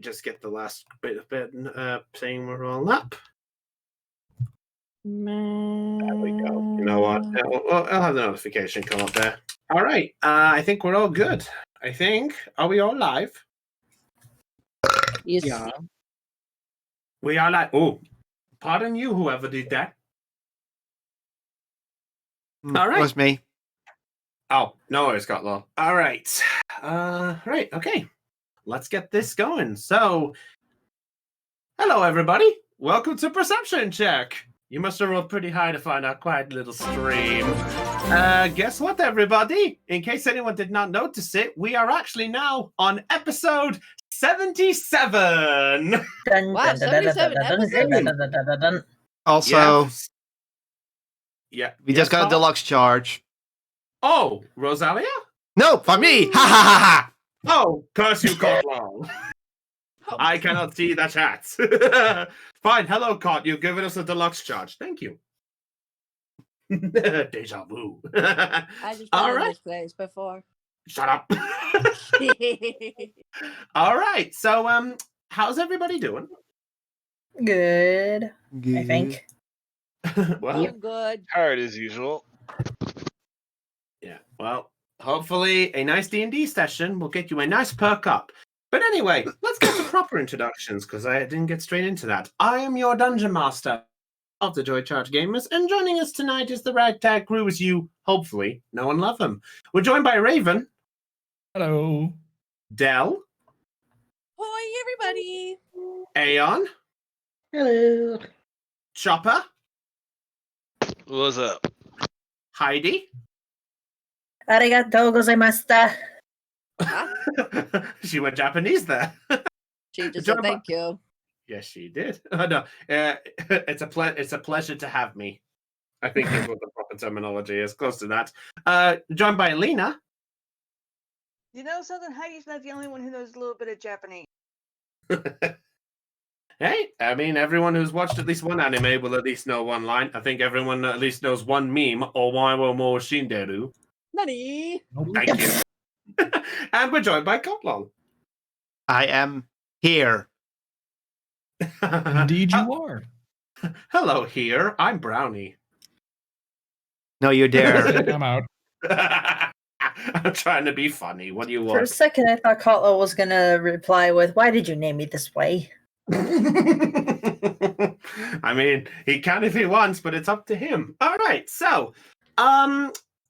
just get the last bit of bed saying we're all up. There we go. You know what? I'll have the notification come up there. All right. I think we're all good. I think. Are we all live? Yes. Yeah. We are live. Oh, pardon you, whoever did that. All right. It was me. Oh, no, it's got low. All right. Right. Okay. Let's get this going. So, hello, everybody. Welcome to Perception Check. You must have rolled pretty high to find our quiet little stream. Guess what, everybody? In case anyone did not notice it, we are actually now on episode 77. Wow, 77 episodes? Also, Yeah. we just got a deluxe charge. Oh, Rosalia? No, for me! Ha ha ha ha! Oh, curse you, Cot Long. I cannot see the chat. Fine, hello, Cot. You've given us a deluxe charge. Thank you. Deja vu. I just been All in right. this place before. Shut up. All right. So, how's everybody doing? Good, I think. Well, I'm good. Tired as usual. yeah. Well, hopefully a nice D&D session will get you a nice perk up. But anyway, let's get to proper introductions because I didn't get straight into that. I am your Dungeon Master of the Joy Charge Gamers, and joining us tonight is the ragtag crew as you, hopefully, know and love them. We're joined by Raven. Hello. Dell. Hoi, everybody. Aeon. Hello. Chopper. What's up? Heidi. Arigatou gozaimashita. She went Japanese there. She just John, said thank you. Yes, she did. No, it's a pleasure to have me. I think is what the proper terminology is. Close to that. Joined by Alina. You know something? Heidi's not the only one who knows a little bit of Japanese. Hey, I mean, everyone who's watched at least one anime will at least know one line. I think everyone at least knows one meme, Owawa mo shinderu. Nani? Thank you. And we're joined by Kotlong. I am here. Indeed, you are. Hello here. I'm Brownie. No, you dare. I'm out. I'm trying to be funny. What do you For a want? second, I thought Kotlo was gonna reply with, "Why did you name me this way?" I mean, he can if he wants, but it's up to him. All right, so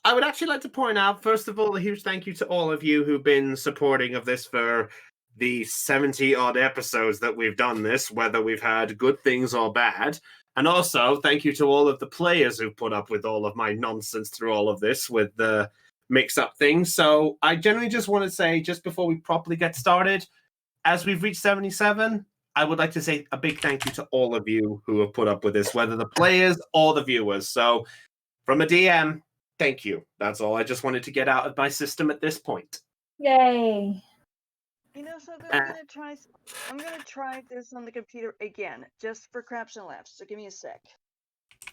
I would actually like to point out, first of all, a huge thank you to all of you who've been supporting of this for the 70 odd episodes that we've done this, whether we've had good things or bad. And also, thank you to all of the players who put up with all of my nonsense through all of this with the mix-up things. So I generally just want to say, just before we properly get started, as we've reached 77, I would like to say a big thank you to all of you who have put up with this, whether the players or the viewers. So from a DM, thank you. That's all I just wanted to get out of my system at this point. Yay! You know something? I'm gonna try this on the computer again, just for craps and laughs. So give me a sec.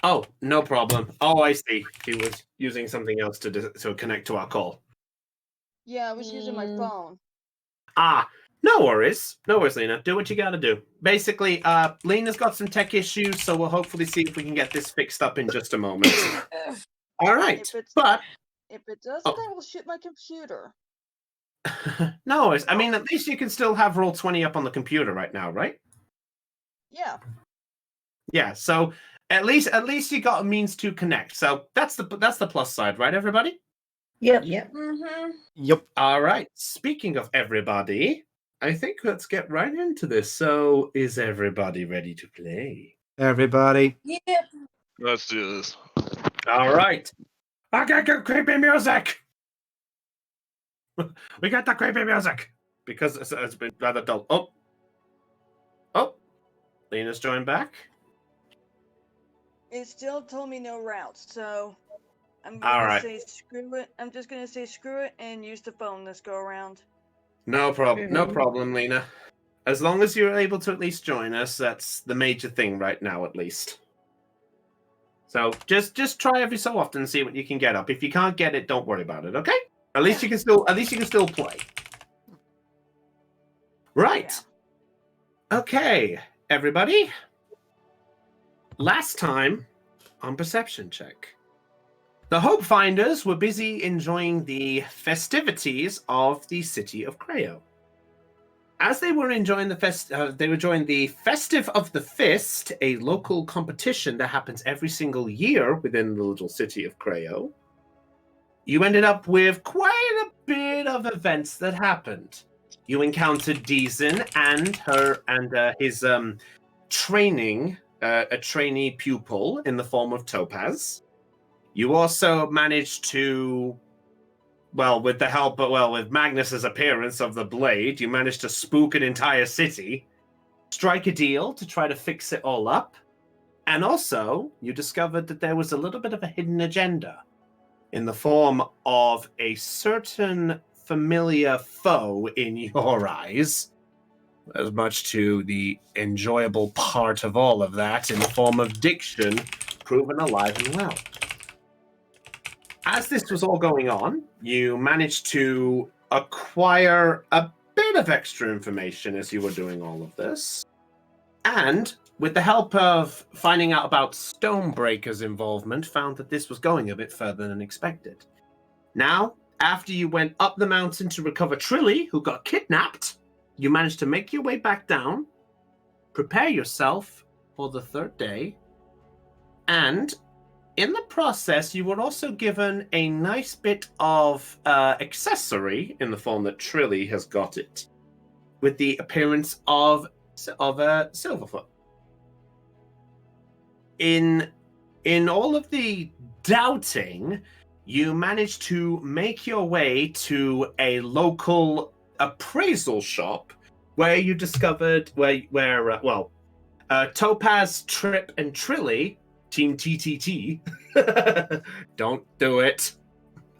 Oh, no problem. Oh, I see. He was using something else to connect to our call. Yeah, I was using my phone. Ah, no worries. No worries, Lena. Do what you gotta do. Basically, Lena's got some tech issues, so we'll hopefully see if we can get this fixed up in just a moment. All right, but If it doesn't, I will shit my computer. no worries. I mean, at least you can still have Roll20 up on the computer right now, right? Yeah. Yeah. So at least you got a means to connect. So that's the plus side, right, everybody? Yep. Mm-hmm. Yep. All right. Speaking of everybody, I think let's get right into this. So, is everybody ready to play? Everybody. Yeah. Let's do this. All right. I got good creepy music. We got the creepy music because it's been rather dull. Oh, Lena's joined back. It still told me no routes, so I'm All gonna right. say screw it. I'm just gonna say screw it and use the phone this go around. No problem, Lena. As long as you're able to at least join us, that's the major thing right now, at least. So just try every so often and see what you can get up. If you can't get it, don't worry about it, okay? At least you can still play. Right. Okay, everybody. Last time on perception check, the Hope Finders were busy enjoying the festivities of the city of Creo. As they were enjoying they were enjoying the Festive of the Fist, a local competition that happens every single year within the little city of Creo. You ended up with quite a bit of events that happened. You encountered Deezen and his training, a trainee pupil in the form of Topaz. You also managed to, with the help, with Magnus's appearance of the blade, you managed to spook an entire city, strike a deal to try to fix it all up, and also you discovered that there was a little bit of a hidden agenda in the form of a certain familiar foe in your eyes, as much to the enjoyable part of all of that in the form of Diction, proven alive and well. As this was all going on, you managed to acquire a bit of extra information as you were doing all of this. And with the help of finding out about Stonebreaker's involvement, found that this was going a bit further than expected. Now, after you went up the mountain to recover Trilly, who got kidnapped, you managed to make your way back down, prepare yourself for the third day, and in the process, you were also given a nice bit of accessory in the form that Trilly has got it, with the appearance of a Silverfoot. In all of the doubting, you managed to make your way to a local appraisal shop where you discovered Topaz, Trip, and Trilly, Team TTT. Don't do it.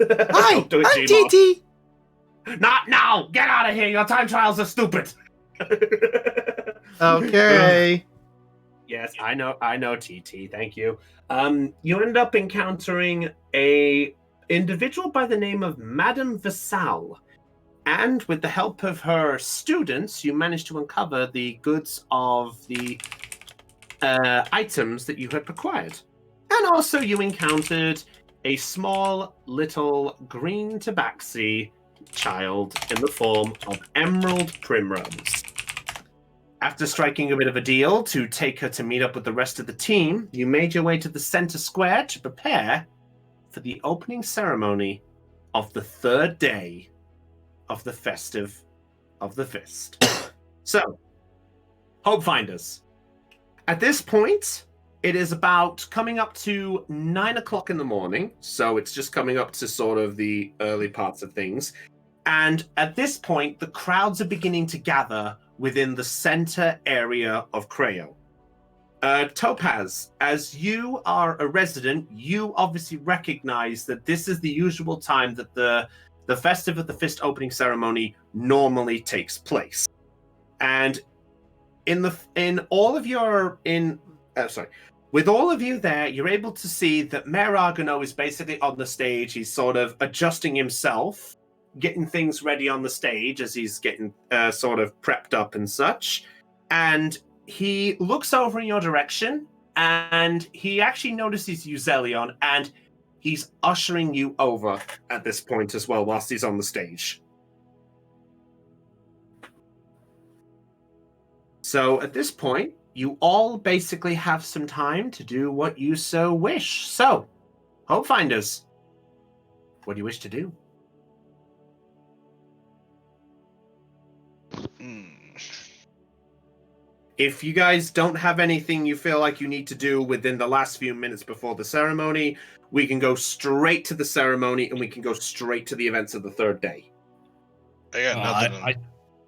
Hi, Don't do it, I'm Gmo. TT. Not now! Get out of here! Your time trials are stupid! Okay. Yes, I know, TT. Thank you. You ended up encountering a individual by the name of Madame Vassal, and with the help of her students, you managed to uncover the goods of the items that you had acquired. And also, you encountered a small little green tabaxi child in the form of Emerald Primrose. After striking a bit of a deal to take her to meet up with the rest of the team, you made your way to the center square to prepare for the opening ceremony of the third day of the Festive of the Fist. So, Hope Finders. At this point, it is about coming up to 9 o'clock in the morning, so it's just coming up to sort of the early parts of things. And at this point, the crowds are beginning to gather within the center area of Creo. Topaz, as you are a resident, you obviously recognize that this is the usual time that the Festive of the Fist opening ceremony normally takes place. And with all of you there, you're able to see that Mayor Argonaut is basically on the stage. He's sort of adjusting himself, getting things ready on the stage as he's getting sort of prepped up and such. And he looks over in your direction, and he actually notices you, Zelion, and he's ushering you over at this point as well whilst he's on the stage. So at this point, you all basically have some time to do what you so wish. So, Hope Finders, what do you wish to do? If you guys don't have anything you feel like you need to do within the last few minutes before the ceremony, we can go straight to the ceremony and we can go straight to the events of the third day. I got nothing. I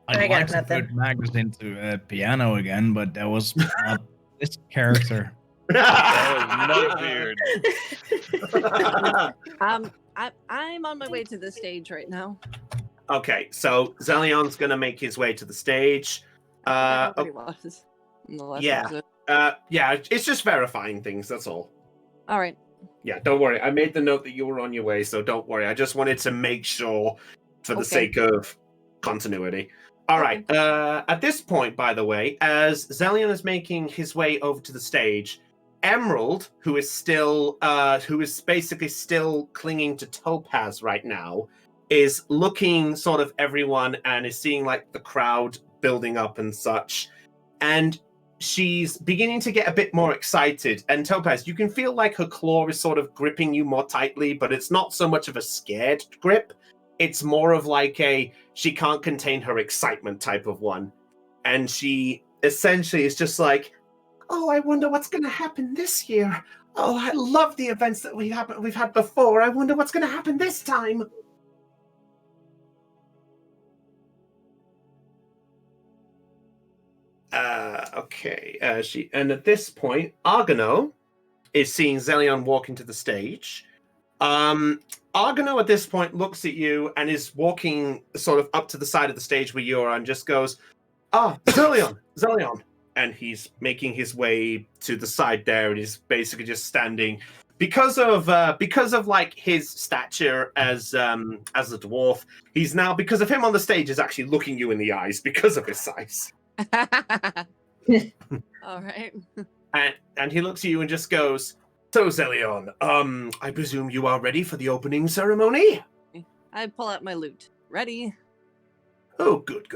I'd got like to nothing. put Magnus into piano again, but that was not this character. That was not weird. I'm on my way to the stage right now. Okay, so Zelion's going to make his way to the stage. I forgot what he was in the last yeah. episode. Yeah, it's just verifying things, that's all. All right. Yeah, don't worry. I made the note that you were on your way, so don't worry. I just wanted to make sure for the sake of continuity. All right. At this point, by the way, as Zelion is making his way over to the stage, Emerald, who is basically still clinging to Topaz right now, is looking sort of everyone and is seeing like the crowd building up and such. And she's beginning to get a bit more excited. And Topaz, you can feel like her claw is sort of gripping you more tightly, but it's not so much of a scared grip. It's more of like she can't contain her excitement type of one. And she essentially is just like, oh, I wonder what's going to happen this year. Oh, I love the events that we've had before. I wonder what's going to happen this time. Okay. And at this point, Argano is seeing Zelion walk into the stage. Argano at this point looks at you and is walking sort of up to the side of the stage where you are and just goes, Zelion. And he's making his way to the side there, and he's basically just standing because of like his stature as a dwarf. He's now, because of him on the stage, is actually looking you in the eyes because of his size. All right. And he looks at you and just goes, so Zelion, I presume you are ready for the opening ceremony? I pull out my loot. Ready? Oh, good.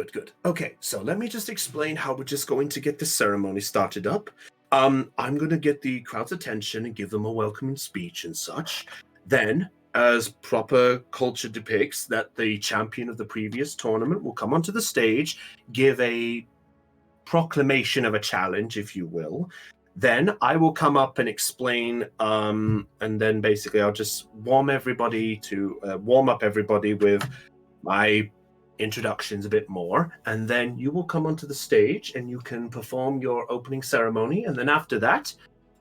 Okay, so let me just explain how we're just going to get this ceremony started up. I'm going to get the crowd's attention and give them a welcoming speech and such. Then, as proper culture depicts, that the champion of the previous tournament will come onto the stage, give a proclamation of a challenge, if you will. Then I will come up and explain, and then basically I'll just warm up everybody with my introductions a bit more, and then you will come onto the stage and you can perform your opening ceremony, and then after that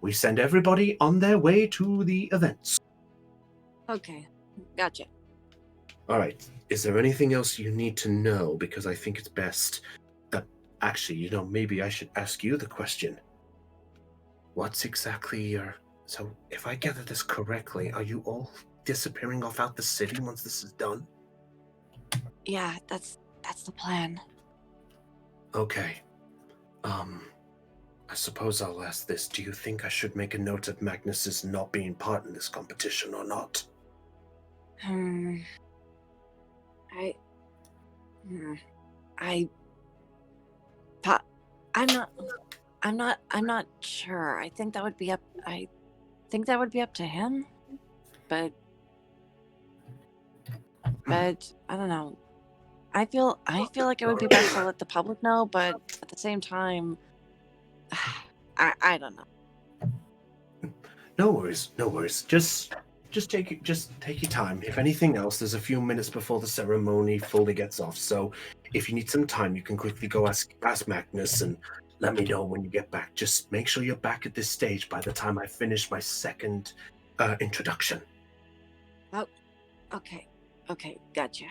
we send everybody on their way to the events. Okay, gotcha. All right, is there anything else you need to know? Because I think it's best actually, maybe I should ask you the question. What's exactly your... So if I gather this correctly, are you all disappearing off out the city once this is done? Yeah, that's the plan. Okay. I suppose I'll ask this. Do you think I should make a note of Magnus's not being part in this competition or not? I'm not sure. I think that would be up to him. But I don't know. I feel like it would be best to let the public know, but at the same time, I don't know. No worries. Just take your time. If anything else, there's a few minutes before the ceremony fully gets off. So if you need some time, you can quickly go ask Magnus and let me know when you get back. Just make sure you're back at this stage by the time I finish my second introduction. Oh, okay, gotcha.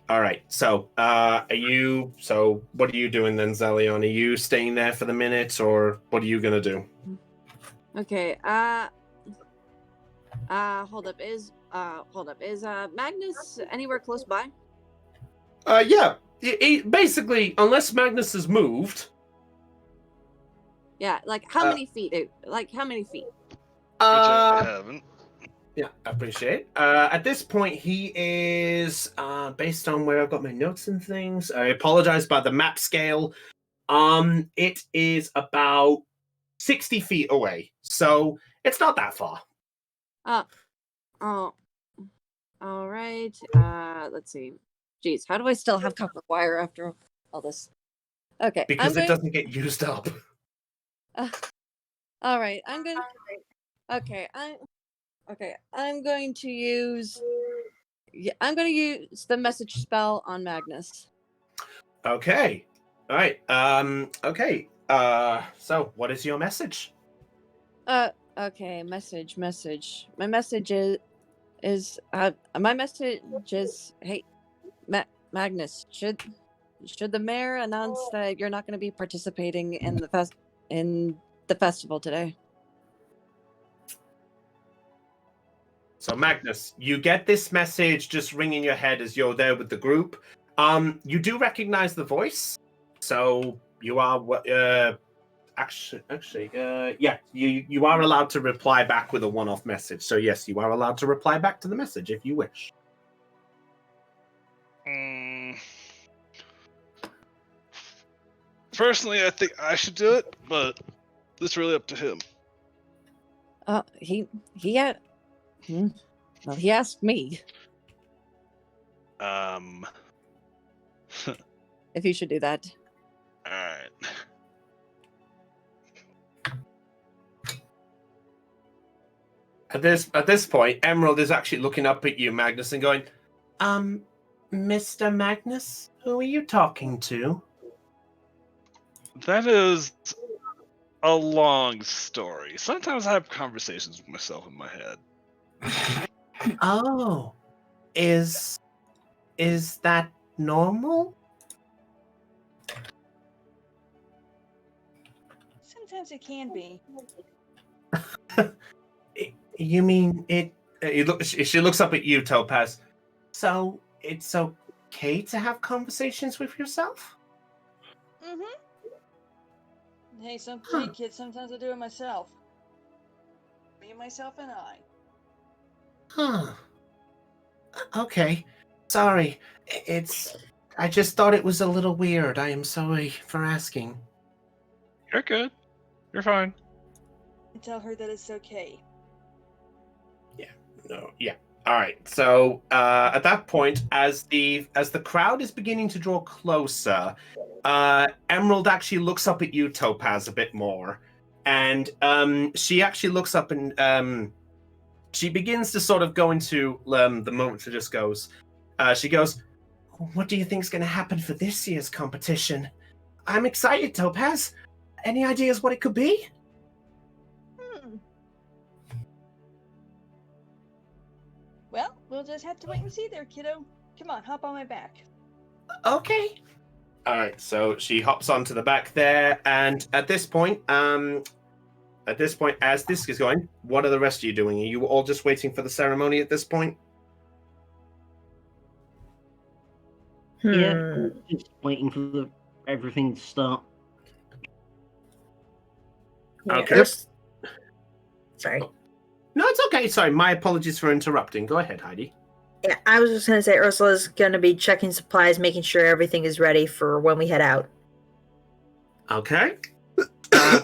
All right. So, what are you doing then, Zelion? Are you staying there for the minute, or what are you gonna do? Okay. Hold up. Is Magnus anywhere close by? Yeah. Basically, unless Magnus has moved. Yeah. Like how many feet? Like how many feet? I haven't. Yeah, I appreciate it. At this point, he is, based on where I've got my notes and things, I apologize by the map scale. It is about 60 feet away, so it's not that far. Oh, all right. Let's see. Jeez, how do I still have copper wire after all this? Okay. Because it doesn't get used up. All right, I'm going to use the message spell on Magnus. Okay. All right. Okay. So what is your message? Okay, message. My message is hey, Magnus, should the mayor announce that you're not going to be participating in the festival today? So Magnus, you get this message just ring in your head as you're there with the group. You do recognize the voice, so you are yeah, you are allowed to reply back with a one-off message. So yes, you are allowed to reply back to the message if you wish. Personally, I think I should do it, but it's really up to him. He had. Well, he asked me if you should do that. All right. At this point, Emerald is actually looking up at you, Magnus, and going, Mr. Magnus, who are you talking to? That is a long story. Sometimes I have conversations with myself in my head. Oh, is that normal? Sometimes it can be. You mean it? She looks up at you, Topaz. So it's okay to have conversations with yourself? Mm-hmm. Hey, hey, kid, sometimes I do it myself. Me, myself, and I. Huh. Okay. Sorry. I just thought it was a little weird. I am sorry for asking. You're good. You're fine. And tell her that it's okay. No, yeah. All right. So at that point, as the crowd is beginning to draw closer, Emerald actually looks up at you, Topaz, a bit more, and she actually looks up and she begins to sort of go into the moment. She just goes. She goes, "What do you think is going to happen for this year's competition? I'm excited, Topaz. Any ideas what it could be?" Well, we'll just have to wait and see there, kiddo. Come on, hop on my back. Okay. All right. So she hops onto the back there, and at this point, as this is going, what are the rest of you doing? Are you all just waiting for the ceremony at this point? Yeah, just waiting for everything to start. Yeah, Okay. Sorry. No, it's okay. Sorry, my apologies for interrupting. Go ahead, Heidi. Yeah, I was just gonna say Ursula's gonna be checking supplies, making sure everything is ready for when we head out. Okay.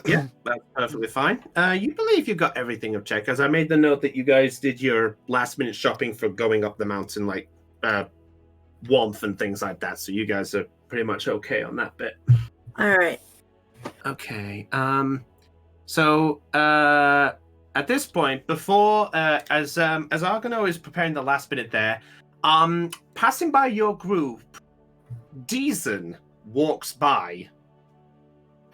Yeah, that's perfectly fine. You believe you got everything of check, as I made the note that you guys did your last-minute shopping for going up the mountain, like warmth and things like that. So you guys are pretty much okay on that bit. All right. Okay. So at this point, before as Argono is preparing the last minute there, passing by your group, Deezen walks by,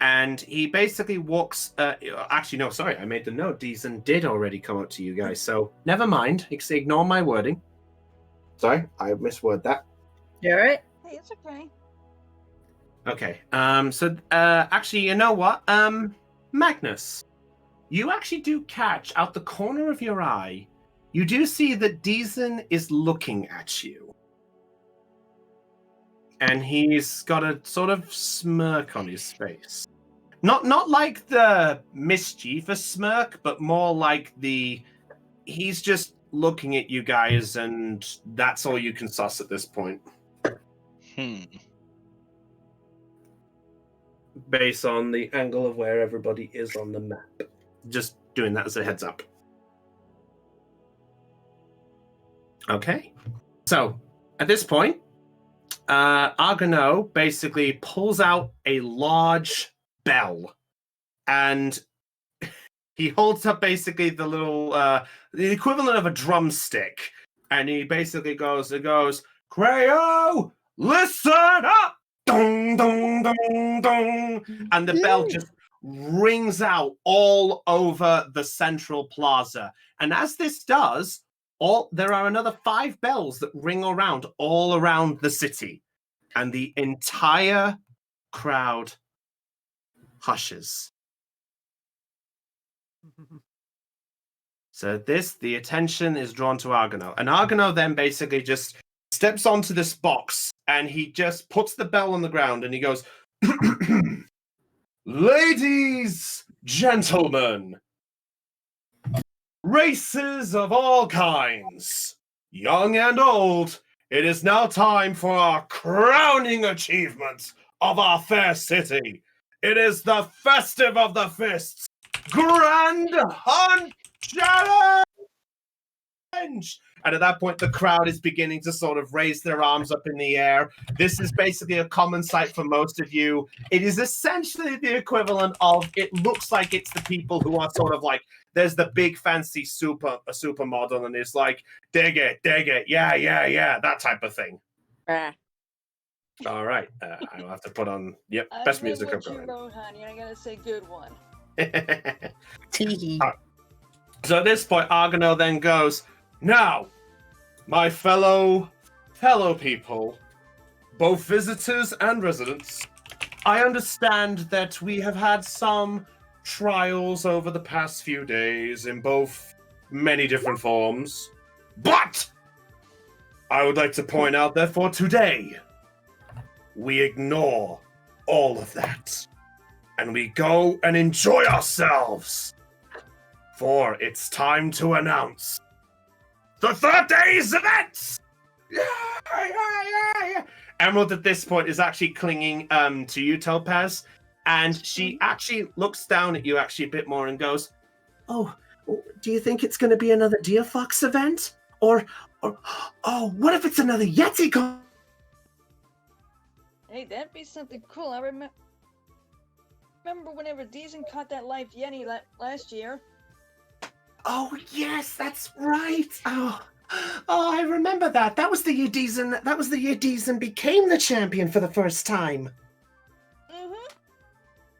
and he basically walks. Actually, no, sorry, I made the note. Deezen did already come up to you guys, so never mind. Ignore my wording. Sorry, I misworded that. You all right? Hey, it's okay. Okay. So actually, you know what? Magnus, you actually do catch out the corner of your eye. You do see that Deezen is looking at you. And he's got a sort of smirk on his face. Not like the mischievous smirk, but more like he's just looking at you guys, and that's all you can suss at this point. Based on the angle of where everybody is on the map. Just doing that as a heads up. Okay. So, at this point, Argono basically pulls out a large bell, and he holds up basically the little, the equivalent of a drumstick, and he basically goes, Creo, listen up! Dong, dong, dong, dong. And the bell just rings out all over the central plaza. And as this does, there are another 5 bells that ring around all around the city. And the entire crowd hushes. So the attention is drawn to Argono. And Argono then basically just steps onto this box, and he just puts the bell on the ground and he goes, "Ladies, gentlemen, races of all kinds, young and old, it is now time for our crowning achievement of our fair city. It is the Festive of the Fists Grand Hunt Challenge!" And at that point, the crowd is beginning to sort of raise their arms up in the air. This is basically a common sight for most of you. It is essentially the equivalent of, it looks like it's the people who are sort of like, there's the big fancy supermodel, and it's like, dig it, yeah, that type of thing. All right, I'll have to put on, I best read music what I'm you wrote, honey, and I gotta say good one. Teehee. So at this point, Argonaut then goes, "Now, my fellow people, both visitors and residents, I understand that we have had some trials over the past few days in both many different forms, but I would like to point out that for today, we ignore all of that, and we go and enjoy ourselves. For it's time to announce the third day's events! Yeah. Emerald at this point is actually clinging to you, Topaz, and she actually looks down at you actually a bit more and goes, "Oh, do you think it's going to be another Deer Fox event? Or, oh, what if it's another Yeti con?" Hey, that'd be something cool. I remember whenever Deezen caught that live Yeti last year. Oh, yes, that's right. Oh, I remember that. That was the year Deezen became the champion for the first time. Mm-hmm.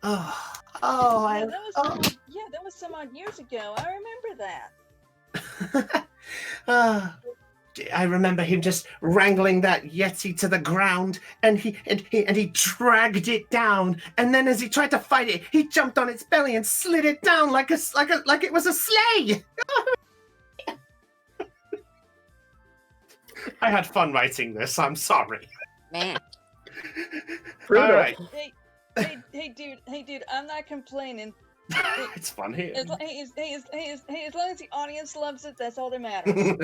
Yeah, That was some odd years ago. I remember that. I remember him just wrangling that Yeti to the ground, and he dragged it down. And then, as he tried to fight it, he jumped on its belly and slid it down like it was a sleigh. I had fun writing this. I'm sorry. Man. All right, Hey, dude, I'm not complaining. it's fun here. As long as the audience loves it, that's all that matters.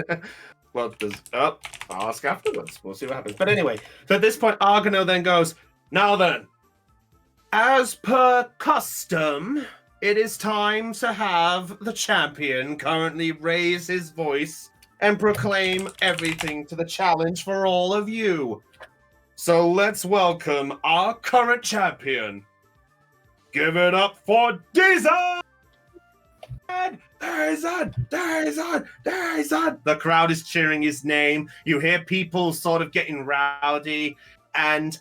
Well, I'll ask afterwards. We'll see what happens. But anyway, so at this point, Argonaut then goes, "Now then, as per custom, it is time to have the champion currently raise his voice and proclaim everything to the challenge for all of you. So let's welcome our current champion. Give it up for Dizon! Dizon! The crowd is cheering his name. You hear people sort of getting rowdy. And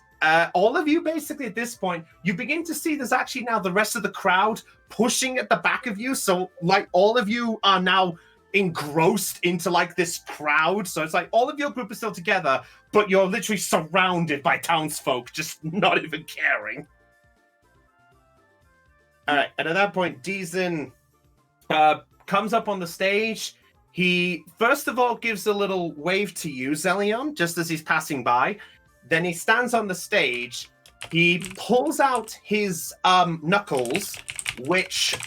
all of you, basically, at this point, you begin to see there's actually now the rest of the crowd pushing at the back of you. So, like, all of you are now engrossed into, like, this crowd. So it's like all of your group is still together, but you're literally surrounded by townsfolk, just not even caring. All right, and at that point, Deezen comes up on the stage. He, first of all, gives a little wave to you, Zelion, just as he's passing by. Then he stands on the stage. He pulls out his knuckles, which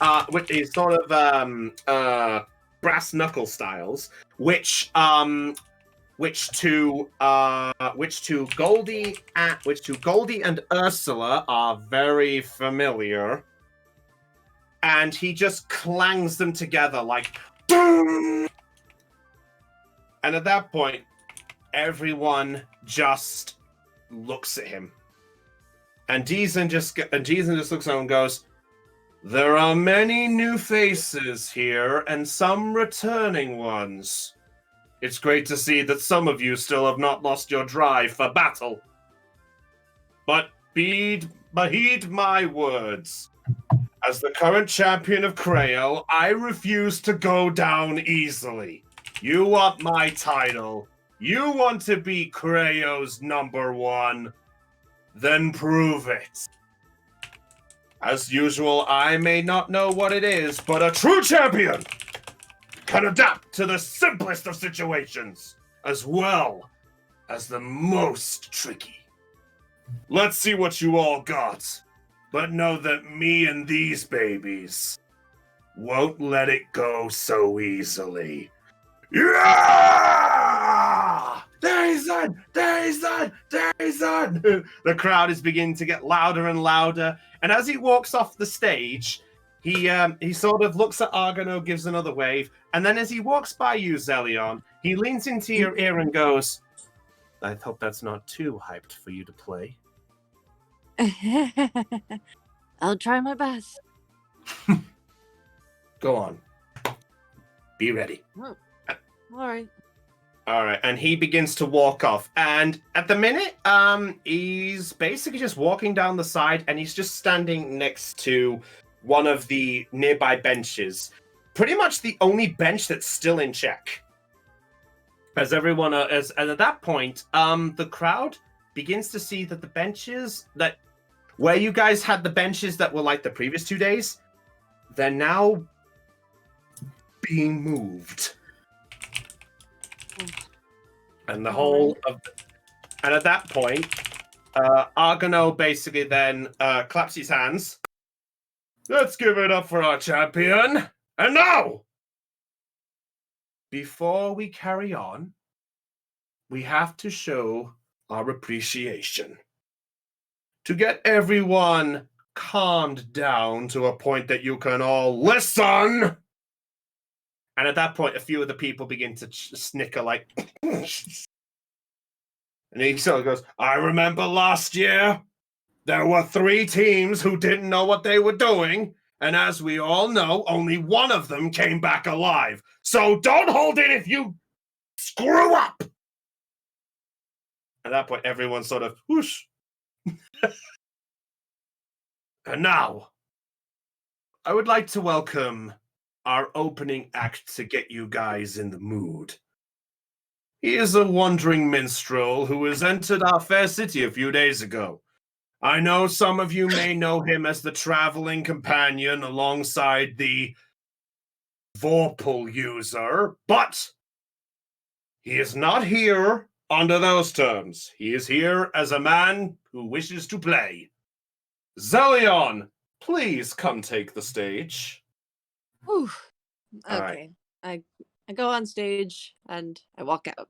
is sort of brass knuckle styles, which to Goldie and Ursula are very familiar. And he just clangs them together like, boom! And at that point, everyone just looks at him. And Deezen just looks at him and goes, "There are many new faces here and some returning ones. It's great to see that some of you still have not lost your drive for battle. But heed my words. As the current champion of Creo, I refuse to go down easily. You want my title. You want to be Creo's #1. Then prove it. As usual, I may not know what it is, but a true champion can adapt to the simplest of situations, as well as the most tricky." Let's see what you all got. But know that me and these babies won't let it go so easily. Yeah! There he's on! There he's on! There he's on! The crowd is beginning to get louder and louder. And as he walks off the stage, he sort of looks at Argano, gives another wave, and then as he walks by you, Zelion, he leans into your ear and goes, I hope that's not too hyped for you to play. I'll try my best. Go on. Be ready. Oh, all right. All right, and he begins to walk off. And at the minute, he's basically just walking down the side, and he's just standing next to one of the nearby benches. Pretty much the only bench that's still in check. As everyone, and at that point, the crowd begins to see that the benches that where you guys had the benches that were like the previous 2 days, they're now being moved. And the whole of and at that point, Argano basically then claps his hands. Let's give it up for our champion. And now, before we carry on, we have to show our appreciation. To get everyone calmed down to a point that you can all listen. And at that point, a few of the people begin to snicker like... And he sort of goes, I remember last year, there were 3 teams who didn't know what they were doing. And as we all know, only one of them came back alive. So don't hold it if you screw up. At that point, everyone sort of whoosh. And now, I would like to welcome our opening act to get you guys in the mood. He is a wandering minstrel who has entered our fair city a few days ago. I know some of you may know him as the traveling companion alongside the Vorpal user, but he is not here under those terms. He is here as a man who wishes to play. Zelion, please come take the stage. Whew. All Okay. I go on stage and I walk out.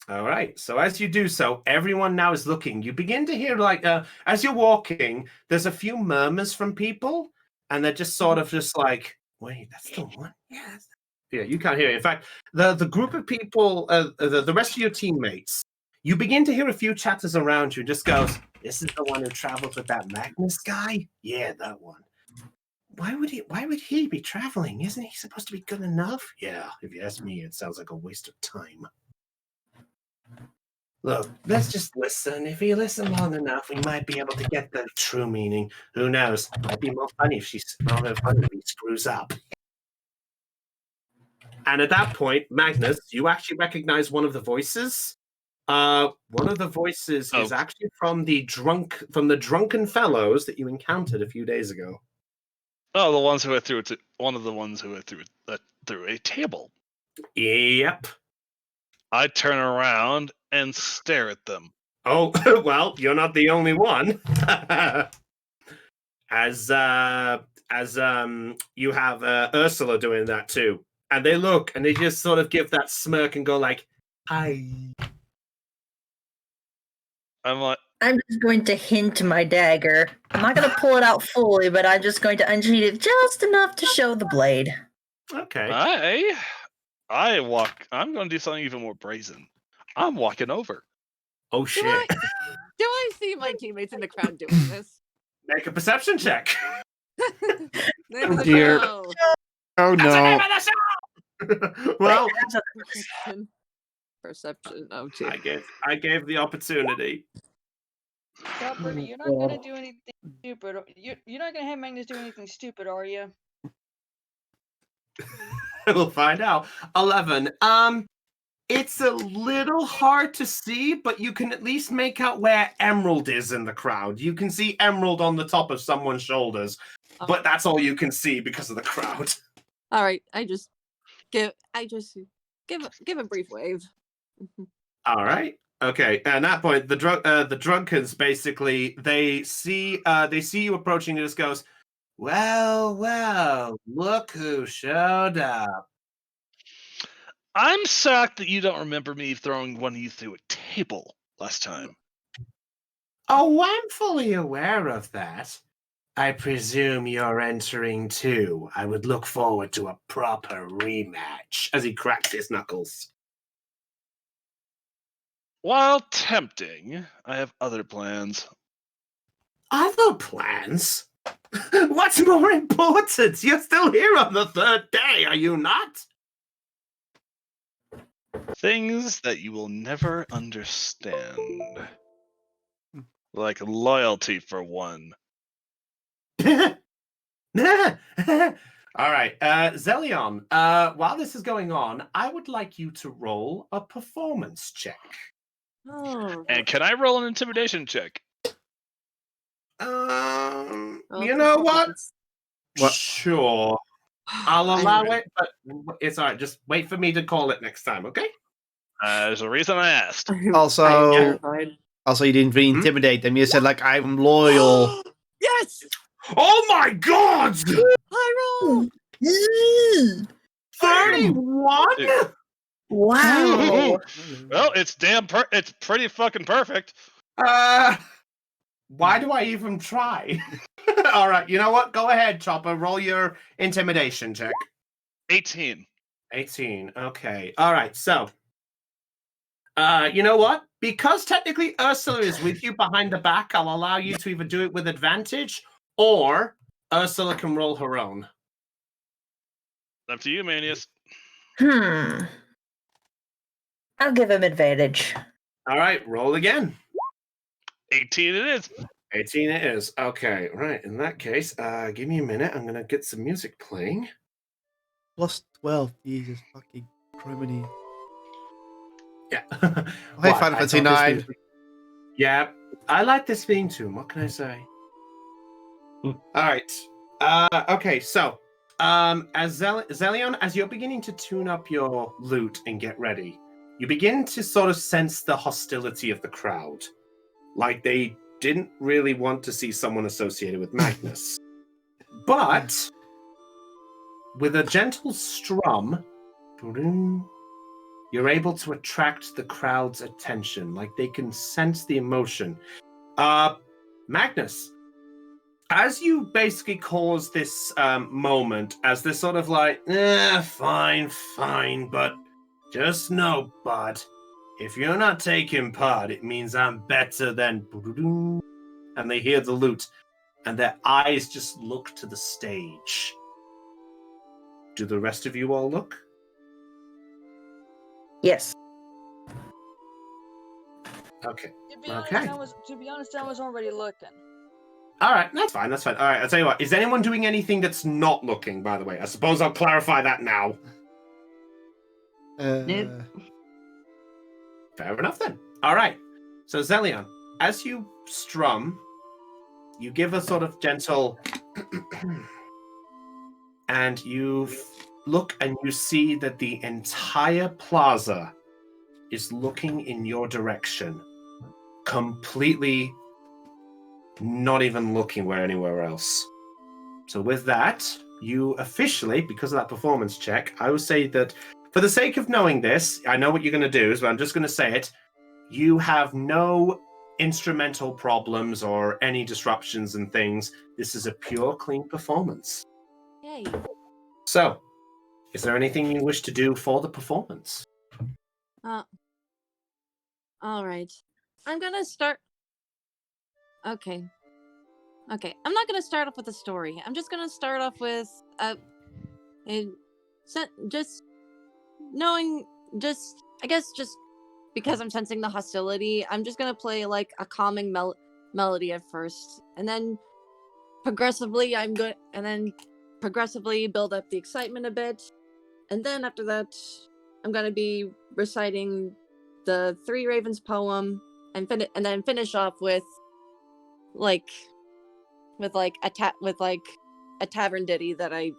All right. So as you do so, everyone now is looking. You begin to hear, like, as you're walking, there's a few murmurs from people, and they're just sort of just like, wait, that's the one? Yes. Yeah, you can't hear it. In fact, the group of people, the rest of your teammates, you begin to hear a few chatters around you and just goes, this is the one who travels with that Magnus guy? Yeah, that one. Why would he be traveling? Isn't he supposed to be good enough? Yeah, if you ask me, it sounds like a waste of time. Look, let's just listen. If we listen long enough, we might be able to get the true meaning. Who knows? Might be more funny if he screws up. And at that point, Magnus, you actually recognize one of the voices. One of the voices is actually from the drunken fellows that you encountered a few days ago. Oh, the ones who went through one of the ones who went through a table. Yep. I turn around and stare at them. Oh, well, you're not the only one. as you have Ursula doing that too. And they look and they just sort of give that smirk and go like, hi. I'm like, I'm just going to hint my dagger. I'm not going to pull it out fully, but I'm just going to unsheath it just enough to show the blade. Okay. I'm going to do something even more brazen. I'm walking over. Oh shit. Do I see my teammates in the crowd doing this? Make a perception check. Name of the dear. show. Oh no. Well, Perception. Oh, gee. I gave the opportunity. Chopper, you're not gonna do anything stupid. You're not gonna have Magnus do anything stupid, are you? We'll find out. 11. It's a little hard to see, but you can at least make out where Emerald is in the crowd. You can see Emerald on the top of someone's shoulders, but that's all you can see because of the crowd. All right. I just give a brief wave. All right. Okay, at that point, the drunkens basically they see you approaching and just goes, well, look who showed up. I'm shocked that you don't remember me throwing one of you through a table last time. Oh, I'm fully aware of that. I presume you're entering too. I would look forward to a proper rematch. As he cracks his knuckles. While tempting, I have other plans. Other plans? What's more important? You're still here on the third day, are you not? Things that you will never understand. Like loyalty, for one. All right, Zelion, while this is going on, I would like you to roll a performance check. Oh. And can I roll an intimidation check? You know what? What? Sure. I'll allow it, but it's all right. Just wait for me to call it next time, okay? There's a reason I asked. Also, I am terrified. also, you didn't really intimidate them. You said like, "I'm loyal." Yes! Oh my god! I roll! 31? Dude. Wow. Well, it's it's pretty fucking perfect. Why do I even try? All right, you know what? Go ahead, Chopper. Roll your intimidation check. 18. 18. Okay. All right. So, you know what? Because technically Ursula is with you behind the back, I'll allow you to either do it with advantage or Ursula can roll her own. Up to you, Manius. I'll give him advantage. All right. Roll again. 18 it is. 18 it is. Okay. Right. In that case, give me a minute. I'm going to get some music playing. Plus 12. Jesus fucking criminy. Yeah. Hey, Final Fantasy 9. Yeah, I like this theme tune. What can I say? All right. Okay. So, as Zelion, as you're beginning to tune up your lute and get ready, you begin to sort of sense the hostility of the crowd, like they didn't really want to see someone associated with Magnus. But with a gentle strum, you're able to attract the crowd's attention, like they can sense the emotion. Magnus, as you basically cause this moment, as this sort of like, fine, but just know, bud, if you're not taking part, it means I'm better than... And they hear the lute, and their eyes just look to the stage. Do the rest of you all look? Yes. Okay. To be honest, Okay. I was already looking. All right, that's fine. All right, I'll tell you what. Is anyone doing anything that's not looking, by the way? I suppose I'll clarify that now. Nope. Fair enough, then. All right. So, Zelion, as you strum, you give a sort of gentle... and you look and you see that the entire plaza is looking in your direction. Completely not even looking anywhere else. So with that, you officially, because of that performance check, I would say that for the sake of knowing this, I know what you're going to do, but I'm just going to say it. You have no instrumental problems or any disruptions and things. This is a pure, clean performance. Yay. So, is there anything you wish to do for the performance? All right. I'm gonna start. Okay. I'm not gonna start off with a story. I'm just gonna start off with just knowing, I guess just because I'm sensing the hostility, I'm just gonna play like a calming melody at first, and then progressively build up the excitement a bit, and then after that, I'm gonna be reciting the Three Ravens poem, and then finish off with a tavern ditty that I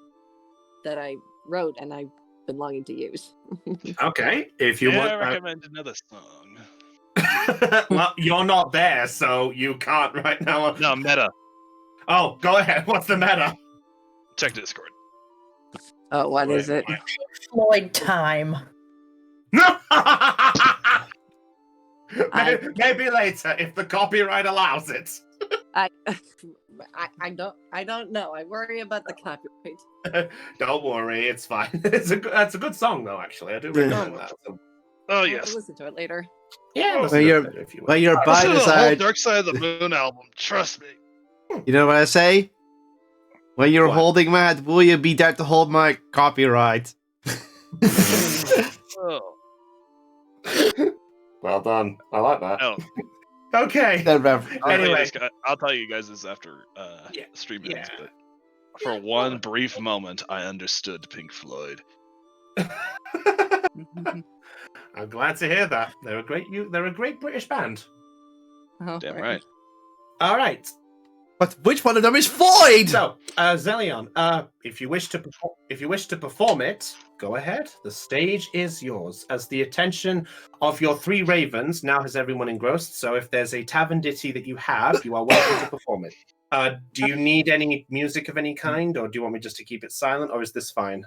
wrote and I've been longing to use. Okay, if you I want... recommend another song. Well, you're not there, so you can't right now. No, meta. Oh, go ahead. What's the meta? Check Discord. Oh, what is it? Floyd time. Maybe later if the copyright allows it. I don't know. I worry about the copyright. Don't worry, it's fine. That's a good song though. Actually, I do recommend that. So, Oh I'll yes. listen to it later. yeah, Well, listen you're- to it if you Well, want. you're by Listen the to the whole side. Dark Side of the Moon album. Trust me. You know what I say? When you're What? holding my hand, will you be there to hold my copyright? Oh, Well done. I like that. no. Okay. Anyway. I'll tell you guys this after Yeah, stream ends, yeah. but for one brief moment, I understood Pink Floyd. I'm glad to hear that. They're a great British band. Oh, Damn right. All right. But which one of them is Floyd? So, Zelion, if you wish to perform it, go ahead. The stage is yours. As the attention of your 3 ravens now has everyone engrossed. So, if there's a tavern ditty that you have, you are welcome to perform it. Do you need any music of any kind, or do you want me just to keep it silent, or is this fine?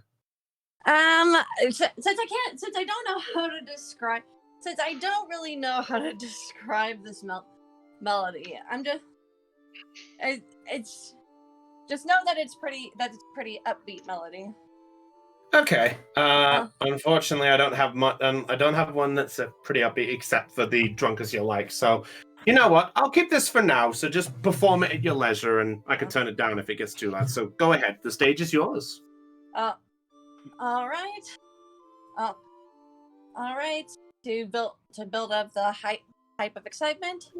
Since I don't know how to describe, since I don't really know how to describe this melody, it's just know that it's pretty upbeat melody. Okay. Unfortunately, I don't have I don't have one that's a pretty upbeat, except for the "Drunk as You Like." So, you know what? I'll keep this for now. So just perform it at your leisure, and I can turn it down if it gets too loud. So go ahead. The stage is yours. All right. All right. To build up the hype of excitement.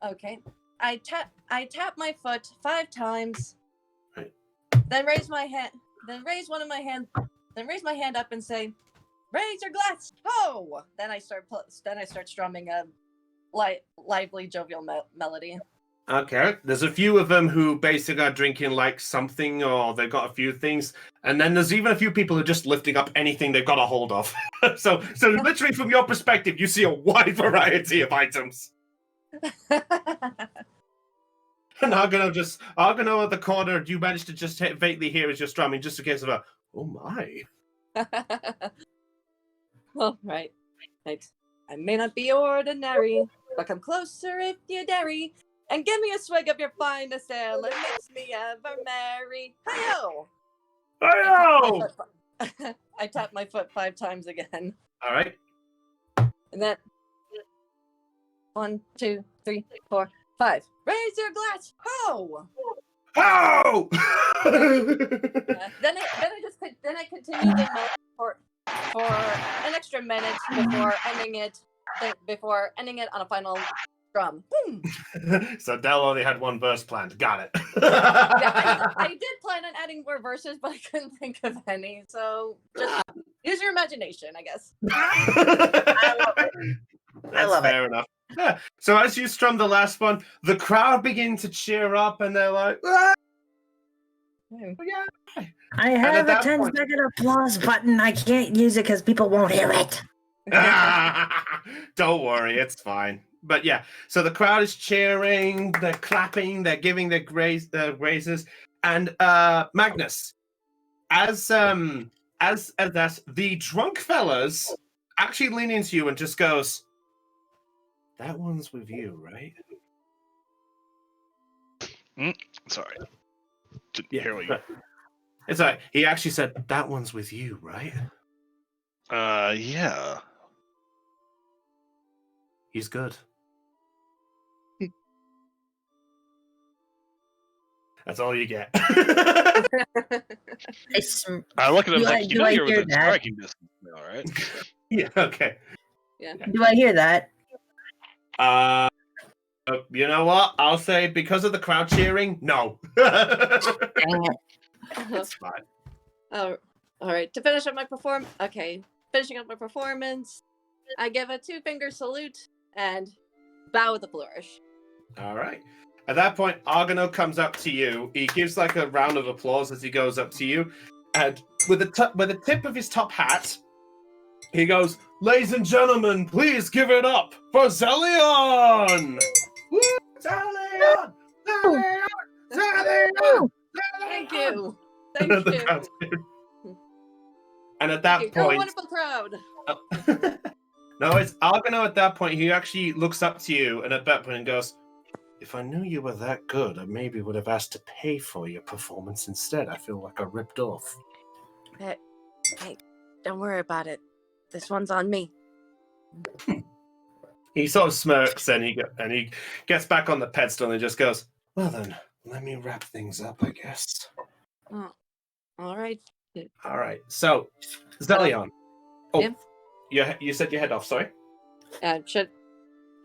Okay. I tap my foot 5 times. Right. Then raise my hand. Then raise one of my hand. Then raise my hand up and say, "Raise your glass, ho!" Then I start strumming a lively, jovial melody. Okay. There's a few of them who basically are drinking like something, or they've got a few things, and then there's even a few people who are just lifting up anything they've got a hold of. so literally, from your perspective, you see a wide variety of items. And Argono at the corner, you managed to just vaguely hear as you're strumming, just in case of a, oh my. Well, right. I may not be ordinary, but come closer if you dare, and give me a swig of your finest ale. It makes me ever merry. Hi-yo! Hey-yo! I tap my foot 5 times again. All right. And then 1, 2, 3, 4, 5. Raise your glass, ho! Oh! Then I continue the melody for an extra minute before ending it on a final drum. Boom. So Del only had one verse planned. Got it. Yeah, I did plan on adding more verses, but I couldn't think of any. So just use your imagination, I guess. That's love it. fair enough. Yeah. So as you strum the last one, the crowd begin to cheer up, and they're like, "Ah, yeah." I at have a that 10-second applause button. I can't use it because people won't hear it. Don't worry, it's fine. But yeah, so the crowd is cheering, they're clapping, they're giving their raises, and Magnus, as that, the drunk fellas actually lean into you and just goes, "That one's with you, right?" Sorry. Didn't Yeah, hear what you. it's all right. He actually said, "That one's with you, right?" Yeah. He's good. That's all you get. I look at him Do like, I- you do know I you're hear within that? striking distance now, right? Yeah, okay. Do I hear that? You know what? I'll say because of the crowd cheering, no. Dang it. It's fine. Oh, all right. To finish up my finishing up my performance, I give a 2-finger salute and bow with a flourish. All right. At that point, Argono comes up to you. He gives like a round of applause as he goes up to you. And with the tip of his top hat, he goes, "Ladies and gentlemen, please give it up for Zelion! Woo! Zelion! Zelion! Zelion! Thank you. And Thank the you. crowd cheered. And at Thank that you. You're a point, wonderful crowd. no, it's Argonaut at that point. He actually looks up to you, and at that point goes, "If I knew you were that good, I maybe would have asked to pay for your performance instead. I feel like I ripped off." Hey, don't worry about it. This one's on me. He sort of smirks, and he gets back on the pedestal and just goes, "Well then, let me wrap things up, I guess." Oh, all right. All right. So, Zelion. Yeah? You said you head off. Sorry. Should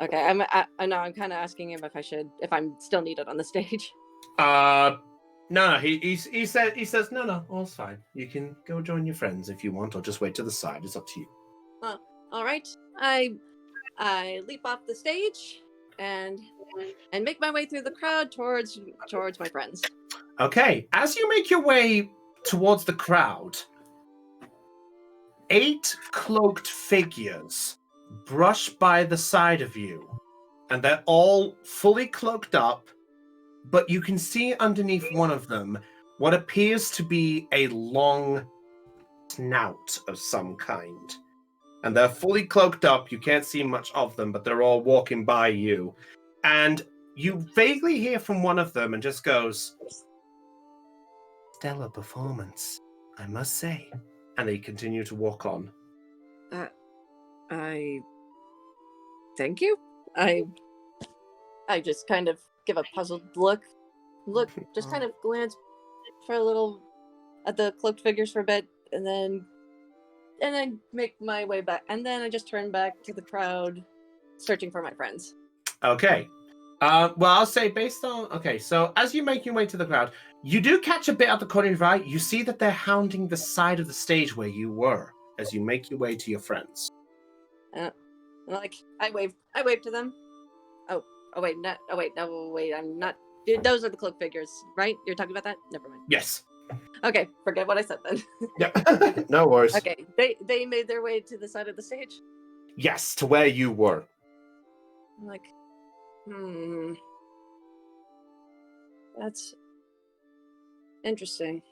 okay. I know. I'm kind of asking him if I'm still needed on the stage. No. He says no. All's fine. You can go join your friends if you want, or just wait to the side. It's up to you. All right. I leap off the stage and make my way through the crowd towards my friends. Okay. As you make your way towards the crowd, 8 cloaked figures brush by the side of you, and they're all fully cloaked up, but you can see underneath one of them what appears to be a long snout of some kind. And they're fully cloaked up. You can't see much of them, but they're all walking by you. And you vaguely hear from one of them and just goes, "Stellar performance, I must say." And they continue to walk on. I thank you. I just kind of give a puzzled look, just kind of glance for a little at the cloaked figures for a bit, and then make my way back, and then I just turn back to the crowd, searching for my friends. Okay. Well, I'll say based on... Okay, so as you make your way to the crowd, you do catch a bit at the corner of your eye. You see that they're hounding the side of the stage where you were as you make your way to your friends. Like, I wave to them. Oh wait, I'm not. Those are the cloak figures, right? You're talking about that? Never mind. Yes. Okay, forget what I said then. Yep. No worries. Okay, they made their way to the side of the stage. Yes, to where you were. I'm like, that's interesting.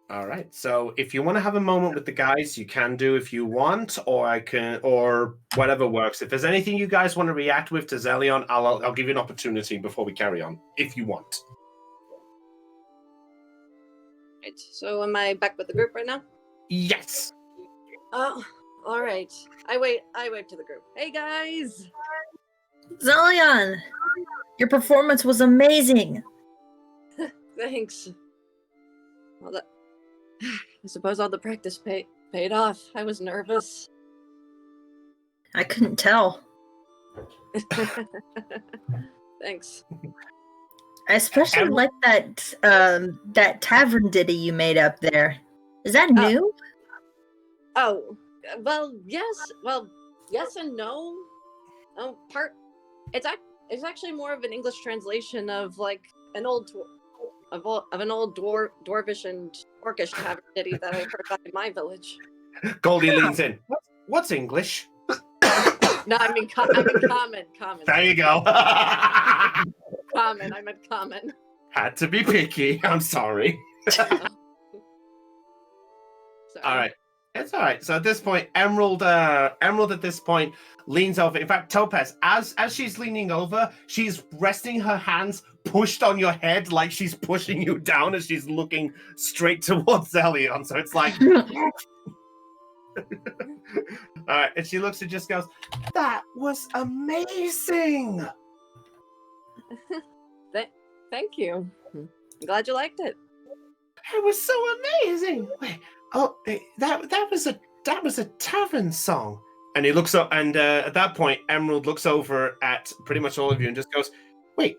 All right. So if you want to have a moment with the guys, you can do if you want, or whatever works. If there's anything you guys want to react with to Zelion, I'll give you an opportunity before we carry on, if you want. Right. So am I back with the group right now? Yes. Oh, all right. I wave to the group. Hey guys. Zelion, your performance was amazing. Thanks. Well, I suppose all the practice paid off. I was nervous. I couldn't tell. Thanks. I especially like that tavern ditty you made up there. Is that new? Oh, well, yes. Well, yes and no. It's actually more of an English translation of like an old dwarvish and orcish tavern ditty that I heard back in my village. Goldie leans in. What's English? No, I mean common. There you go. Common. I meant common. Had to be picky. I'm sorry. Sorry. All right. It's all right. So at this point, Emerald at this point leans over. In fact, Topaz, as she's leaning over, she's resting her hands pushed on your head like she's pushing you down as she's looking straight towards Zelion. So it's like... All right. And she looks and just goes, "That was amazing." Thank you. I'm glad you liked it. It was so amazing. Wait, that was a tavern song. And he looks up, and at that point, Emerald looks over at pretty much all of you and just goes, "Wait,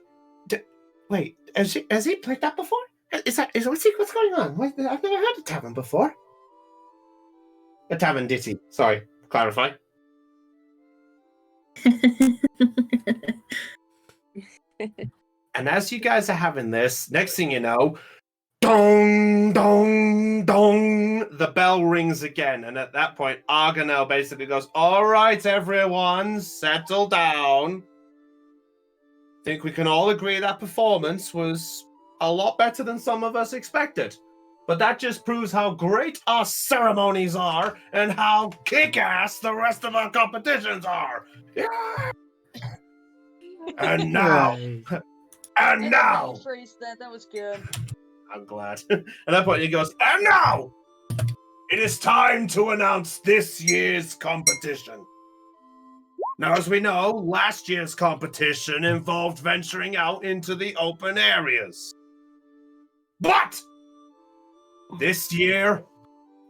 has he played that before? What's going on? Wait, I've never heard a tavern before. A tavern ditty. Sorry, clarify." And as you guys are having this, next thing you know, dong! Dong, dong, dong. The bell rings again, and at that point, Argonel basically goes, "All right, everyone, settle down. Think we can all agree that performance was a lot better than some of us expected. But that just proves how great our ceremonies are and how kick-ass the rest of our competitions are. Yeah. And now, I and love how now, you phrased that. That was good. I'm glad. At that point, he goes, and now, it is time to announce this year's competition. Now, as we know, last year's competition involved venturing out into the open areas. But this year,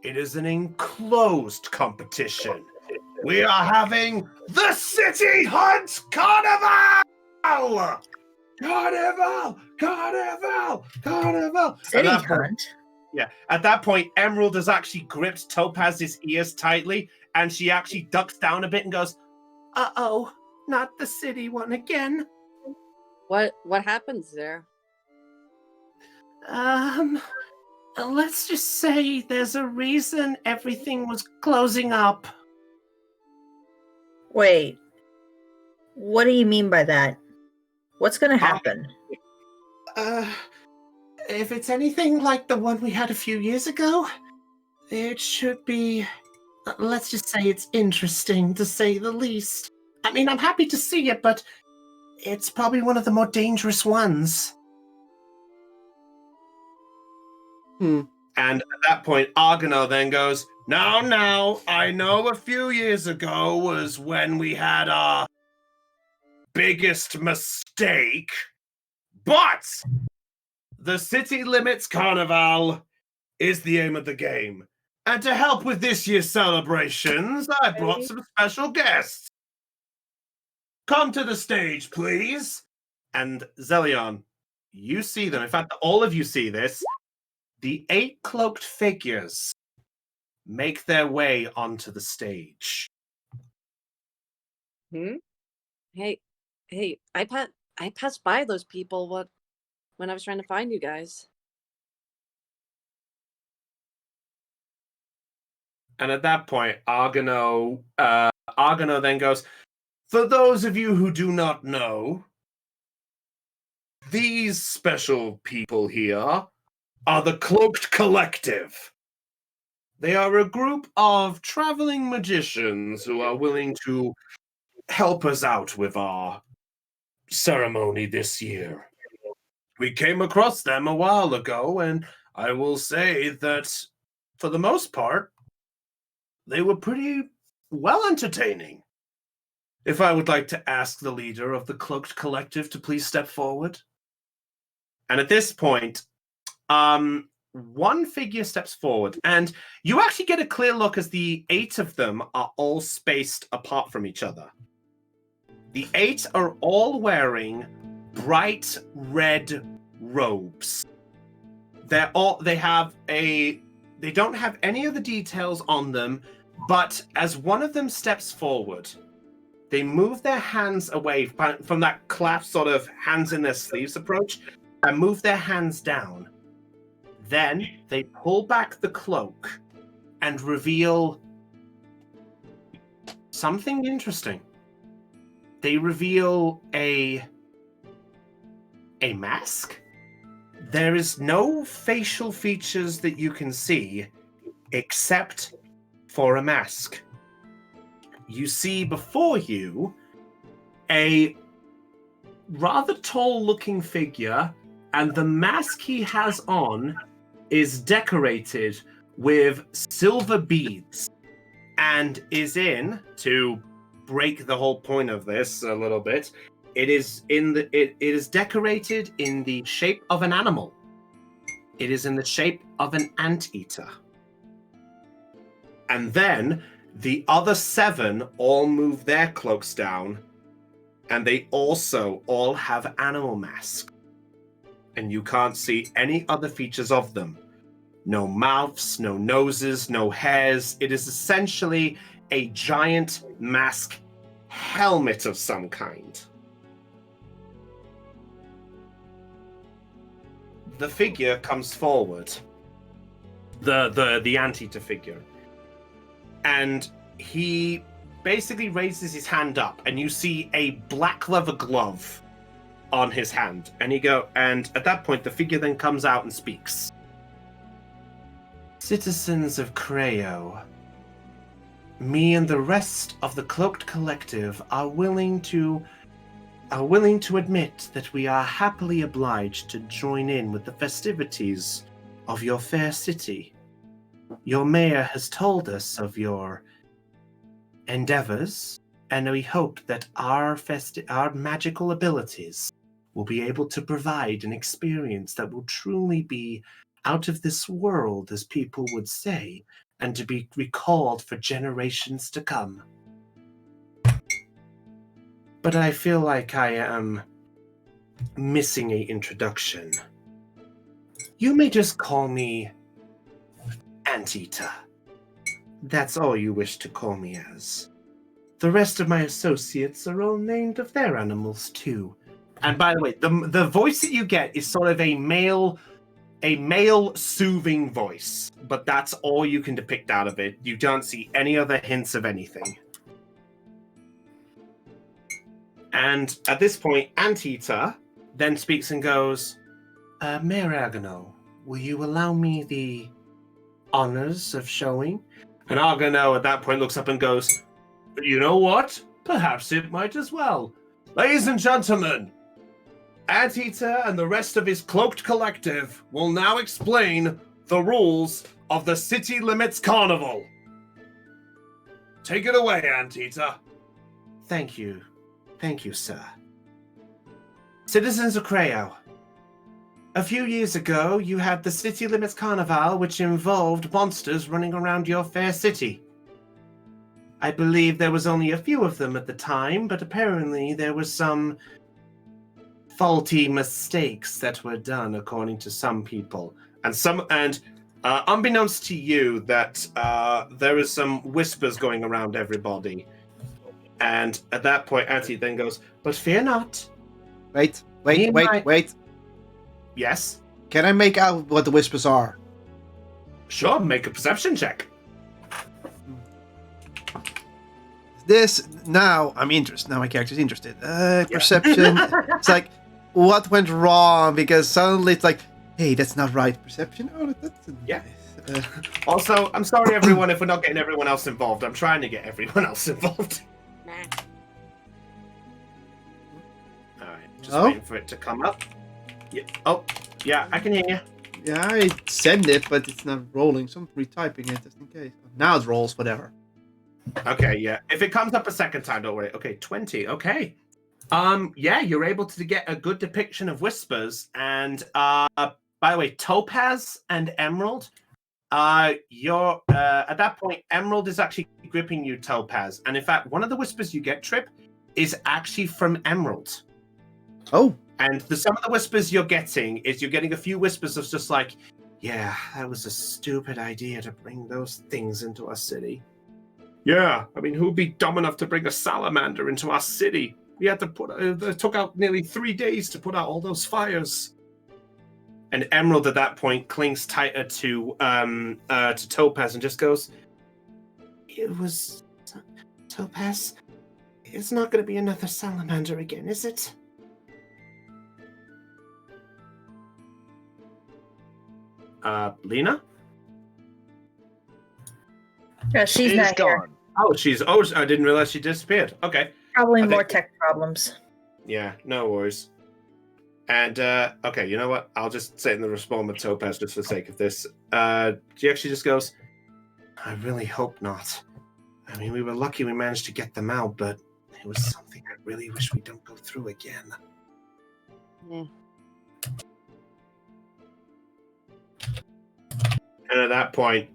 it is an enclosed competition. We are having the City Hunt Carnival! Carnival! Carnival! Carnival! City Hunt. Yeah, at that point, Emerald has actually gripped Topaz's ears tightly, and she actually ducks down a bit and goes, "Uh-oh, not the city one again." What happens there? Let's just say there's a reason everything was closing up. Wait. What do you mean by that? What's gonna happen? If it's anything like the one we had a few years ago, it should be, let's just say it's interesting, to say the least. I mean, I'm happy to see it, but it's probably one of the more dangerous ones. And at that point, Argonel then goes, Now, I know a few years ago was when we had our biggest mistake, but the City Limits Carnival is the aim of the game. And to help with this year's celebrations, I brought some special guests. Come to the stage, please. And Zelion, you see them. In fact, all of you see this. The 8 cloaked figures make their way onto the stage. Hey, I passed by those people when I was trying to find you guys. And at that point, Argono then goes, for those of you who do not know, these special people here are the Cloaked Collective. They are a group of traveling magicians who are willing to help us out with our ceremony this year. We came across them a while ago, and I will say that, for the most part, they were pretty well entertaining. If I would like to ask the leader of the Cloaked Collective to please step forward. And at this point, one figure steps forward, and you actually get a clear look as the 8 of them are all spaced apart from each other. The 8 are all wearing bright red robes. They don't have any of the details on them, but as one of them steps forward, they move their hands away from that clasped sort of hands in their sleeves approach and move their hands down. Then they pull back the cloak and reveal something interesting. They reveal a mask. There is no facial features that you can see except for a mask. You see before you a rather tall-looking figure, and the mask he has on is decorated with silver beads and is to break the whole point of this a little bit, it is decorated in the shape of an animal. It is in the shape of an anteater. And then the other 7 all move their cloaks down, and they also all have animal masks. And you can't see any other features of them. No mouths, no noses, no hairs. It is essentially a giant mask helmet of some kind. the figure comes forward. The anteater figure. And he basically raises his hand up, and you see a black leather glove on his hand. And and at that point, the figure then comes out and speaks. Citizens of Creo, me and the rest of the Cloaked Collective are willing to admit that we are happily obliged to join in with the festivities of your fair city. Your mayor has told us of your endeavors, and we hope that our magical abilities will be able to provide an experience that will truly be out of this world, as people would say, and to be recalled for generations to come. But I feel like I am missing an introduction. You may just call me Anteater. That's all you wish to call me as. The rest of my associates are all named of their animals too. And by the way, the voice that you get is sort of a male soothing voice, but that's all you can depict out of it. You don't see any other hints of anything. And at this point, Anteater then speaks and goes, Mayor Argano, will you allow me the honors of showing? And Argano at that point looks up and goes, you know what? Perhaps it might as well. Ladies and gentlemen, Anteater and the rest of his Cloaked Collective will now explain the rules of the City Limits Carnival. Take it away, Anteater. Thank you. Thank you, sir. Citizens of Creo, a few years ago, you had the City Limits Carnival, which involved monsters running around your fair city. I believe there was only a few of them at the time, but apparently there was some faulty mistakes that were done, according to some people. And unbeknownst to you, that there is some whispers going around everybody. And at that point, Anti then goes, but fear not. Wait. Yes? Can I make out what the whispers are? Sure, make a perception check. Now I'm interested. Now my character's interested. Perception. It's like, what went wrong? Because suddenly it's like, hey, that's not right. Perception? Oh, that's yeah. Nice. Also, I'm sorry, everyone, if we're not getting everyone else involved. I'm trying to get everyone else involved. Alright, just waiting for it to come up. Yeah. Oh, yeah, I can hear you. Yeah, I send it, but it's not rolling, so I'm retyping it just in case. Now it rolls, whatever. Okay, yeah. If it comes up a second time, don't worry. Okay, 20. Okay. Yeah, you're able to get a good depiction of whispers. And by the way, Topaz and Emerald, you're at that point, Emerald is actually gripping you, Topaz. And in fact, one of the whispers you get, Trip, is actually from Emerald. Oh. And some of the whispers you're getting is you're getting a few whispers of just like, yeah, that was a stupid idea to bring those things into our city. Yeah, I mean, who'd be dumb enough to bring a salamander into our city? We had to it took out nearly 3 days to put out all those fires. And Emerald at that point clings tighter to Topaz and just goes, it was Topaz. It's not going to be another salamander again, is it? Lena? Yeah, she's not gone. here. Oh, I didn't realize she disappeared. Okay. Probably I more think- tech problems. Yeah, no worries. And, okay, you know what? I'll just say in the response with Topaz just for the sake of this. She actually just goes, I really hope not. I mean, we were lucky we managed to get them out, but it was something I really wish we don't go through again. Yeah. And at that point,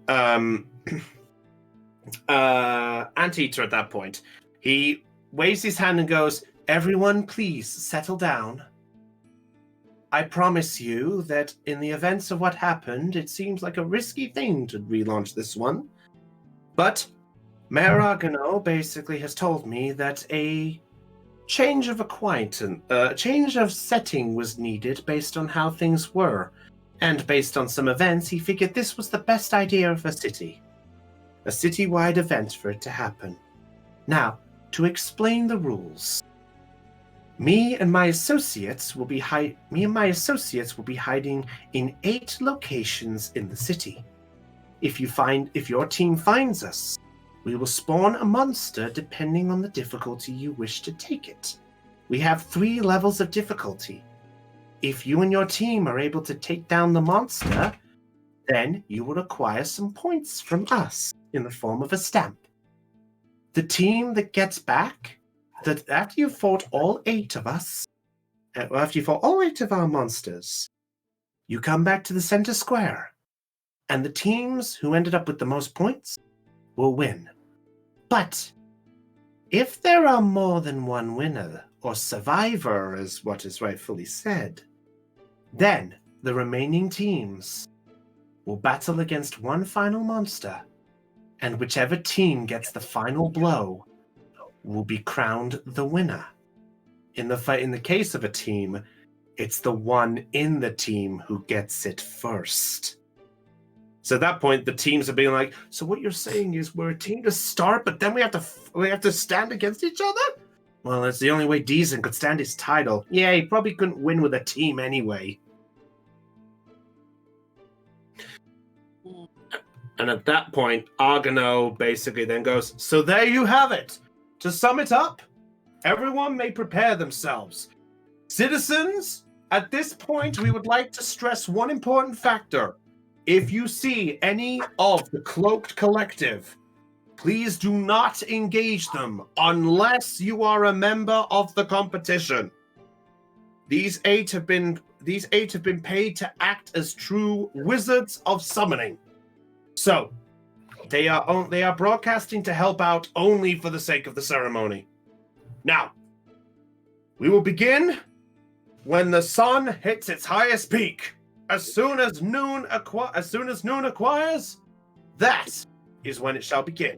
Anteater at that point, he waves his hand and goes, everyone, please settle down. I promise you that in the events of what happened, it seems like a risky thing to relaunch this one. But Mayor Argano basically has told me that a change of acquaintance, change of setting was needed based on how things were. And based on some events, he figured this was the best idea of a city. A city-wide event for it to happen. Now, to explain the rules. Me and my associates will be hiding in 8 locations in the city. If your team finds us, we will spawn a monster depending on the difficulty you wish to take it. We have 3 levels of difficulty. If you and your team are able to take down the monster, then you will acquire some points from us in the form of a stamp. The team that gets back, that after you've fought all 8 of us, after you fought all 8 of our monsters, you come back to the center square, and the teams who ended up with the most points will win. But if there are more than one winner, or survivor, as what is rightfully said, then the remaining teams will battle against one final monster, and whichever team gets the final blow will be crowned the winner. In the case of a team, it's the one in the team who gets it first. So at that point, the teams are being like, so what you're saying is we're a team to start, but then we have to stand against each other? Well, that's the only way Deezen could stand his title. Yeah, he probably couldn't win with a team anyway. And at that point, Argano basically then goes, so there you have it. To sum it up, everyone may prepare themselves. Citizens, at this point, we would like to stress one important factor. If you see any of the Cloaked Collective, please do not engage them unless you are a member of the competition. These 8 have been paid to act as true wizards of summoning. So, they are broadcasting to help out only for the sake of the ceremony. Now, we will begin when the sun hits its highest peak. As soon as noon acquires, that is when it shall begin.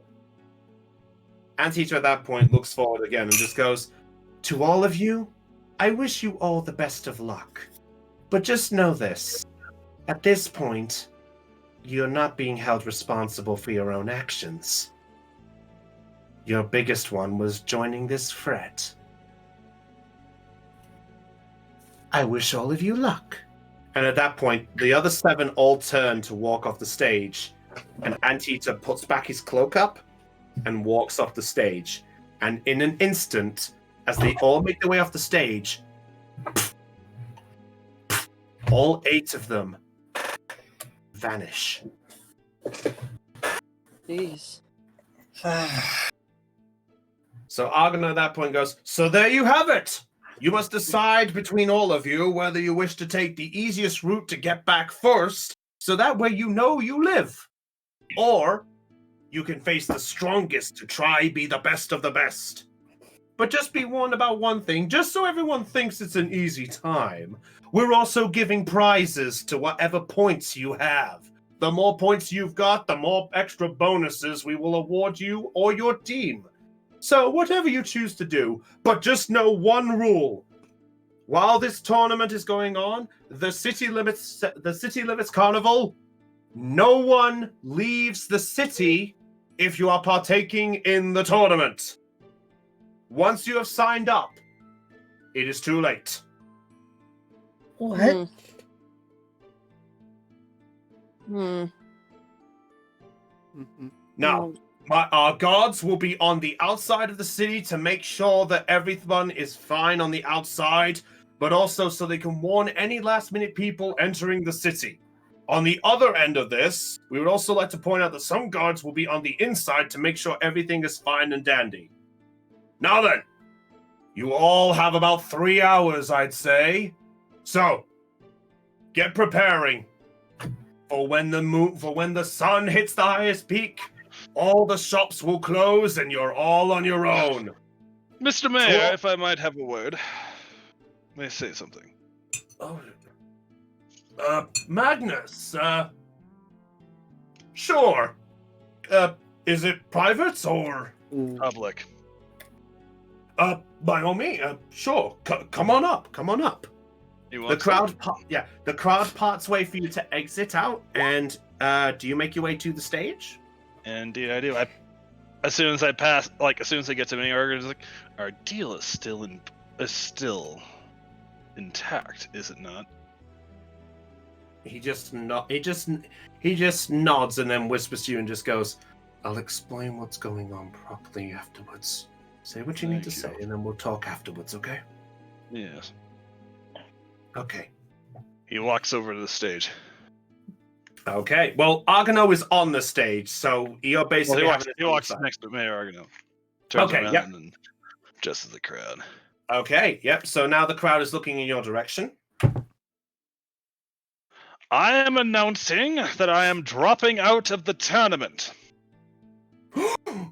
Anteater at that point looks forward again and just goes, to all of you, I wish you all the best of luck. But just know this, at this point, you're not being held responsible for your own actions. Your biggest one was joining this fret. I wish all of you luck. And at that point, the other 7 all turn to walk off the stage, and Anteater puts back his cloak up and walks off the stage. And in an instant, as they all make their way off the stage, all 8 of them vanish. Jeez. So Argon at that point goes, so there you have it! You must decide between all of you whether you wish to take the easiest route to get back first, so that way you know you live. Or you can face the strongest to try be the best of the best. But just be warned about one thing, just so everyone thinks it's an easy time. We're also giving prizes to whatever points you have. The more points you've got, the more extra bonuses we will award you or your team. So whatever you choose to do, but just know one rule. While this tournament is going on, the City Limits Carnival, no one leaves the city if you are partaking in the tournament. Once you have signed up, it is too late. What? Now, our guards will be on the outside of the city to make sure that everyone is fine on the outside, but also so they can warn any last-minute people entering the city. On the other end of this, we would also like to point out that some guards will be on the inside to make sure everything is fine and dandy. Now then, you all have about 3 hours, I'd say. So, get preparing for when the sun hits the highest peak. All the shops will close and you're all on your own. Mr. Mayor, if I might have a word. May I say something? Oh, Magnus, sure. Is it private or? Public. By all means, sure. Come on up. The crowd, the crowd parts way for you to exit out, and do you make your way to the stage? Indeed, I do. As soon as I get to me, Argon's like, our deal is still intact, is it not? He just nods and then whispers to you and just goes, "I'll explain what's going on properly afterwards. Say what you need to say, and then we'll talk afterwards, okay?" Yes. Okay. He walks over to the stage. Okay. Well, Argono is on the stage, so you're basically he walks next to Mayor Argono. Turns around and adjusts the crowd. Okay. Yep. So now the crowd is looking in your direction. I am announcing that I am dropping out of the tournament.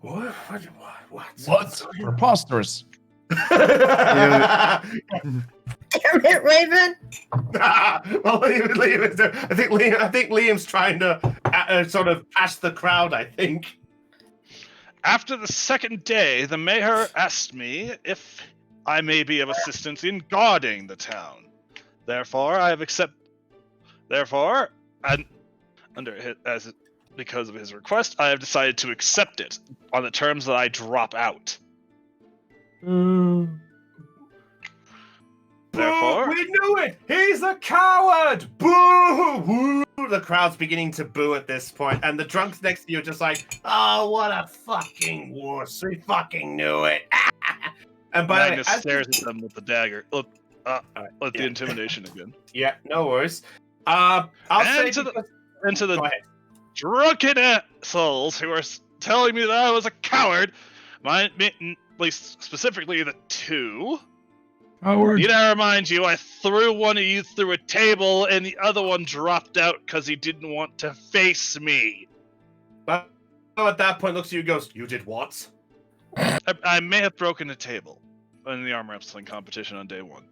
What? What? Preposterous. Damn it, Raven! Well, leave it there. I think Liam's trying to sort of ask the crowd. I think. After the second day, the mayor asked me if I may be of assistance in guarding the town. Therefore, I have accepted. Therefore, and because of his request, I have decided to accept it on the terms that I drop out. Therefore, we knew it. He's a coward. Boo! Woo! The crowd's beginning to boo at this point, and the drunks next to you are just like, "Oh, what a fucking wuss! We fucking knew it." And by Magnus stares at them with the dagger. Let the intimidation again. Yeah, no worries. I'll say to the drunken assholes who are telling me that I was a coward, at least specifically the two. Coward. Need I remind you, I threw one of you through a table and the other one dropped out because he didn't want to face me. But at that point, looks at you and goes, "You did what?" I may have broken a table in the arm wrestling competition on day one.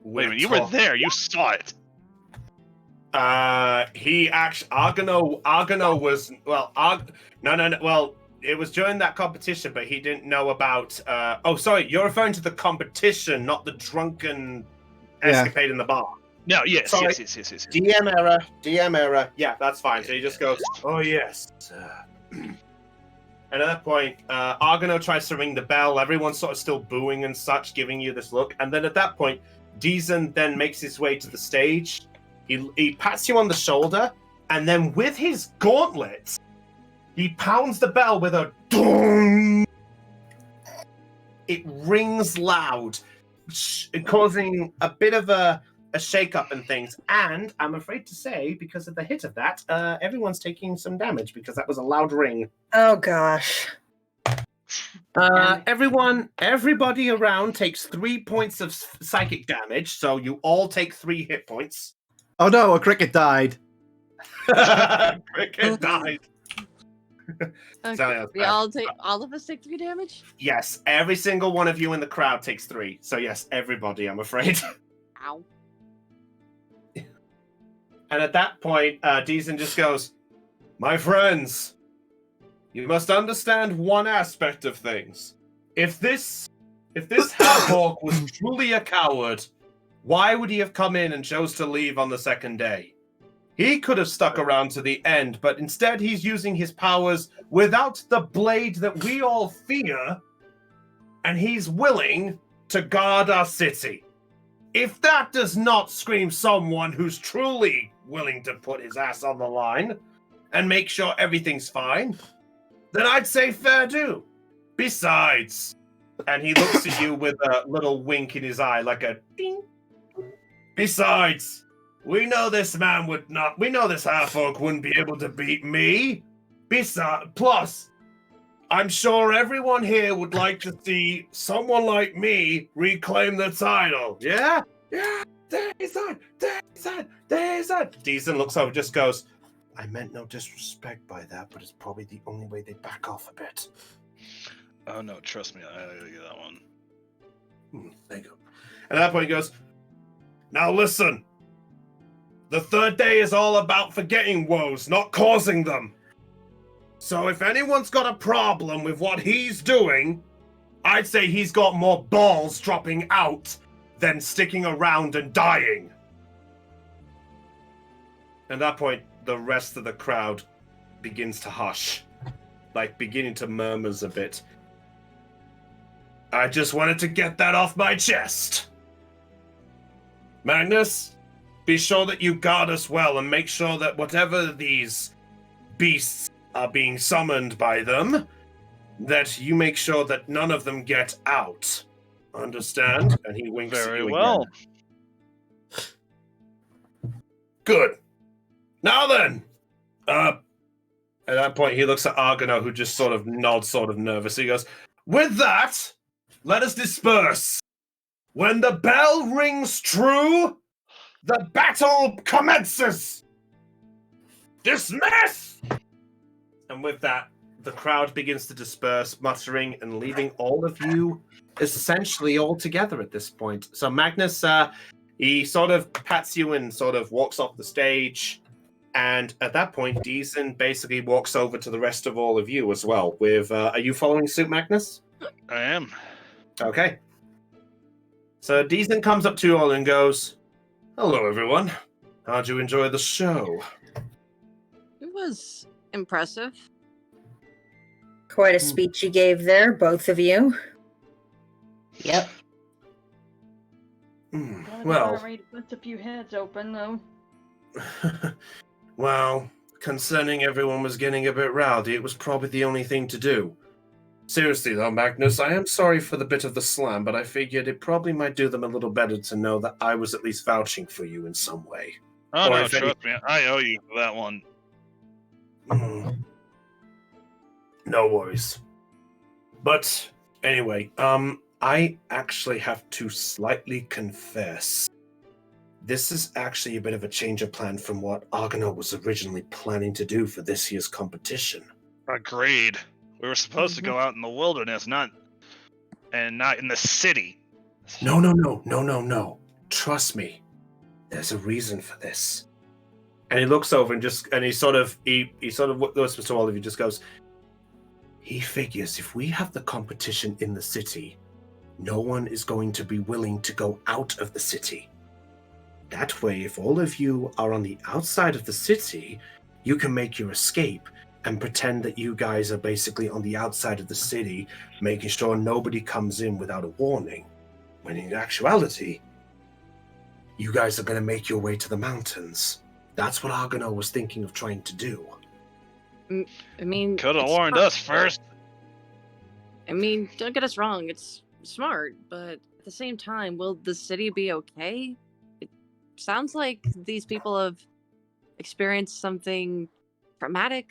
Wait a minute, you were there. You saw it. He actually Argono was no. Well, it was during that competition, but he didn't know about. Oh, sorry, you're referring to the competition, not the drunken escapade in the bar. No, yes. DM error. Yeah, that's fine. So he just goes, "Oh yes." And at that point, Argono tries to ring the bell. Everyone's sort of still booing and such, giving you this look. And then at that point, Deezen then makes his way to the stage. He pats you on the shoulder, and then with his gauntlet, he pounds the bell with a dong. It rings loud, causing a bit of a shake-up and things. And I'm afraid to say, because of the hit of that, everyone's taking some damage because that was a loud ring. Oh gosh. Everybody around takes 3 points of psychic damage, so you all take 3 hit points. Oh no, a cricket died. Cricket died. Okay. All of us take 3 damage? Yes, every single one of you in the crowd takes 3. So yes, everybody, I'm afraid. Ow. And at that point, Deezen just goes, "My friends, you must understand one aspect of things. If this Halborg was truly a coward, why would he have come in and chose to leave on the second day? He could have stuck around to the end, but instead he's using his powers without the blade that we all fear, and he's willing to guard our city. If that does not scream someone who's truly willing to put his ass on the line and make sure everything's fine, then I'd say fair do. Besides," and he looks at you with a little wink in his eye, like a ding. "Besides, we know this half-orc wouldn't be able to beat me. Plus, I'm sure everyone here would like to see someone like me reclaim the title. Yeah? Yeah, there's that. Deezen looks over, just goes, I meant no disrespect by that, but it's probably the only way they back off a bit. Oh no, trust me, I gotta get that one. Thank you. And at that point he goes, now listen. The third day is all about forgetting woes, not causing them. So if anyone's got a problem with what he's doing, I'd say he's got more balls dropping out than sticking around and dying. At that point, the rest of the crowd begins to hush, like beginning to murmurs a bit. I just wanted to get that off my chest. Magnus, be sure that you guard us well and make sure that whatever these beasts are being summoned by them, that you make sure that none of them get out. Understand? And he winks at Very you well. again. Good. Now then, at that point, he looks at Argonaut, who just sort of nods, sort of nervous. He goes, with that, let us disperse. When the bell rings true, the battle commences. Dismiss! And with that, the crowd begins to disperse, muttering and leaving all of you essentially all together at this point. So Magnus, he sort of pats you and sort of walks off the stage. And at that point, Deezen basically walks over to the rest of all of you as well. With, are you following suit, Magnus? I am. Okay. So Deezen comes up to you all and goes, hello, everyone. How'd you enjoy the show? It was impressive. Quite a speech you gave there, both of you. Yep. Well, ready to bust a few heads open, though. well, concerning everyone was getting a bit rowdy, it was probably the only thing to do. Seriously though, Magnus, I am sorry for the bit of the slam, but I figured it probably might do them a little better to know that I was at least vouching for you in some way. Oh, Or no, if trust me. I owe you for that one. No worries. But anyway, I actually have to slightly confess. This is actually a bit of a change of plan from what Argonaut was originally planning to do for this year's competition. Agreed. We were supposed to go out in the wilderness, not in the city. No. Trust me. There's a reason for this. And he looks over and he sort of whispers to all of you, just goes, he figures if we have the competition in the city, no one is going to be willing to go out of the city. That way, if all of you are on the outside of the city, you can make your escape and pretend that you guys are basically on the outside of the city, making sure nobody comes in without a warning. When in actuality, you guys are going to make your way to the mountains. That's what Argonaut was thinking of trying to do. I mean, Could have it's warned smart. us first. I mean, don't get us wrong, it's smart, but at the same time, will the city be okay? It sounds like these people have experienced something traumatic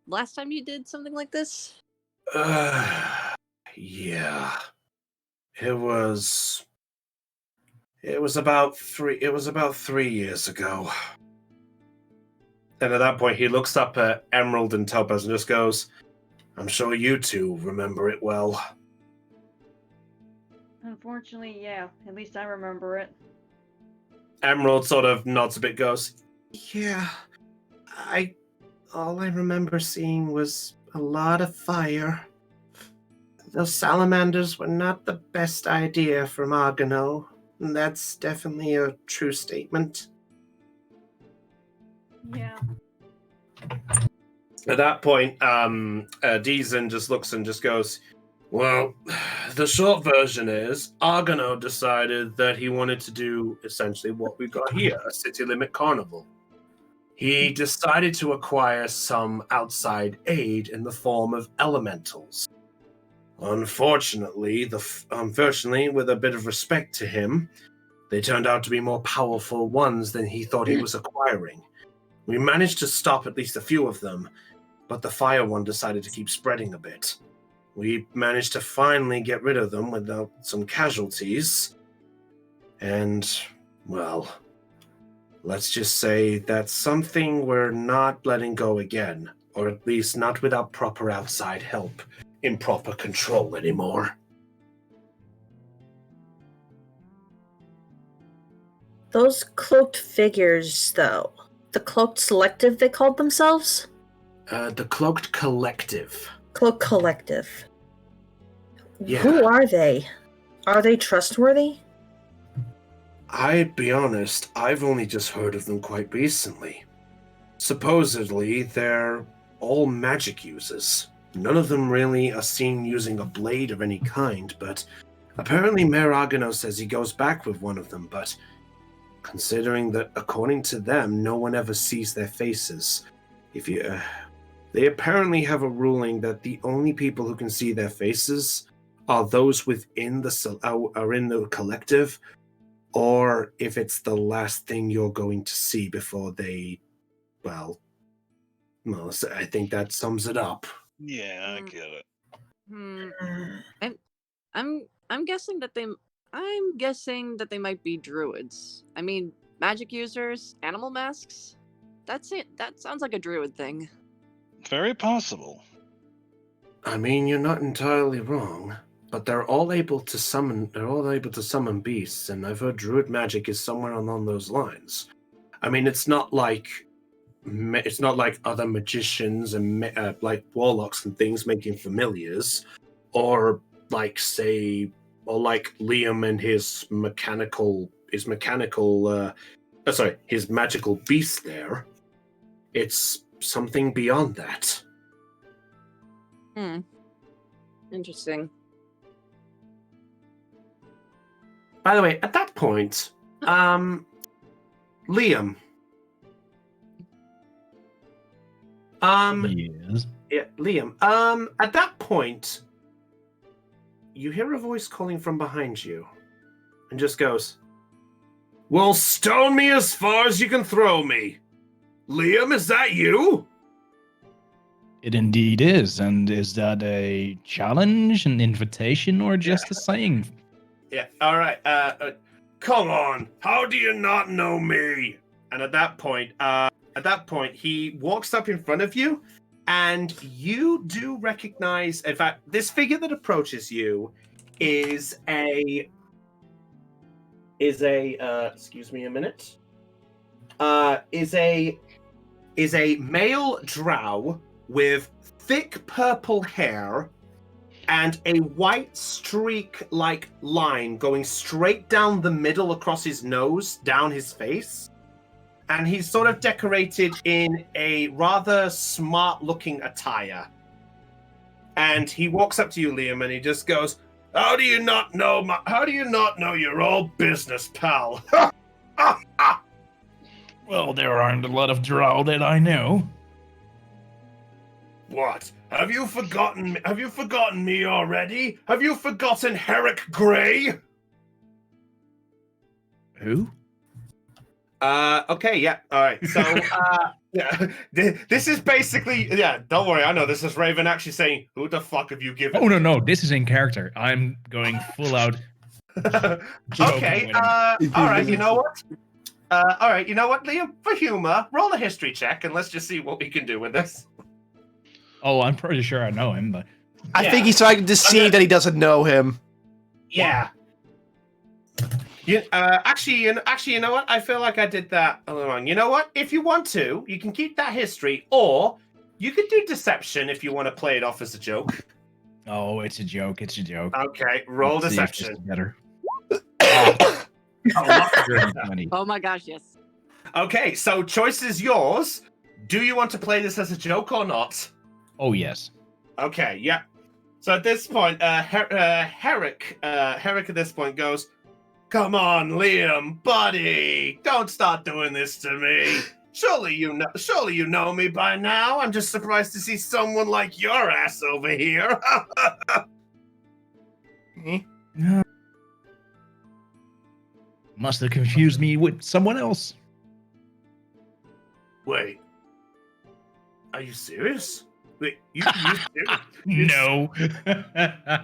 last time you did something like this. Yeah. It was about 3 years ago. And at that point, he looks up at Emerald and Topaz and just goes, I'm sure you two remember it well. Unfortunately, yeah. At least I remember it. Emerald sort of nods a bit, goes, yeah, all I remember seeing was a lot of fire. Those salamanders were not the best idea from Argonaut. That's definitely a true statement. Yeah. At that point, Deezen just looks and just goes, well, the short version is Argonaut decided that he wanted to do essentially what we've got here, a city limit carnival. He decided to acquire some outside aid in the form of elementals. Unfortunately, with a bit of respect to him, they turned out to be more powerful ones than he thought he was acquiring. We managed to stop at least a few of them, but the fire one decided to keep spreading a bit. We managed to finally get rid of them without some casualties. And, well, let's just say that's something we're not letting go again, or at least not without proper outside help in proper control anymore. Those cloaked figures, though. The Cloaked Selective, they called themselves? The Cloaked Collective. Cloak Collective. Yeah. Who are they? Are they trustworthy? I'd be honest, I've only just heard of them quite recently. Supposedly, they're all magic users. None of them really are seen using a blade of any kind, but apparently Mayor Agano says he goes back with one of them, but considering that according to them, no one ever sees their faces. They apparently have a ruling that the only people who can see their faces are those within are in the collective, or if it's the last thing you're going to see before they, well, I think that sums it up. Yeah, I get it. Hmm. I'm guessing that they might be druids. I mean, magic users, animal masks. That's it. That sounds like a druid thing. Very possible. I mean, you're not entirely wrong, but they're all able to summon beasts, and I've heard druid magic is somewhere along those lines. I mean, it's not like other magicians and like warlocks and things making familiars, or like Liam and his magical beast there. It's something beyond that. Interesting. By the way, at that point, Liam. Yes. Yeah, Liam. At that point, you hear a voice calling from behind you, and just goes, "Well, stone me as far as you can throw me." Liam, is that you? It indeed is. And is that a challenge, an invitation, or just a saying? Yeah. All right. Come on. How do you not know me? And at that point, he walks up in front of you, and you do recognize. In fact, this figure that approaches you is a. Excuse me a minute. Is a male drow with thick purple hair and a white streak-like line going straight down the middle across his nose, down his face. And he's sort of decorated in a rather smart-looking attire. And he walks up to you, Liam, and he just goes, How do you not know your old business, pal? Well, there aren't a lot of drow that I know. What? Have you forgotten me already? Have you forgotten Herrick Grey? Who? Okay, yeah, all right. So, yeah, this is basically, yeah, don't worry, I know this is Raven actually saying, who the fuck have you given? Oh, no, this is in character. I'm going full out. Okay, all right, you know what? All right, you know what, Liam? For humor, roll a history check, and let's just see what we can do with this. Oh, I'm pretty sure I know him, but... I think he's trying to deceive that he doesn't know him. Yeah. Actually, you know what? I feel like I did that a little wrong. You know what? If you want to, you can keep that history, or you could do deception if you want to play it off as a joke. Oh, it's a joke. It's a joke. Okay, roll Let's see if deception. this is better. Oh my gosh, yes. Okay, so choice is yours. Do you want to play this as a joke or not? Oh, yes. Okay, yeah. So at this point, Herrick at this point goes, "Come on, Liam, buddy, don't start doing this to me. Surely you know me by now. I'm just surprised to see someone like your ass over here." Must have confused me with someone else. Wait, are you serious? Wait, you serious? No.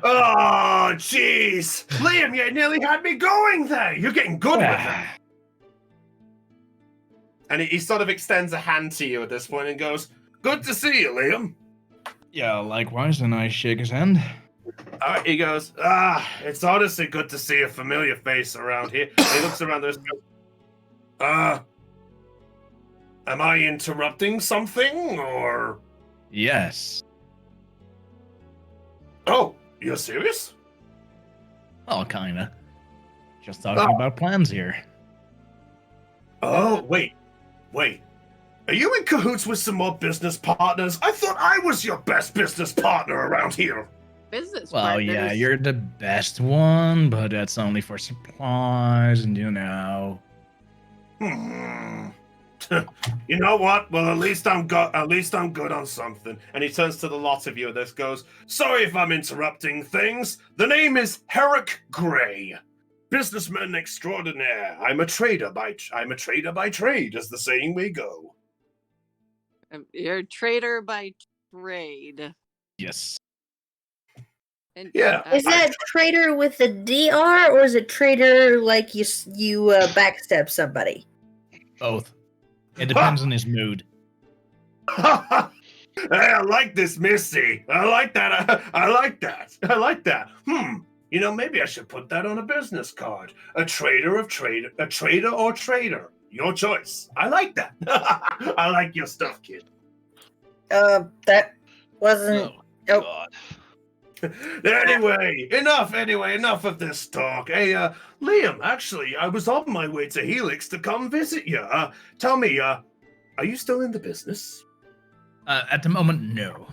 Oh, jeez, Liam, you nearly had me going there. You're getting good with it. And he sort of extends a hand to you at this point and goes, "Good to see you, Liam." Yeah, likewise, and I shake his hand. He goes, it's honestly good to see a familiar face around here. He looks around there and goes, am I interrupting something, or? Yes. Oh, you're serious? Oh, kinda. Just talking about plans here. Oh, wait. Are you in cahoots with some more business partners? I thought I was your best business partner around here. Business Well, partners. yeah, you're the best one, but that's only for supplies, and you know. Hmm. You know what? Well, at least I'm good on something. And he turns to the lot of you. This goes, sorry if I'm interrupting things. The name is Herrick Gray, businessman extraordinaire. I'm a trader by trade, as the saying may go. You're a trader by trade. Yes. And, Yeah. Is that trader with a DR, or is it trader like you backstab somebody? Both. It depends on his mood. Hey, I like this, Missy. I like that. I like that. You know, maybe I should put that on a business card. A trader or trader. Your choice. I like that. I like your stuff, kid. That wasn't. Oh, Oh. God. Enough of this talk. Hey, Liam, actually, I was on my way to Helix to come visit you. Tell me, are you still in the business? At the moment, no.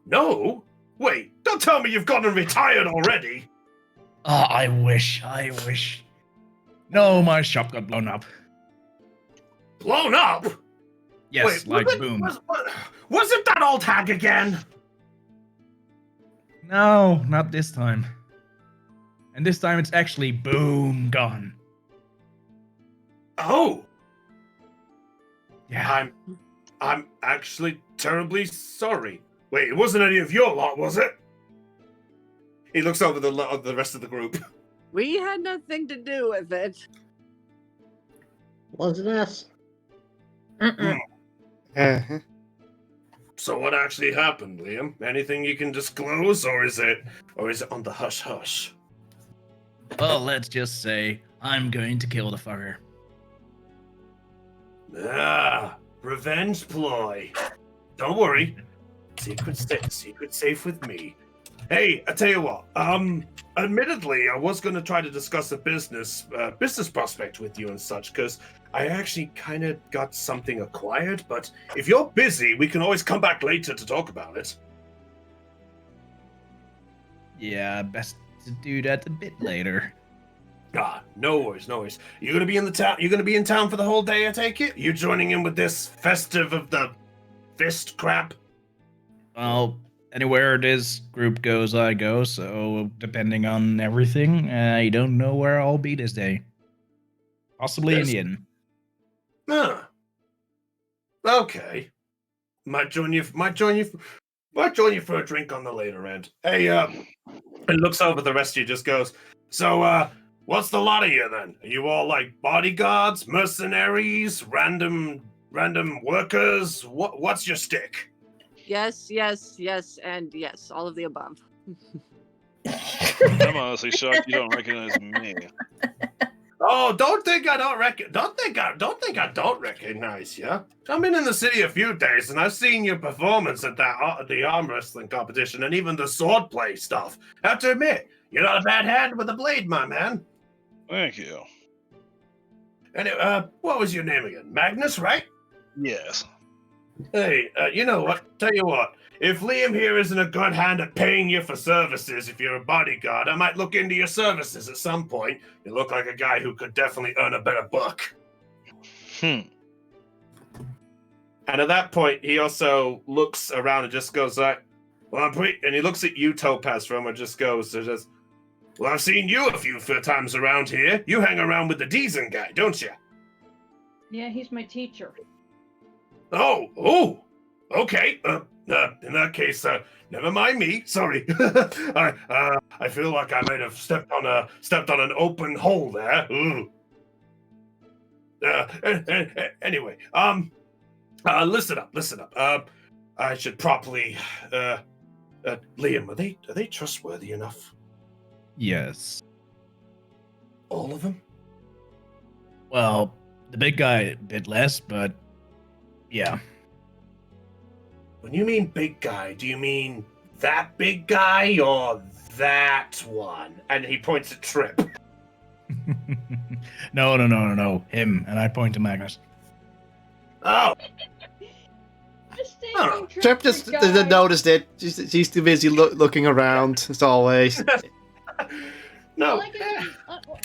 No? Wait, don't tell me you've gone and retired already. I wish. No, my shop got blown up. Blown up? Yes, Wait, boom. Was it that old hag again? No, not this time. And this time it's actually boom, gone. Oh. Yeah. I'm actually terribly sorry. Wait, it wasn't any of your lot, was it? He looks over the rest of the group. we had nothing to do with it. Wasn't us. Mm-mm. Uh-huh. So what actually happened, Liam? Anything you can disclose, or is it on the hush hush? Well, let's just say I'm going to kill the fucker. Ah, revenge ploy. Don't worry. Secret safe with me. Hey, I tell you what. Admittedly, I was going to try to discuss a business prospect with you and such, because I actually kind of got something acquired. But if you're busy, we can always come back later to talk about it. Yeah, best to do that a bit later. Ah, no worries. You're gonna be in the town. You're gonna be in town for the whole day. I take it. You're joining in with this festive of the fist crap. Well, anywhere this group goes, I go. So depending on everything, I don't know where I'll be this day. Possibly in the inn. Ah. Okay. Might join you for a drink on the later end. Hey, and looks over the rest of you, just goes, so, what's the lot of you then? Are you all like bodyguards, mercenaries, random workers? What's your stick? Yes, and yes, all of the above. I'm honestly shocked you don't recognize me. Oh, don't think I don't recognize you. I've been in the city a few days, and I've seen your performance at the arm wrestling competition, and even the swordplay stuff. Have to admit, you're not a bad hand with a blade, my man. Thank you. Anyway, what was your name again? Magnus, right? Yes. Hey, you know what? Tell you what. If Liam here isn't a good hand at paying you for services, if you're a bodyguard, I might look into your services at some point. You look like a guy who could definitely earn a better buck. And at that point, he also looks around and just goes like, well, and he looks at you, Topaz, from and just goes, well, I've seen you a few times around here. You hang around with the Deason guy, don't you? Yeah, he's my teacher. Oh, okay. In that case, never mind me. Sorry. I feel like I might have stepped on an open hole there. Ooh. Anyway, listen up. I should properly, Liam, are they trustworthy enough? Yes. All of them? Well, the big guy a bit less, but yeah. When you mean big guy, do you mean that big guy or that one? And he points at Trip. No. Him. And I point to Magnus. Oh, Mistaking Trip just for didn't guy. notice it. She's too busy looking around, as always. no.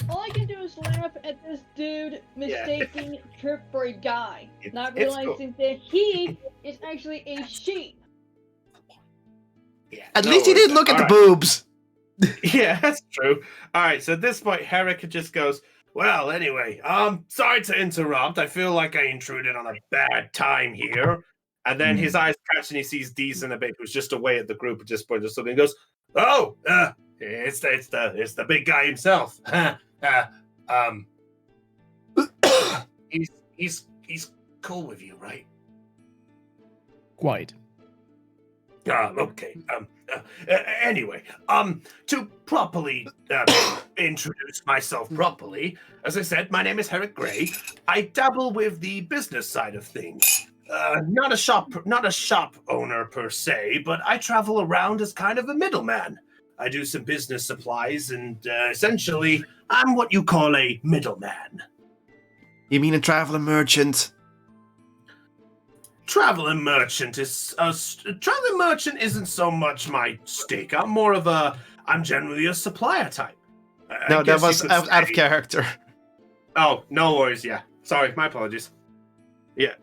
All I can do is laugh at this dude mistaking Trip for a guy, not It's cool. realizing that he is actually a sheep. Yeah, At no least he worries. didn't look at the All boobs. Yeah, that's true. All right, so at this point, Herrick just goes, well, anyway, sorry to interrupt. I feel like I intruded on a bad time here. And then his eyes catch and he sees Deez in a bit, who's just away at the group at this point or something, and goes, oh, it's the big guy himself. He's cool with you, right? Quite. Okay. Anyway, to properly introduce myself properly, as I said, my name is Herrick Gray. I dabble with the business side of things. Not a shop owner per se, but I travel around as kind of a middleman. I do some business supplies, and essentially, I'm what you call a middleman. You mean a traveling merchant? Traveling merchant isn't so much my stick. I'm generally a supplier type. No, I that guess you was could out of say- character. Oh, no worries. Yeah, sorry, my apologies. Yeah,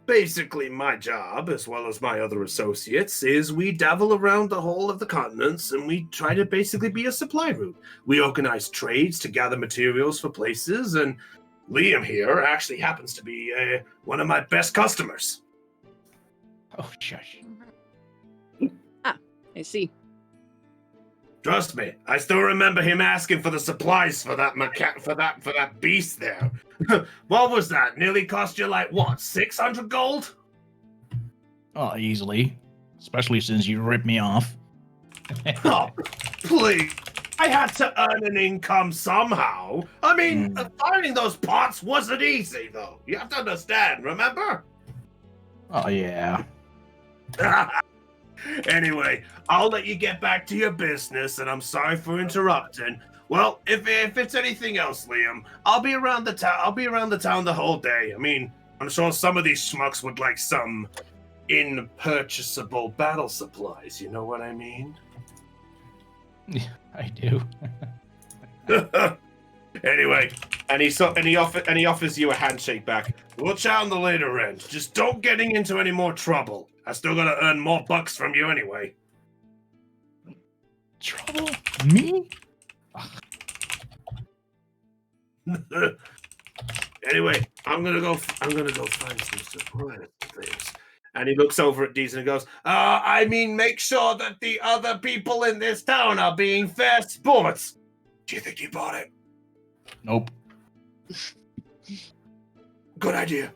basically, my job, as well as my other associates, is we dabble around the whole of the continents, and we try to basically be a supply route. We organize trades to gather materials for places, and Liam here actually happens to be one of my best customers. Oh, shush. I see. Trust me, I still remember him asking for the supplies for that for that beast there. What was that? Nearly cost you like what, 600 gold? Oh, easily. Especially since you ripped me off. Oh, please. I had to earn an income somehow. I mean, finding those pots wasn't easy, though. You have to understand, remember? Oh, yeah. Anyway, I'll let you get back to your business, and I'm sorry for interrupting. Well, if it's anything else, Liam, I'll be around the town. I'll be around the town the whole day. I mean, I'm sure some of these schmucks would like some in-purchasable battle supplies. You know what I mean? I do. Anyway, and he offers you a handshake back. We'll chat on the later end. Just don't getting into any more trouble. I still gotta earn more bucks from you anyway. Trouble? Me? Anyway, I'm gonna go find some supplies things. And he looks over at Deez and goes, I mean, make sure that the other people in this town are being fair sports. Do you think he bought it? Nope. Good idea.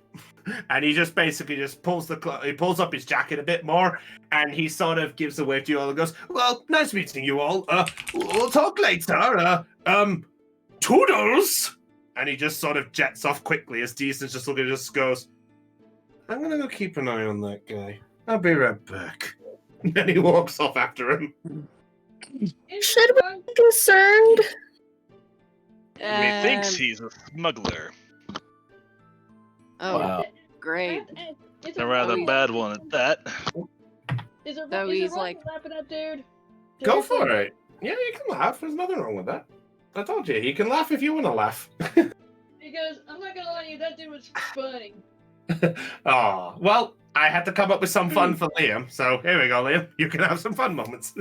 And he just basically just pulls up his jacket a bit more, and he sort of gives a wave to you all and goes, well, nice meeting you all. We'll talk later. Toodles! And he just sort of jets off quickly as Deez just looking, just goes, I'm gonna go keep an eye on that guy. I'll be right back. And he walks off after him. Should we be concerned? He thinks he's a smuggler. Oh, Wow. great. Is A rather Zoe. bad one at that. Is it Zoe's wrong like- to laugh at that dude? Go Seriously? for it. Yeah, you can laugh. There's nothing wrong with that. I told you, you can laugh if you want to laugh. Because I'm not gonna lie to you, that dude was funny. Oh, well, I had to come up with some fun for Liam, so here we go, Liam. You can have some fun moments.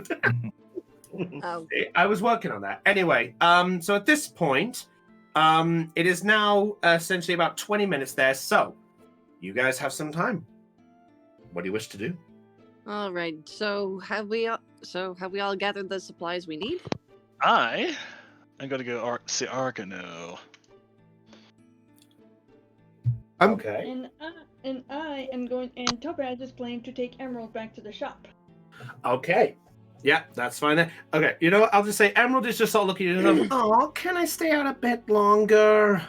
Oh, I was working on that. Anyway, so at this point, it is now essentially about 20 minutes there, so you guys have some time. What do you wish to do? all right. So have we all gathered the supplies we need? I'm gonna go see Argano. Okay. And I am going, and Topaz is planning to take Emerald back to the shop. Okay. Yeah, that's fine then. Okay, you know what? I'll just say Emerald is just all looking at him. Oh, can I stay out a bit longer?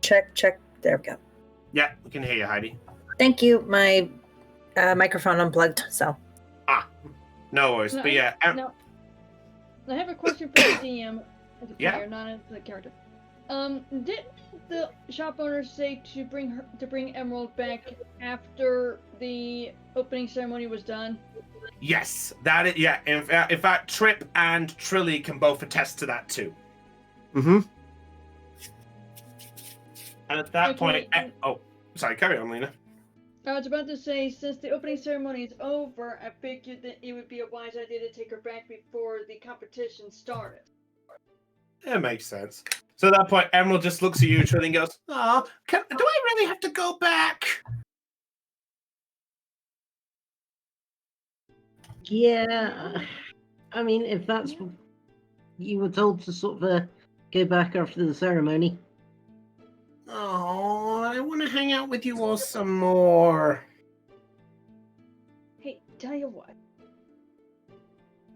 Check. There we go. Yeah, we can hear you, Heidi. Thank you. My microphone unplugged, so. No worries. No, But yeah, No. I have a question for the DM as a Yeah. player, not as a character. Didn't the shop owner say to bring Emerald back after the opening ceremony was done? Yes, that is. Yeah, in fact, Trip and Trilly can both attest to that too. Mm-hmm. And at that Okay, point, sorry, carry on, Lena. I was about to say, since the opening ceremony is over, I figured that it would be a wise idea to take her back before the competition started. It makes sense. So at that point, Emerald just looks at you, Trilly, and goes, "Oh, do I really have to go back?" Yeah. I mean, if that's what you were told to sort of go back after the ceremony. Oh, I want to hang out with you all some more. Hey, tell you what.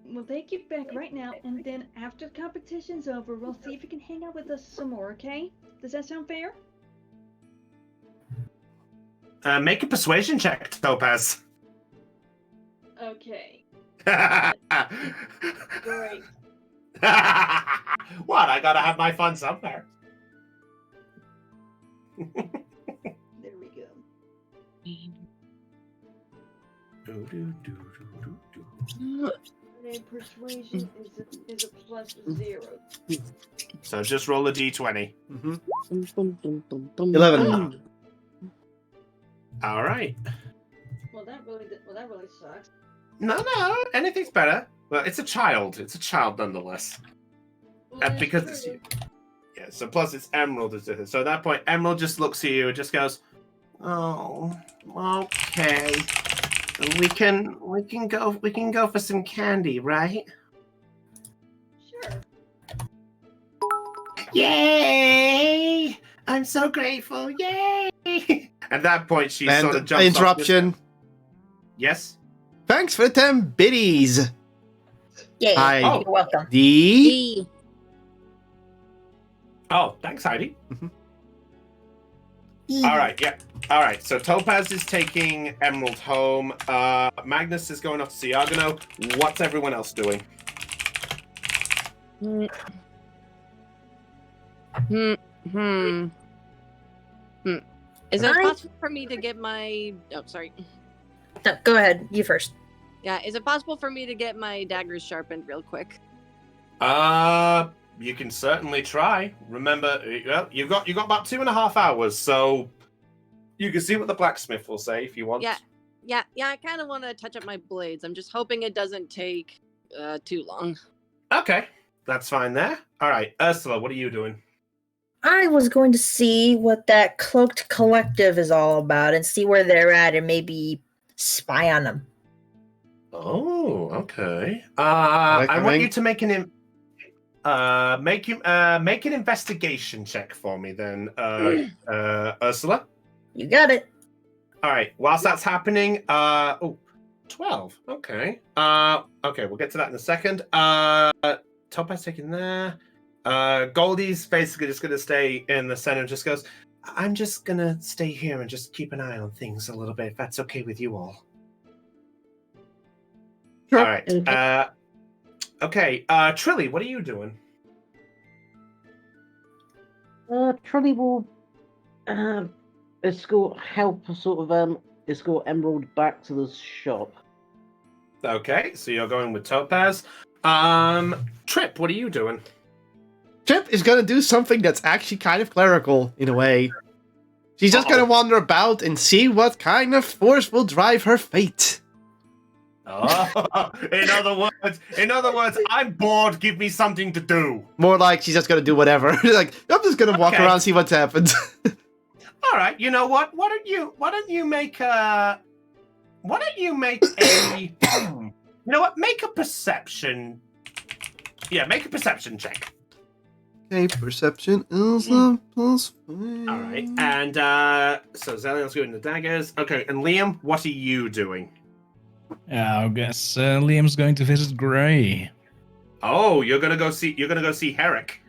We'll take you back right now, and then after the competition's over, we'll see if you can hang out with us some more, okay? Does that sound fair? Make a persuasion check, Topaz. Okay, What? great. I gotta have my fun somewhere. There we go. And persuasion is a plus 0. So just roll a d20. Mm-hmm. 11. All right. Well, that really sucks. No, anything's better. Well, it's a child. It's a child nonetheless. Well, that's Because it's true. you. Yeah, so plus it's Emerald. So at that point, Emerald just looks at you and just goes, "Oh, okay. We can go for some candy, right?" Sure. Yay! I'm so grateful. Yay! At that point, she And sort of jumps interruption. off. Yes? Thanks for the 10 biddies. Yay. Hi. You're welcome. D. Oh, thanks, Heidi. Mhm. All right, yeah. All right, so Topaz is taking Emerald home. Magnus is going off to see Argano. What's everyone else doing? Is it I- possible for me to get my? Oh, sorry. No, go ahead. You first. Yeah, is it possible for me to get my daggers sharpened real quick? You can certainly try. Remember, well, you've got about 2.5 hours, so you can see what the blacksmith will say if you want. Yeah. I kind of want to touch up my blades. I'm just hoping it doesn't take too long. Okay, that's fine there. All right, Ursula, what are you doing? I was going to see what that cloaked collective is all about and see where they're at and maybe spy on them. Oh, okay. I want you to make an investigation check for me then, Ursula. You got it. All right. Whilst that's happening, 12. Okay. Okay, we'll get to that in a second. Topaz taking there. Goldie's basically just gonna stay in the center and just goes, "I'm just gonna stay here and just keep an eye on things a little bit, if that's okay with you all." Sure. All right. Okay. Okay. Trilly, what are you doing? Trolley will help sort of escort Emerald back to the shop. Okay, so you're going with Topaz. Trip, what are you doing? Trip is gonna do something that's actually kind of clerical in a way. She's just gonna wander about and see what kind of force will drive her fate. Oh, in other words, I'm bored. Give me something to do. More like she's just gonna do whatever. Like, I'm just gonna walk Okay. around, see what's happened. All right, you know what? Why don't you make a you know what? Make a perception. Yeah, make a perception check. Okay, perception is a plus 5. All right, and so Zelion's doing the daggers. Okay, and Liam, what are you doing? I guess Liam's going to visit Gray. Oh, you're gonna go see Herrick.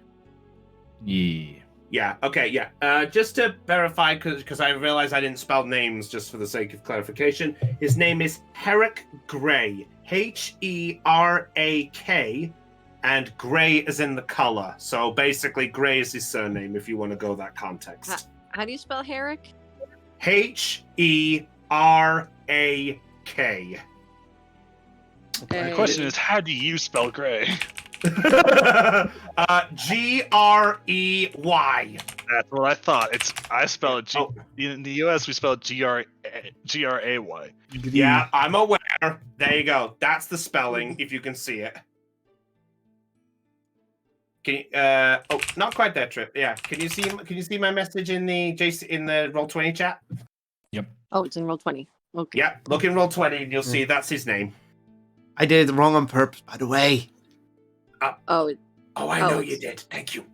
Yeah. Yeah. Okay. Yeah. Just to verify, because I realized I didn't spell names, just for the sake of clarification. His name is Herrick Gray. Herak, and Gray is in the color. So basically, Gray is his surname if you want to go that context. How do you spell Herrick? Herak. The question is, how do you spell gray? Grey. That's what I thought. I spell it Oh. in the U.S. We spell it Gray. Yeah, I'm aware. There you go. That's the spelling, if you can see it. Can you, oh, not quite there, Trip. Yeah. Can you see my message in the Roll20 chat? Oh, it's in Roll20. Okay. Yeah, look in Roll20 and you'll see that's his name. I did it wrong on purpose, by the way. Oh, I know you did. Thank you.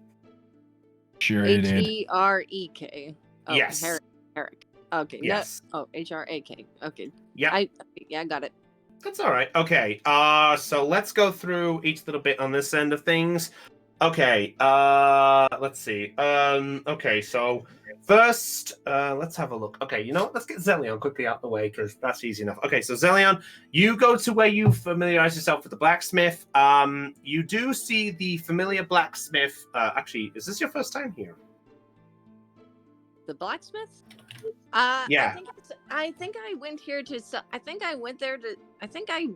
Sure it did. Herek. Oh, Yes. Herrick. Okay. Yes. No, Hrak. Okay. Yeah. I got it. That's all right. Okay. So let's go through each little bit on this end of things. Okay. Let's see. Okay. So first, let's have a look. Okay. You know what? Let's get Zelion quickly out the way because that's easy enough. Okay. So Zelion, you go to where you familiarize yourself with the blacksmith. You do see the familiar blacksmith. Actually, is this your first time here? The blacksmith? Yeah. I think I went here to sell. I think I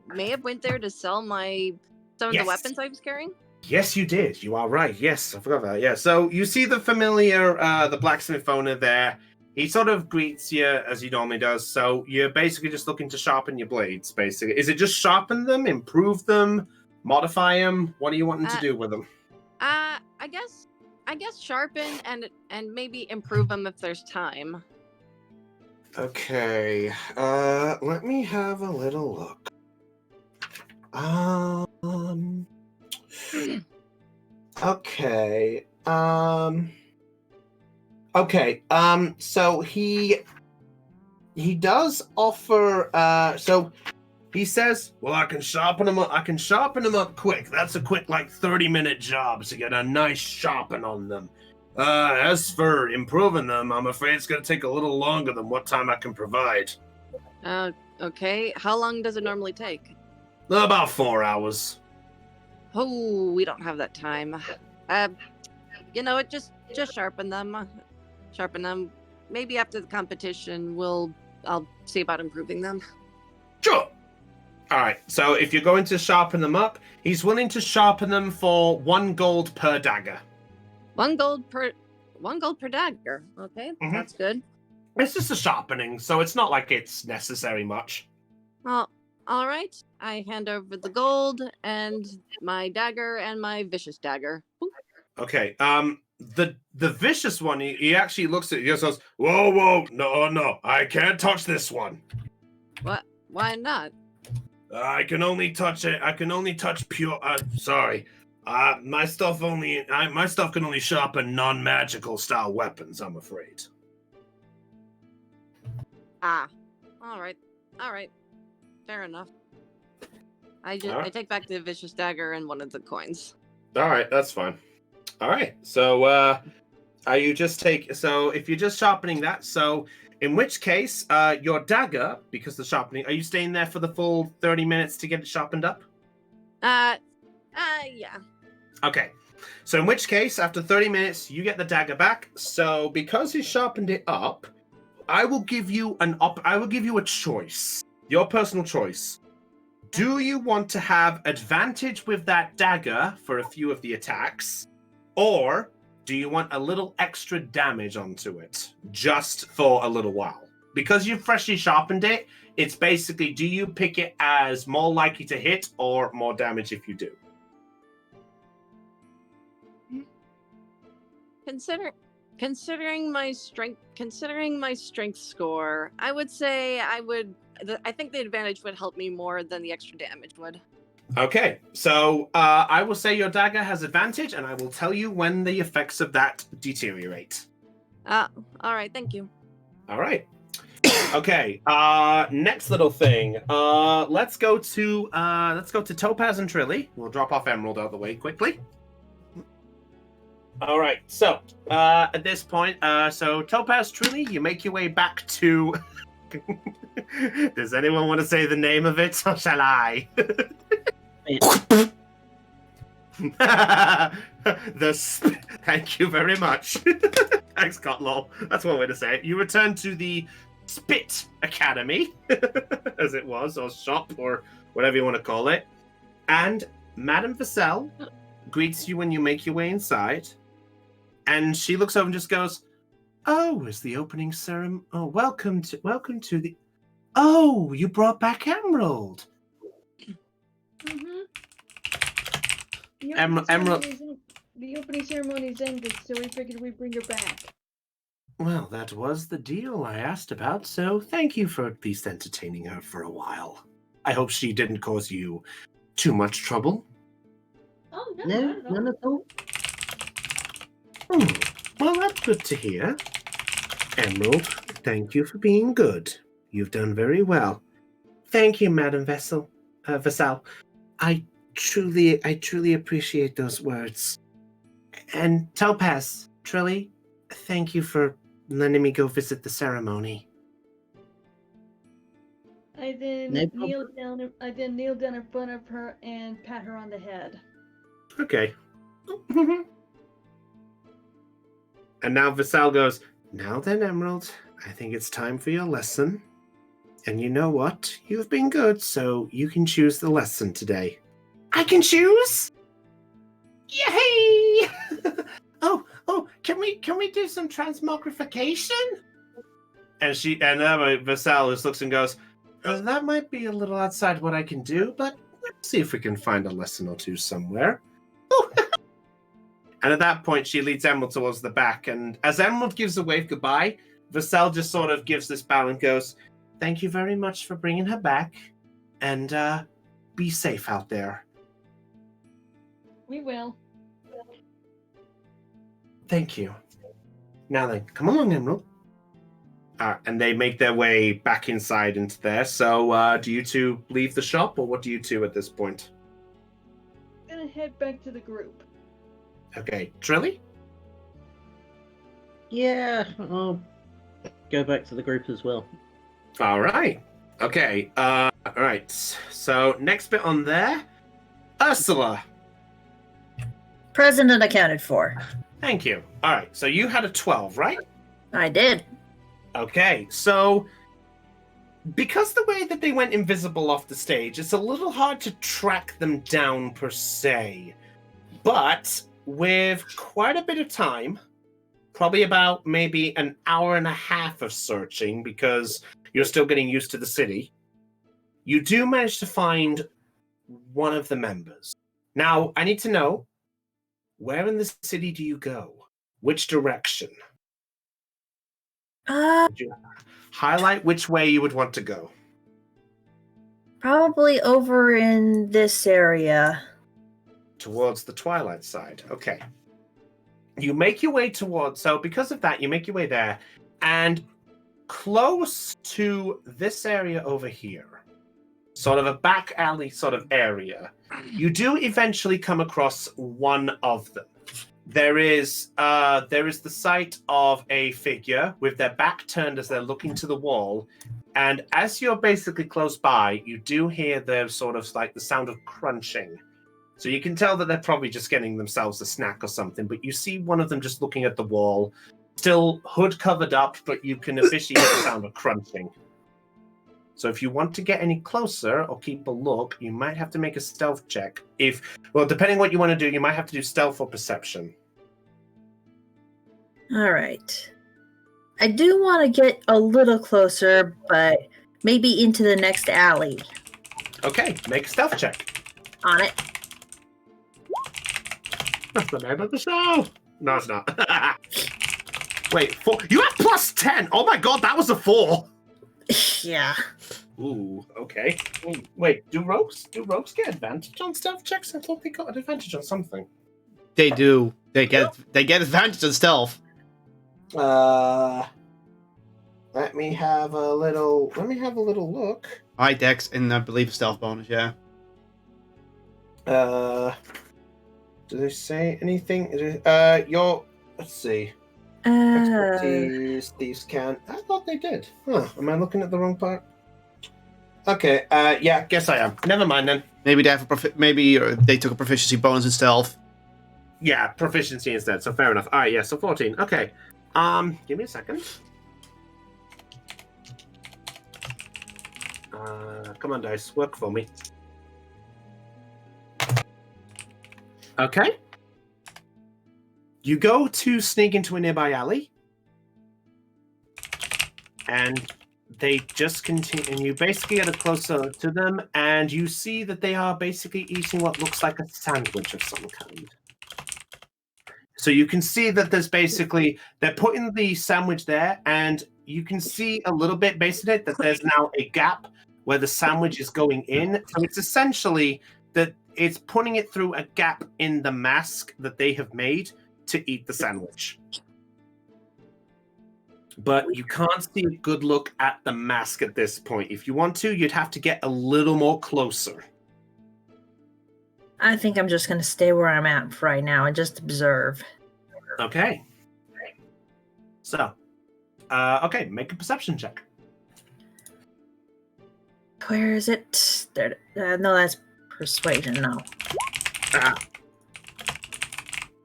may have went there to sell some of Yes. the weapons I was carrying. Yes, you did. You are right. Yes, I forgot about that. Yeah. So you see the familiar, the blacksmith owner there. He sort of greets you as he normally does. So you're basically just looking to sharpen your blades. Basically, is it just sharpen them, improve them, modify them? What are you wanting to do with them? I guess sharpen and maybe improve them if there's time. Okay. Let me have a little look. Okay. Okay. So he does offer. So he says, "Well, I can sharpen them up. I can sharpen them up quick. That's a quick, like 30-minute job to get a nice sharpen on them. As for improving them, I'm afraid it's going to take a little longer than what time I can provide. Okay. How long does it normally take? About 4 hours." Oh, we don't have that time. You know what? Just sharpen them. Sharpen them. Maybe after the competition, I'll see about improving them. Sure. All right. So if you're going to sharpen them up, he's willing to sharpen them for 1 gold per dagger. 1 gold per dagger. Okay, That's good. It's just a sharpening, so it's not like it's necessary much. Well, all right. I hand over the gold and my dagger and my vicious dagger. Ooh. Okay. The vicious one, he actually looks at you and goes, "Whoa, no, I can't touch this one. What? Why not? I can only touch it. I can only touch pure. Sorry. My stuff can only sharpen non-magical style weapons, I'm afraid." Ah. All right. Fair enough. I take back the vicious dagger and one of the coins. All right, that's fine. All right, so if you're just sharpening that, so in which case, your dagger, because the sharpening, are you staying there for the full 30 minutes to get it sharpened up? Yeah. Okay, so in which case, after 30 minutes, you get the dagger back. So because you sharpened it up, I will give you a choice. Your personal choice. Do you want to have advantage with that dagger for a few of the attacks? Or do you want a little extra damage onto it just for a little while? Because you've freshly sharpened it, it's basically, do you pick it as more likely to hit or more damage if you do? Considering my strength score, I would say I think the advantage would help me more than the extra damage would. Okay, so I will say your dagger has advantage, and I will tell you when the effects of that deteriorate. All right, thank you. All right. Okay. Next little thing. Let's go to Topaz and Trilly. We'll drop off Emerald out of the way quickly. All right. So at this point, so Topaz, Trilly, you make your way back to. Does anyone want to say the name of it, or shall I? Thank you very much. Thanks, Cotlol. That's one way to say it. You return to the Spit Academy, as it was, or shop, or whatever you want to call it. And Madame Vassell greets you when you make your way inside. And she looks over and just goes, "Oh, is the opening ceremony? Oh, welcome to the. Oh, you brought back Emerald. Mm-hmm. Emerald. The opening ceremony's ended, so we figured we'd bring her back. Well, that was the deal I asked about, so thank you for at least entertaining her for a while. I hope she didn't cause you too much trouble." Oh, no, No, not at all. none at all. Well, that's good to hear. Emerald, thank you for being good. You've done very well. Thank you, Madame Vassal. I truly appreciate those words. And Topaz, Trilly, thank you for letting me go visit the ceremony. I then No kneel down in front of her and pat her on the head. Okay. And now Vassal goes, "Now then, Emerald, I think it's time for your lesson. And you know what? You've been good, so you can choose the lesson today." "I can choose? Yay!" oh, can we do some transmogrification? And Vassal just looks and goes, "That might be a little outside what I can do, but let's see if we can find a lesson or two somewhere." And at that point, she leads Emerald towards the back. And as Emerald gives a wave goodbye, Vassal just sort of gives this bow and goes, "Thank you very much for bringing her back. And be safe out there." We will. "Thank you. Now then, come along, Emerald." And they make their way back inside into there. So do you two leave the shop, or what do you two at this point? I'm gonna head back to the group. Okay, Trilly? Yeah, I'll go back to the group as well. All right. Okay. All right. So next bit on there, Ursula. Present and accounted for. Thank you. All right. So you had a 12, right? I did. Okay. So because the way that they went invisible off the stage, it's a little hard to track them down per se. But with quite a bit of time, probably about maybe an hour and a half of searching, because you're still getting used to the city, you do manage to find one of the members. Now, I need to know, where in the city do you go? Which direction? Would you highlight which way you would want to go? Probably over in this area. Towards the Twilight side. Okay. You make your way towards, so because of that, you make your way there, and close to this area over here, sort of a back alley sort of area, you do eventually come across one of them. There is the sight of a figure with their back turned as they're looking to the wall, and as you're basically close by, you do hear the sort of like the sound of crunching. So you can tell that they're probably just getting themselves a snack or something, but you see one of them just looking at the wall, still hood covered up, but you can officially hear the sound of crunching. So if you want to get any closer or keep a look, you might have to make a stealth check. Depending what you want to do, you might have to do stealth or perception. All right. I do want to get a little closer, but maybe into the next alley. Okay, make a stealth check. On it. That's the name of the show. No, it's not. Wait, 4. You have plus 10. Oh my god, that was a 4. Yeah. Ooh, okay. Wait, do rogues get advantage on stealth checks? I thought they got an advantage on something. They do. They get advantage on stealth. Let me have a little look. High dex and I believe stealth bonus, yeah. Do they say anything? Let's see. Expertise, thieves can. I thought they did. Huh, am I looking at the wrong part? Okay, yeah, guess I am. Never mind then. Maybe they have maybe they took a proficiency bonus in stealth. Yeah, proficiency instead. So fair enough. All right, yeah. So 14. Okay. Give me a second. Come on, dice, work for me. Okay. You go to sneak into a nearby alley, and they just continue. And you basically get closer to them, and you see that they are basically eating what looks like a sandwich of some kind. So you can see that there's basically they're putting the sandwich there, and you can see a little bit based on it that there's now a gap where the sandwich is going in. So it's essentially that it's putting it through a gap in the mask that they have made to eat the sandwich. But you can't see a good look at the mask at this point. If you want to, you'd have to get a little more closer. I think I'm just going to stay where I'm at for right now and just observe. Okay. So, okay, make a perception check. Where is it? There. No, that's persuasion. No.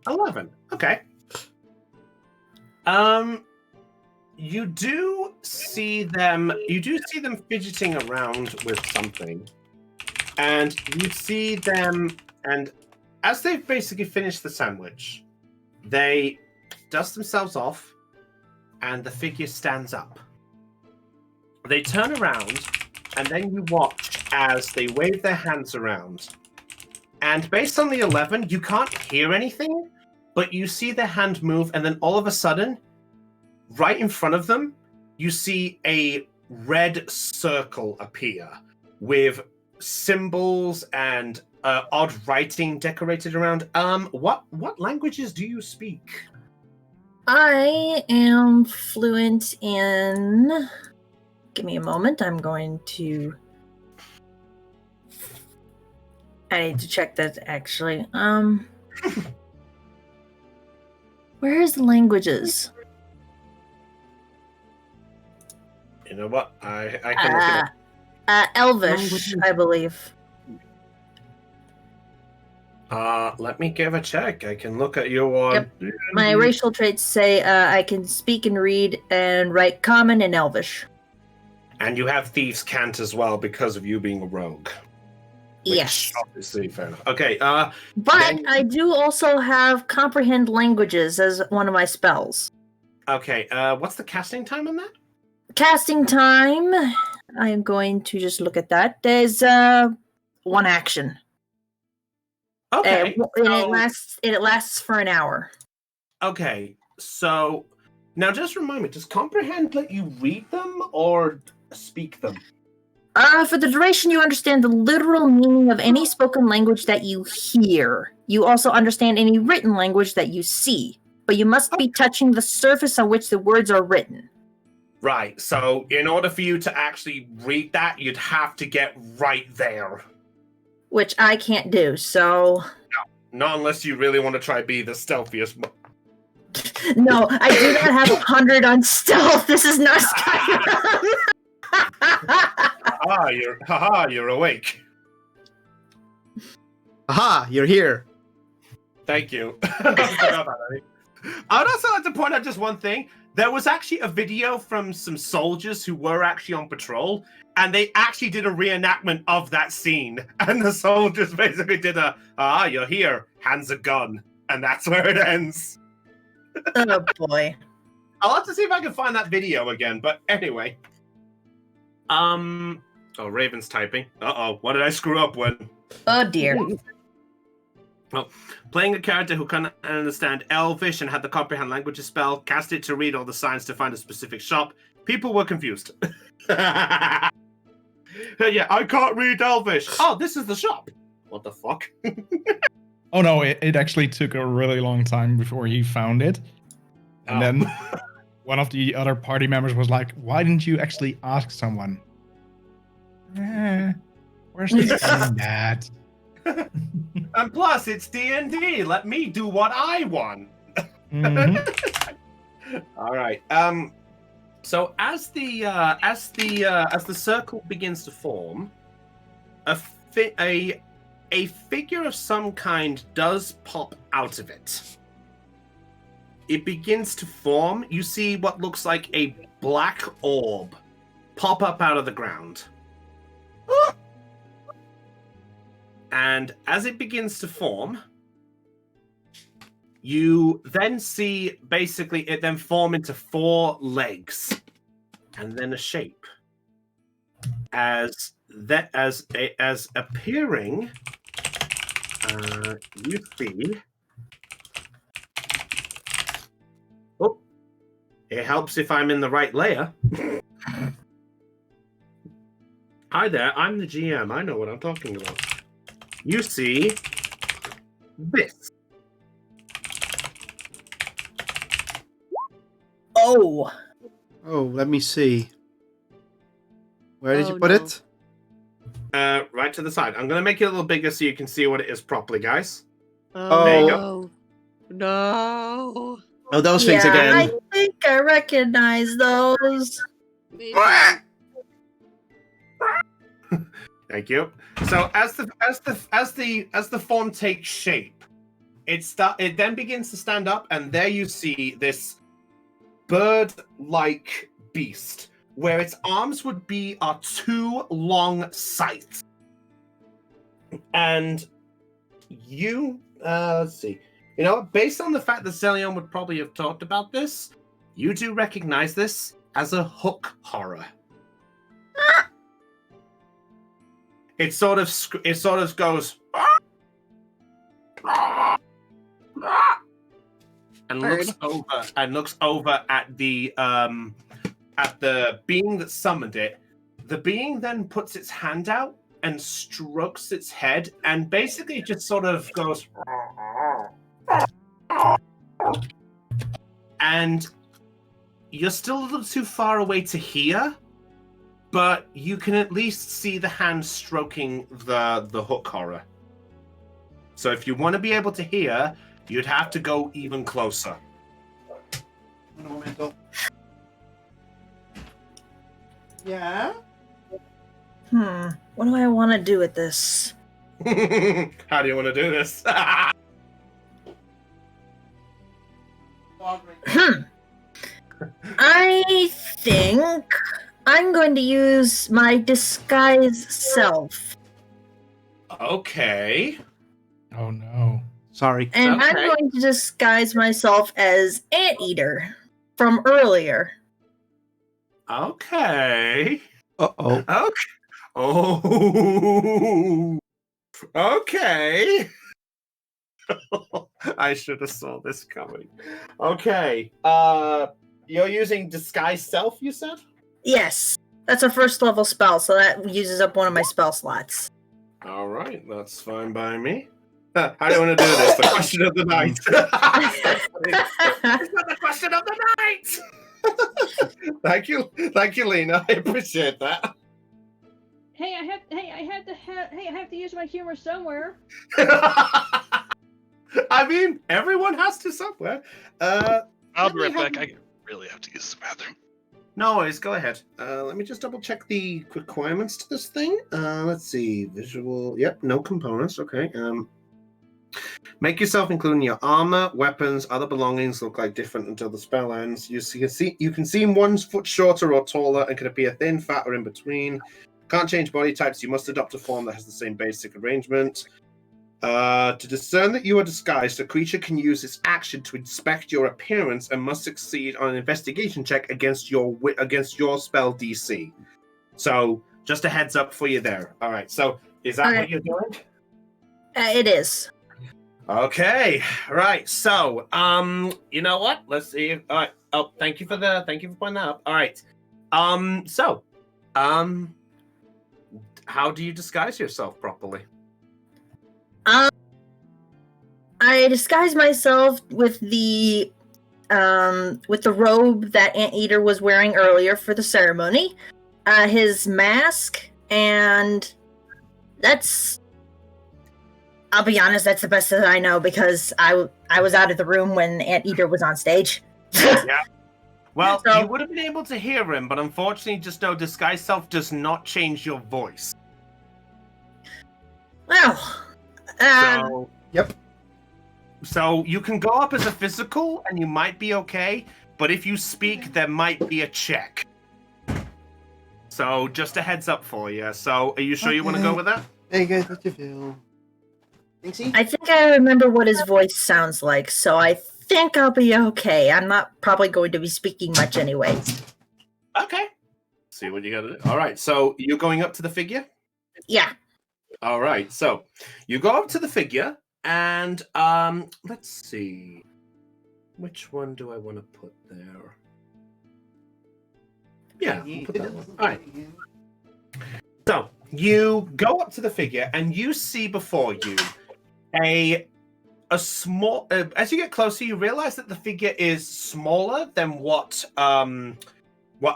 11. Okay. You do see them fidgeting around with something. And you see them, and as they've basically finished the sandwich, they dust themselves off, and the figure stands up. They turn around, and then you watch as they wave their hands around. And based on the 11, you can't hear anything, but you see their hand move, and then all of a sudden, right in front of them, you see a red circle appear with symbols and odd writing decorated around. What languages do you speak? I am fluent in. Give me a moment. I'm going to. I need to check that actually. Where's the languages? You know what? I can look it up. Elvish, Languages. I believe. Let me give a check. I can look at your. Yep. My racial traits say I can speak and read and write Common and Elvish. And you have Thieves' Cant as well because of you being a rogue. Which, Yes. obviously, fair enough. Okay. But then- I do also have Comprehend Languages as one of my spells. Okay. What's the casting time on that? Casting time. I am going to just look at that. There's one action. Okay. And it lasts for an hour. Okay. So now, just remind me: does Comprehend let you read them or speak them? For the duration, you understand the literal meaning of any spoken language that you hear. You also understand any written language that you see, but you must be touching the surface on which the words are written. Right. So, in order for you to actually read that, you'd have to get right there. Which I can't do, so... Not unless you really want to try be the stealthiest. No, I do not have 100 on stealth. This is not Skyrim. You're awake. Aha, you're here. Thank you. I forgot about that. I would also like to point out just one thing. There was actually a video from some soldiers who were actually on patrol, and they actually did a reenactment of that scene. And the soldiers basically did you're here, hands a gun. And that's where it ends. Oh, boy. I'll have to see if I can find that video again, but anyway. Oh, Raven's typing. Uh-oh, what did I screw up with? Oh, dear. Playing a character who can understand Elvish and had the Comprehend Languages spell, cast it to read all the signs to find a specific shop. People were confused. Yeah, I can't read Elvish. Oh, this is the shop. What the fuck? Oh no, it actually took a really long time before he found it. And then one of the other party members was like, why didn't you actually ask someone? Where's the saying that? And plus, it's D&D. Let me do what I want. Mhm. All right. So as the circle begins to form, a a figure of some kind does pop out of it. It begins to form. You see what looks like a black orb pop up out of the ground. And as it begins to form, you then see basically it then form into 4 legs and then a shape. As appearing, you see. Oh, it helps if I'm in the right layer. Hi there, I'm the GM. I know what I'm talking about. You see this. Oh. Oh, let me see. Where did Oh, you put no. it? Right to the side. I'm going to make it a little bigger so you can see what it is properly, guys. Oh. There you go. No. Oh, those Yeah, things again. I think I recognize those. Me too. Thank you. So as the form takes shape, it then begins to stand up, and there you see this bird-like beast, where its arms are 2 long scythes. And you let's see. You know, based on the fact that Zelion would probably have talked about this, you do recognize this as a hook horror. It sort of goes and looks over at the being that summoned it. The being then puts its hand out and strokes its head and basically just sort of goes, and you're still a little too far away to hear, but you can at least see the hand stroking the hook horror. So if you want to be able to hear, you'd have to go even closer. Yeah? What do I want to do with this? How do you want to do this? I think I'm going to use my disguise self. Okay. Oh no. Sorry. And I'm Okay. going to disguise myself as Anteater from earlier. Okay. Uh-oh. Okay. Oh. Okay. I should have saw this coming. Okay. You're using disguise self, you said? Yes, that's a first level spell, so that uses up one of my spell slots. All right, that's fine by me. How do you want to do this? The question of the night. It's not the question of the night. Thank you, Lena. I appreciate that. Hey, I have to use my humor somewhere. I mean, everyone has to somewhere. I'll be Let right me back. have- I really have to use the bathroom. No worries, go ahead. Let me just double check the requirements to this thing. Let's see, visual. Yep, no components. Okay. Make yourself, including your armor, weapons, other belongings, look like different until the spell ends. You can seem 1 foot shorter or taller and can appear thin, fat, or in between. Can't change body types. You must adopt a form that has the same basic arrangement. To discern that you are disguised, a creature can use its action to inspect your appearance and must succeed on an investigation check against your spell DC. So, just a heads up for you there. All right. So, is that Okay. what you're doing? It is. Okay. Right. So, you know what? Let's see. All right. Oh, thank you for pointing that out. All right. How do you disguise yourself properly? I disguise myself with the robe that Anteater was wearing earlier for the ceremony, his mask, and that's. I'll be honest, that's the best that I know because I was out of the room when Anteater was on stage. Yeah. Well, So- you would have been able to hear him, but unfortunately, just know disguise self does not change your voice. Well, So, Yep. so you can go up as a physical, and you might be okay. But if you speak, there might be a check. So just a heads up for you. So are you sure you want to go Okay. with that? Hey guys, what you feel? Thanksy? I think I remember what his voice sounds like, so I think I'll be okay. I'm not probably going to be speaking much anyways. Okay. See what you got to do. All right. So you're going up to the figure? Yeah. All right. So you go up to the figure, and let's see. Which one do I want to put there? Yeah, I'll put that one. All right. So you go up to the figure, and you see before you a small. As you get closer, you realize that the figure is smaller than what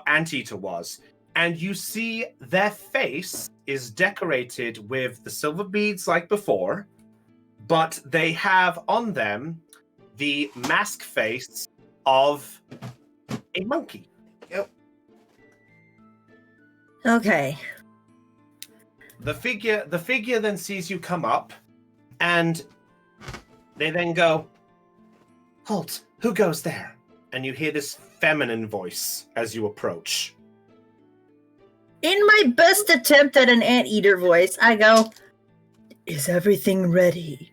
Anteater was, and you see their face is decorated with the silver beads like before, but they have on them the mask face of a monkey. Yep. Okay. The figure then sees you come up, and they then go, "Halt! Who goes there?" And you hear this feminine voice as you approach. In my best attempt at an anteater voice, I go, "Is everything ready?"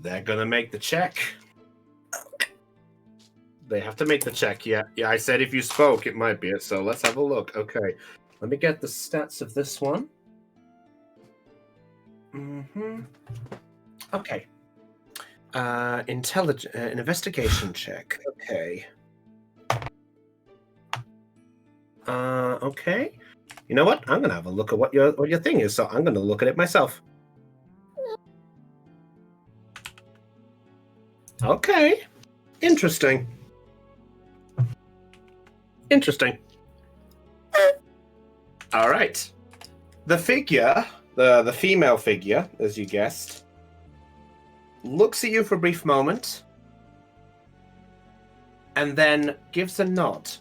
They're gonna make the check. They have to make the check. Yeah, I said if you spoke, it might be it. So let's have a look. Okay, let me get the stats of this one. Okay. Investigation check. Okay. Okay. You know what? I'm gonna have a look at what your thing is. So I'm gonna look at it myself. Okay. Interesting. All right. The figure, the female figure, as you guessed, looks at you for a brief moment, and then gives a nod.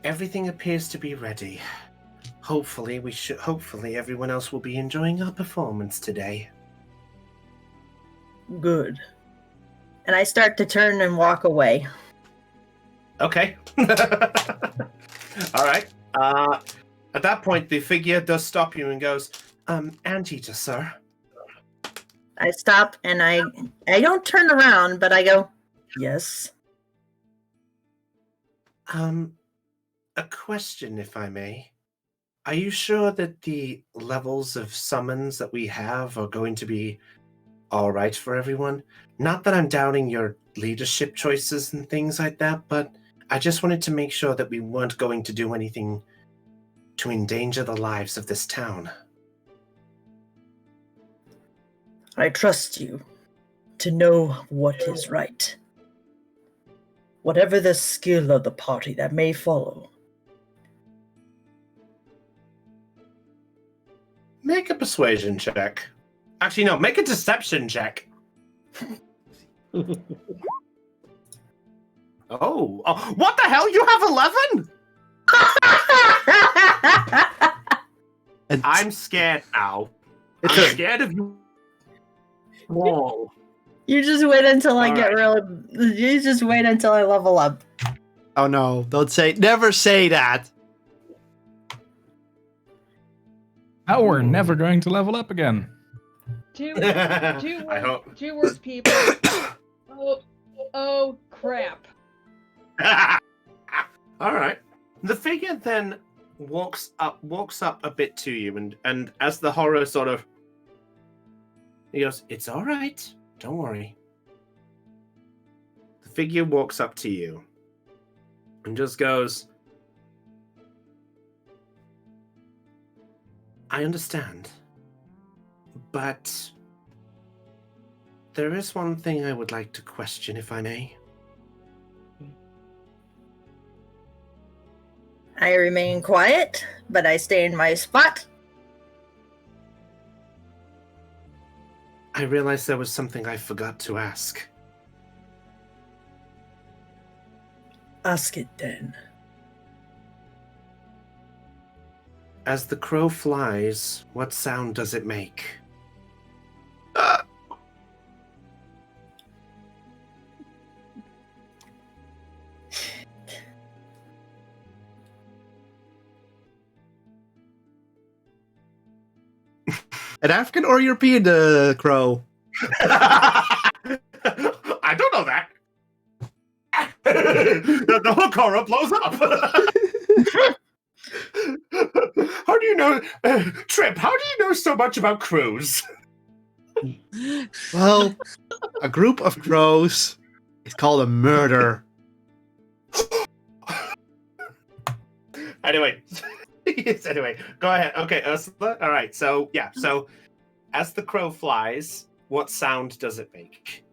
Everything appears to be ready. Hopefully everyone else will be enjoying our performance today. Good. And I start to turn and walk away. Okay. All right. At that point, the figure does stop you and goes, Anteater, sir. I stop and I don't turn around, but I go, "Yes." A question, if I may. Are you sure that the levels of summons that we have are going to be all right for everyone? Not that I'm doubting your leadership choices and things like that, but I just wanted to make sure that we weren't going to do anything to endanger the lives of this town. I trust you to know what is right. Whatever the skill of the party that may follow. Make a persuasion check. Actually, no, make a deception check. Oh, what the hell? You have 11? And I'm scared now. It's I'm a- scared of you. Whoa. You just wait until I All get right. you just wait until I level up. Oh no! Never say that. Oh, we're never going to level up again. Two I hope. two words, people. Oh crap. All right. The figure then walks up a bit to you, and as the horror sort of, he goes, "It's all right. Don't worry." The figure walks up to you and just goes, "I understand, but there is one thing I would like to question, if I may." I remain quiet, but I stay in my spot. I realized there was something I forgot to ask. Ask it then. as the crow flies, what sound does it make? An African or European crow? I don't know that. The whole Korra blows up. How do you know, Trip? How do you know so much about crows? Well, a group of crows is called a murder. Anyway, yes, anyway, go ahead. Okay, Ursula. All right. So yeah. So as the crow flies, what sound does it make?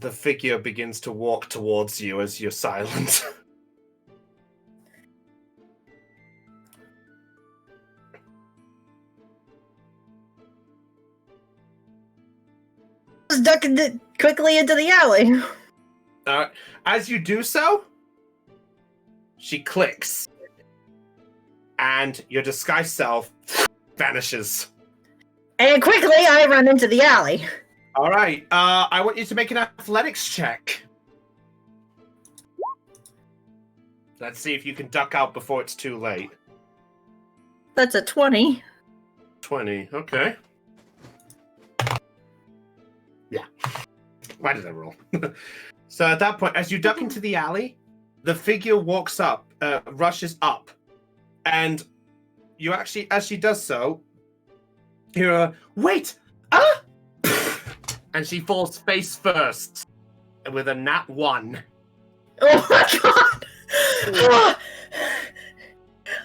The figure begins to walk towards you as you're silent. Just ducking it quickly into the alley. As you do so, she clicks, and your disguised self vanishes. And quickly, I run into the alley. All right. I want you to make an athletics check. Let's see if you can duck out before it's too late. That's a 20. 20. Okay. Yeah. Why did I roll? So at that point, as you duck into the alley, the figure walks up, rushes up, and you actually, as she does so, hear a, wait! Ah! And she falls face first with a nat 1. Oh my god!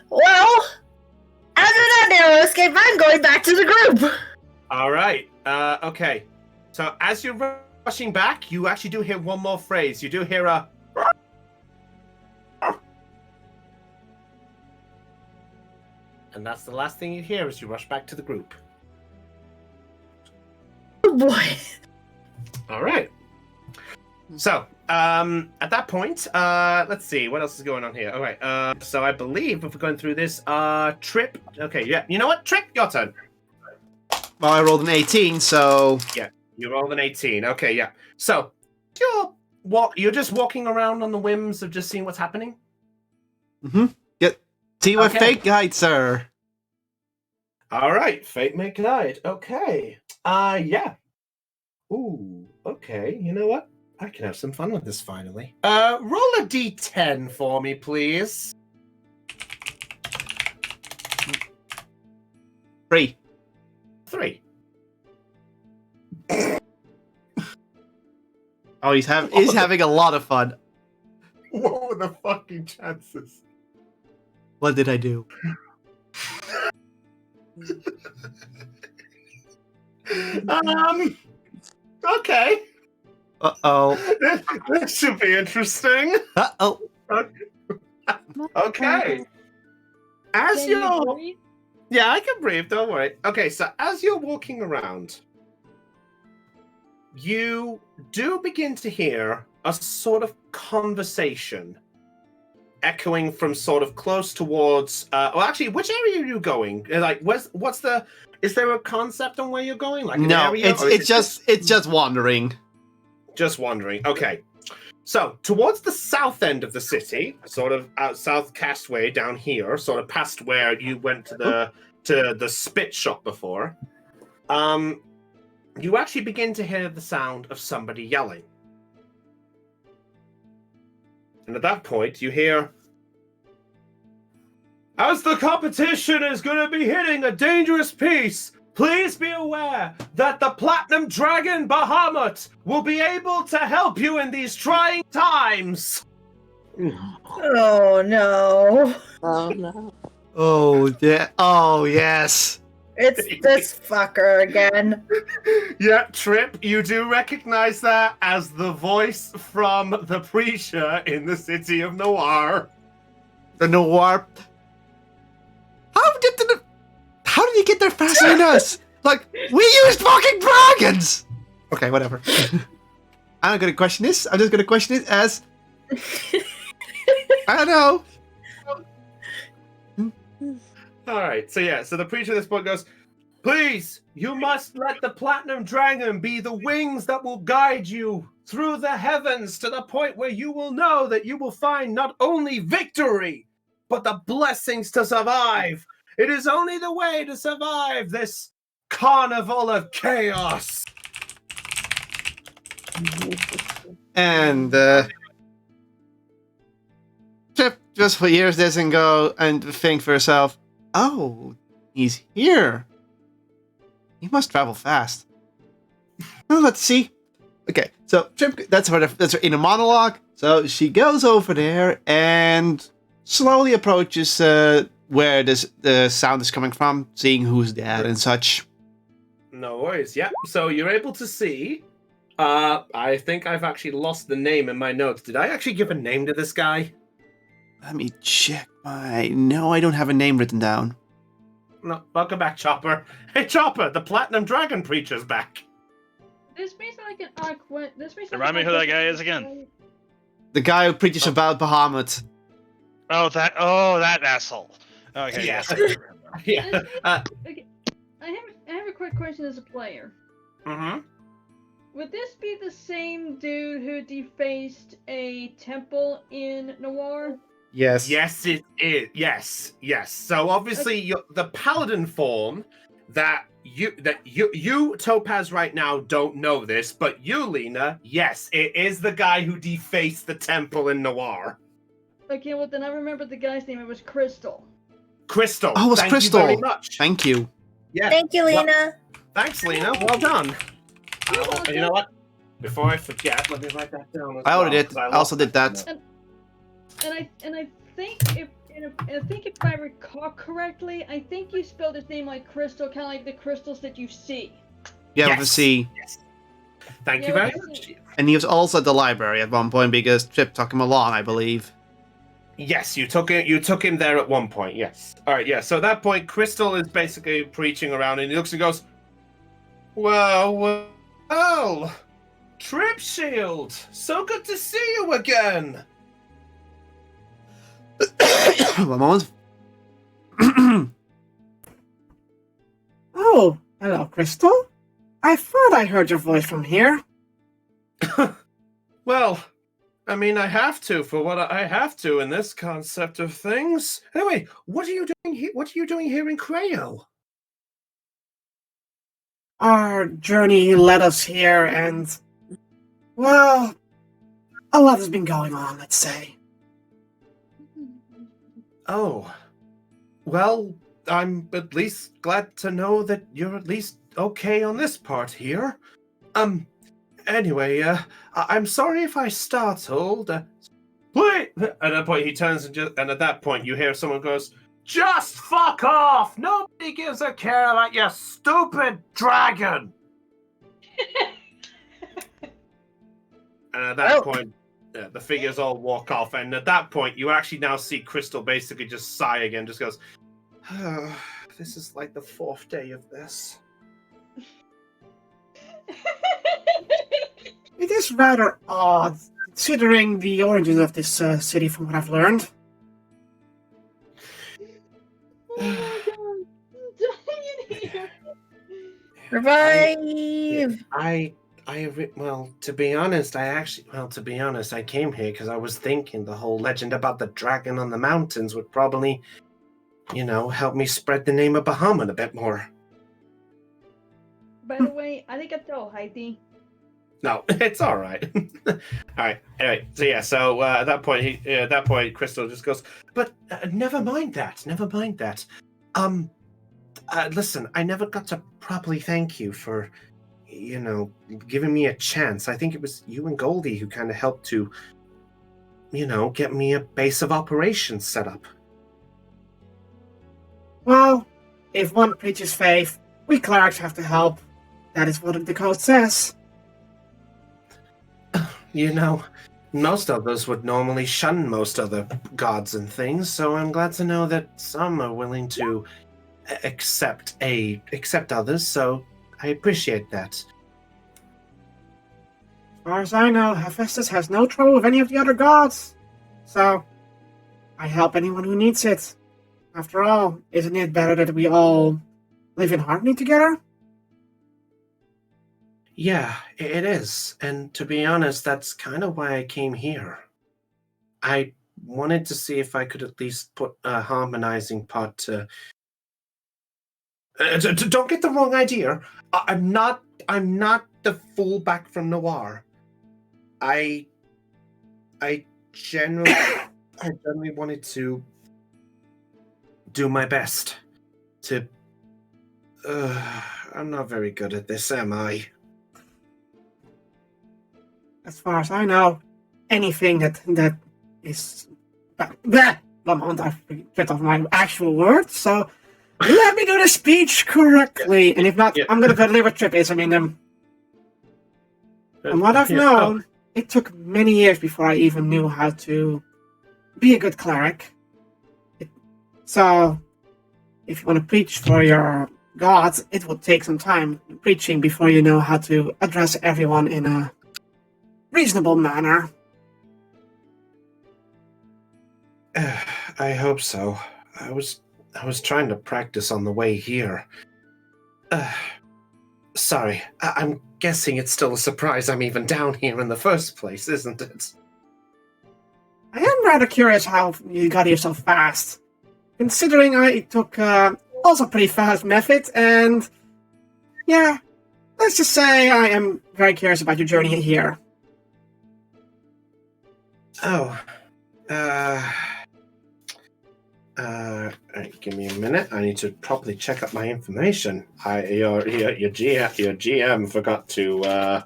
Well, after that narrow escape, I'm going back to the group. All right. Okay. So as you're rushing back, you actually do hear one more phrase. You do hear a... And that's the last thing you hear as you rush back to the group. Oh boy. All right. So, at that point, let's see, what else is going on here? All right, so I believe if we're going through this, Trip, okay, yeah, you know what, Trip, your turn. Well, I rolled an 18, so... Yeah, you rolled an 18, okay, yeah. So, you're just walking around on the whims of just seeing what's happening? Mm-hmm. Get see what Okay. fate guides, sir. All right, fate may guide, okay. Yeah. Ooh, okay, you know what? I can have some fun with this finally. Roll a d10 for me, please. 3. 3. Oh, he's having a lot of fun. What were the fucking chances? What did I do? Okay. Uh-oh. This should be interesting. Uh-oh. Okay. As Can you you're... breathe? Yeah, I can breathe, don't worry. Okay, so as you're walking around, you do begin to hear a sort of conversation echoing from sort of close towards... well, actually, which area are you going? Like, what's the... Is there a concept on where you're going? Like an No, area, or is it's just wandering. Just wondering. Okay. So, towards the south end of the city, sort of out South Castway down here, sort of past where you went to the spit shop before, you actually begin to hear the sound of somebody yelling. And at that point, you hear, as the competition is going to be hitting a dangerous piece, please be aware that the Platinum Dragon Bahamut will be able to help you in these trying times. Oh no. Oh no. Oh, yeah. Oh, yes. It's this fucker again. Yeah, Trip, you do recognize that as the voice from the preacher in the city of Noir. The Noir. How did he get there faster than us? Like, we used fucking dragons! Okay, whatever. I'm not gonna question this. I'm just gonna question it as... I don't know. All right. So yeah. So the preacher of this book goes, "Please, you must let the platinum dragon be the wings that will guide you through the heavens to the point where you will know that you will find not only victory, but the blessings to survive. It is only the way to survive this carnival of chaos." And Chip just hears this and go and think for herself, "Oh, he's here. He must travel fast." Well, let's see. Okay, so Chip, that's her inner monologue. So she goes over there and slowly approaches where the sound is coming from, seeing who's there and such. No worries. Yeah. So you're able to see. I think I've actually lost the name in my notes. Did I actually give a name to this guy? Let me check my... No, I don't have a name written down. No. Welcome back, Chopper. Hey, Chopper, the Platinum Dragon Preacher's back. This may sound like an odd question. Remind me who that guy is again. The guy who preaches about Bahamut. Oh, that asshole. Okay, Yeah. yes. Yeah. Okay, I have a quick question as a player. Mm-hmm. Would this be the same dude who defaced a temple in Noir? Yes. Yes, it is. Yes. So obviously, the paladin form that you Topaz right now don't know this, but you, Lena, yes, it is the guy who defaced the temple in Noir. Okay, well then I remember the guy's name. It was Crystal. Crystal. Oh, it was thank Crystal. You very much. Thank you. Yeah. Thank you, Well, Lena. thanks, Lena. Well done. You're You welcome. know what? Before I forget, let me write that down. As I already well, did. 'cause I also did that. And I think if I recall correctly, I think you spelled his name like crystal, kind of like the crystals that you see. Yeah, Yes. with a C. Yes. Thank Yeah, you very with a much. C. And he was also at the library at one point because Chip took him along, I believe. Yes, you took him there at one point. Yes. All right. Yeah. So at that point, Crystal is basically preaching around, and he looks and goes, "Well, Trip Shield, so good to see you again." One moment. Oh, hello, Crystal. I thought I heard your voice from here. Well, I mean, I have to for what I have to in this concept of things. Anyway, what are you doing here? What are you doing here in Creo? Our journey led us here, and, well, a lot has been going on, let's say. Oh, well, I'm at least glad to know that you're at least okay on this part here. Anyway, I'm sorry if I startled. Wait! At that point, he turns and at that point, you hear someone goes, "Just fuck off! Nobody gives a care about your stupid dragon!" And at that point, the figures all walk off, and at that point, you actually now see Crystal basically just sigh again, just goes, "Oh, this is like the 4th day of this." It is rather odd, considering the origins of this city from what I've learned. Oh my god, I'm dying here. Revive! Well, to be honest, I came here because I was thinking the whole legend about the dragon on the mountains would probably, help me spread the name of Bahamut a bit more. By the way, arigato, Heidi. No, it's all right. All right. Anyway, so at that point, Crystal just goes, "But never mind that. Never mind that. Listen, I never got to properly thank you for, giving me a chance. I think it was you and Goldie who kind of helped to, get me a base of operations set up." Well, if one preaches faith, we clerics have to help. That is what the code says. Most others would normally shun most other gods and things, so I'm glad to know that some are willing to, accept others, so I appreciate that. As far as I know, Hephaestus has no trouble with any of the other gods. So, I help anyone who needs it. After all, isn't it better that we all live in harmony together? Yeah, it is. And to be honest, that's kind of why I came here. I wanted to see if I could at least put a harmonizing part to... don't get the wrong idea. I'm not the fullback from Noir. I generally wanted to do my best to... I'm not very good at this, am I? As far as I know, anything that is... One moment, I forget off my actual words, so... Let me do the speech correctly, and if not, I'm going to deliver trippism in them. From what I've known, it took many years before I even knew how to be a good cleric. So, if you want to preach for your gods, it will take some time preaching before you know how to address everyone in a reasonable manner. I hope so. I was trying to practice on the way here. Sorry, I'm guessing it's still a surprise I'm even down here in the first place, isn't it? I am rather curious how you got here so fast, considering I took also pretty fast method, and yeah, let's just say I am very curious about your journey here. Oh, give me a minute. I need to properly check up my information. Your GM forgot to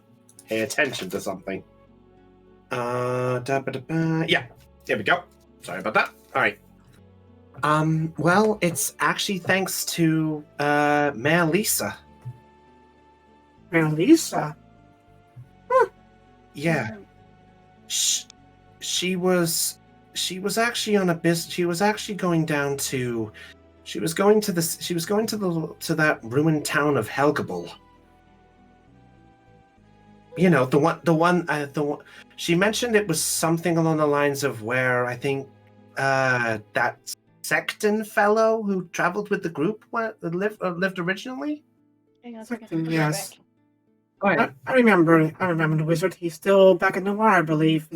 pay attention to something. Yeah, here we go. Sorry about that. All right. Well, it's actually thanks to Mayor Lisa. Mayor Lisa? Huh. Yeah. She was actually on a business. She was actually going down to. She was going to that ruined town of Helgable. You know, the one. She mentioned it was something along the lines of where I think that Sexton fellow who traveled with the group lived originally. Hang on a Sexton, second. yes. Back. Oh, yeah. I remember the wizard. He's still back in Noir, I believe,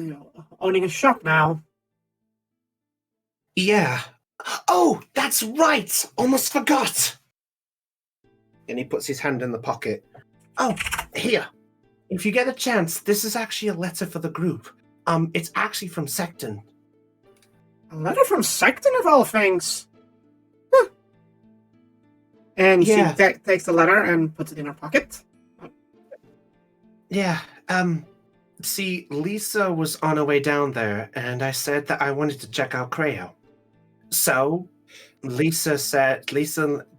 owning a shop now. Yeah. Oh, that's right! Almost forgot! And he puts his hand in the pocket. Oh, here. If you get a chance, this is actually a letter for the group. It's actually from Sexton. A letter from Sexton, of all things? Huh. And Yeah. she takes the letter and puts it in her pocket. Yeah, see, Lisa was on her way down there, and I said that I wanted to check out Creo. So, Lisa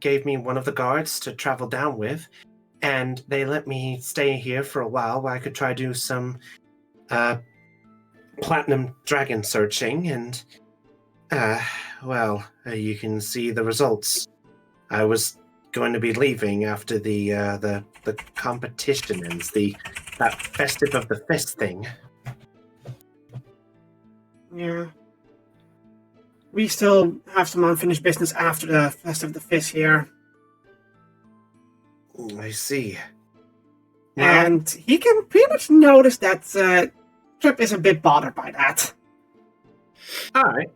gave me one of the guards to travel down with, and they let me stay here for a while I could try to do some, platinum dragon searching, and, you can see the results. I was going to be leaving after the competition ends, that festive of the fist thing. Yeah. We still have some unfinished business after the Fest of the Fist here. I see. And he can pretty much notice that Trip is a bit bothered by that. Alright.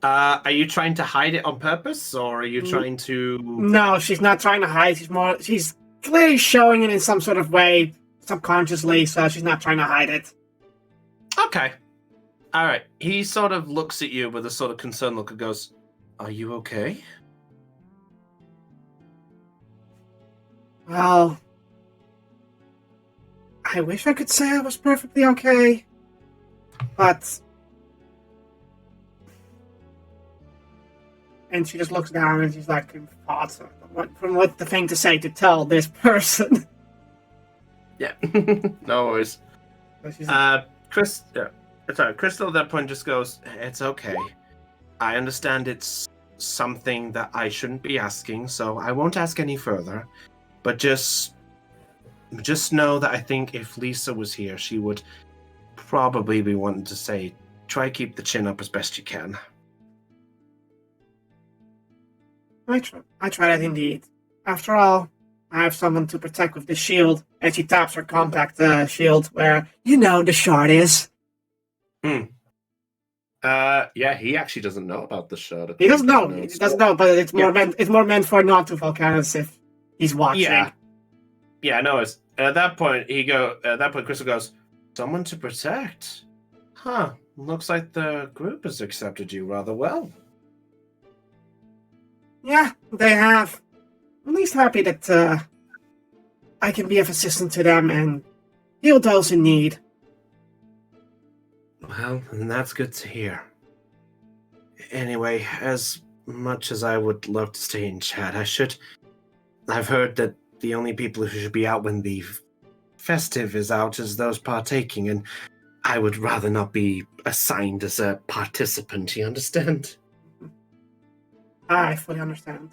Are you trying to hide it on purpose, or are you trying to... No, she's not trying to hide. She's clearly showing it in some sort of way, subconsciously, so she's not trying to hide it. Okay. Alright. He sort of looks at you with a sort of concerned look and goes, "Are you okay?" Well, I wish I could say I was perfectly okay, but... And she just looks down and she's like, thoughts from what the thing to say to tell this person. Yeah. No worries. Crystal at that point just goes, "It's okay. I understand it's something that I shouldn't be asking, so I won't ask any further. But just know that I think if Lisa was here, she would probably be wanting to say, try keep the chin up as best you can. I try that indeed. After all, I have someone to protect with the shield, and she taps her compact shield where, the shard is. Yeah, he actually doesn't know about the shard. He doesn't know. He doesn't know, but it's more meant for not to Volcanus if he's watching. Yeah, no. At that point, Crystal goes, "Someone to protect? Huh? Looks like the group has accepted you rather well." Yeah, they have. I'm at least happy that I can be of assistance to them and heal those in need. Well, and that's good to hear. Anyway, as much as I would love to stay in chat, I've heard that the only people who should be out when the festive is out is those partaking, and I would rather not be assigned as a participant, you understand? I fully understand.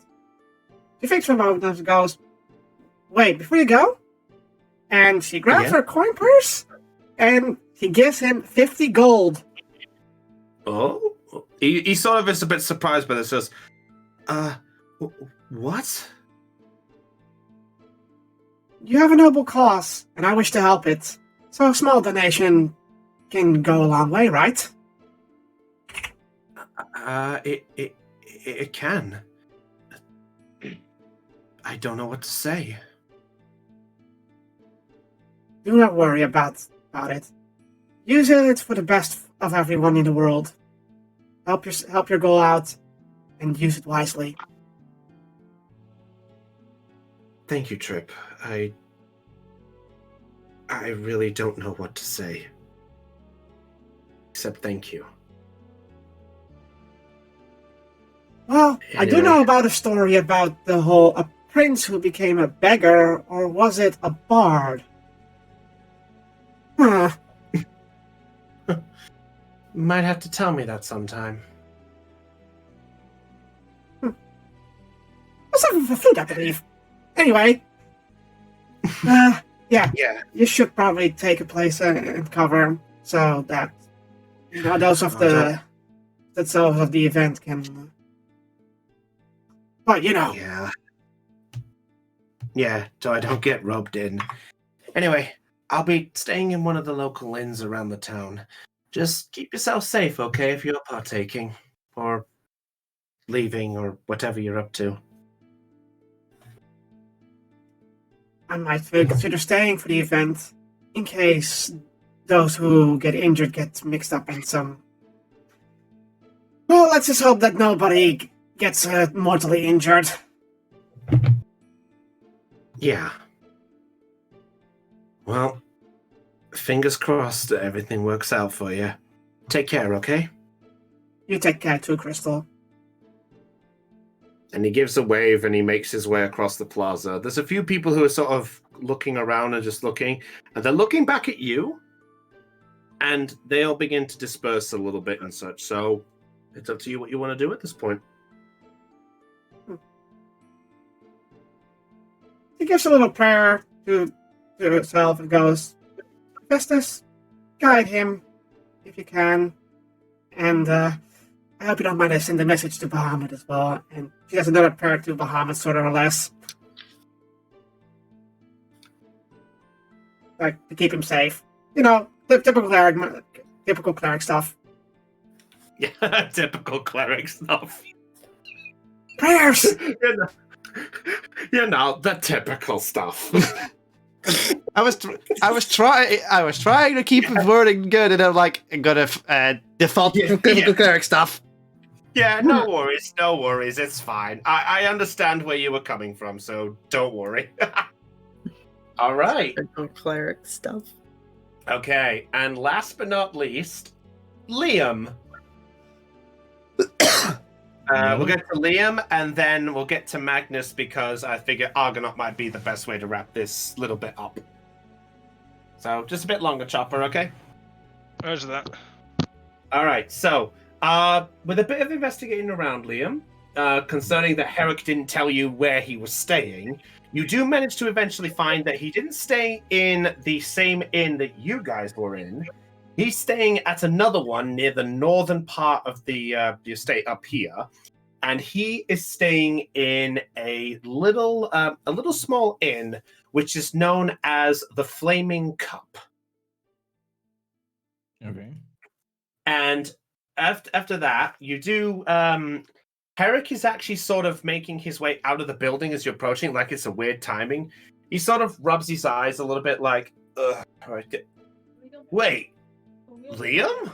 She thinks for a moment and goes, "Wait, before you go?" And she grabs her coin purse, and she gives him 50 gold. Oh? He sort of is a bit surprised by this. Says, what? You have a noble cause, and I wish to help it. So a small donation can go a long way, right? It can. I don't know what to say. Do not worry about it. Use it for the best of everyone in the world. Help your goal out, and use it wisely. Thank you, Trip. I really don't know what to say. Except thank you. Well, anyway. I do know about a story about a prince who became a beggar, or was it a bard? Huh. Might have to tell me that sometime. Was that for food, I believe. Anyway. Yeah. You should probably take a place and cover so that those of the event can. But Yeah, so I don't get roped in. Anyway, I'll be staying in one of the local inns around the town. Just keep yourself safe, okay, if you're partaking. Or leaving, or whatever you're up to. I might consider staying for the event, in case those who get injured get mixed up in some... Well, let's just hope that nobody gets mortally injured. Yeah. Well, fingers crossed that everything works out for you. Take care, okay? You take care too, Crystal. And he gives a wave and he makes his way across the plaza. There's a few people who are sort of looking around and just looking, and they're looking back at you, and they'll begin to disperse a little bit and such. So it's up to you what you want to do at this point. He gives a little prayer to herself and goes, Festus, guide him if you can. And I hope you don't mind I send a message to Bahamut as well. And she has another prayer to Bahamut, sort of or less. Like, to keep him safe. Typical cleric stuff. Yeah, typical cleric stuff. Prayers! The typical stuff. I was trying to keep the wording good, and I'm like, I'm gonna default to typical cleric stuff. Yeah, no worries, it's fine. I understand where you were coming from, so don't worry. All right. Typical cleric stuff. Okay, and last but not least, Liam. We'll get to Liam, and then we'll get to Magnus, because I figure Argonaut might be the best way to wrap this little bit up. So, just a bit longer, Chopper, okay? Roger that. Alright, so, with a bit of investigating around, Liam, concerning that Herrick didn't tell you where he was staying, you do manage to eventually find that he didn't stay in the same inn that you guys were in. He's staying at another one near the northern part of the estate up here, and he is staying in a little small inn, which is known as the Flaming Cup. Okay. And after that, you do. Herrick is actually sort of making his way out of the building as you're approaching, like it's a weird timing. He sort of rubs his eyes a little bit, like, ugh. Wait, Liam?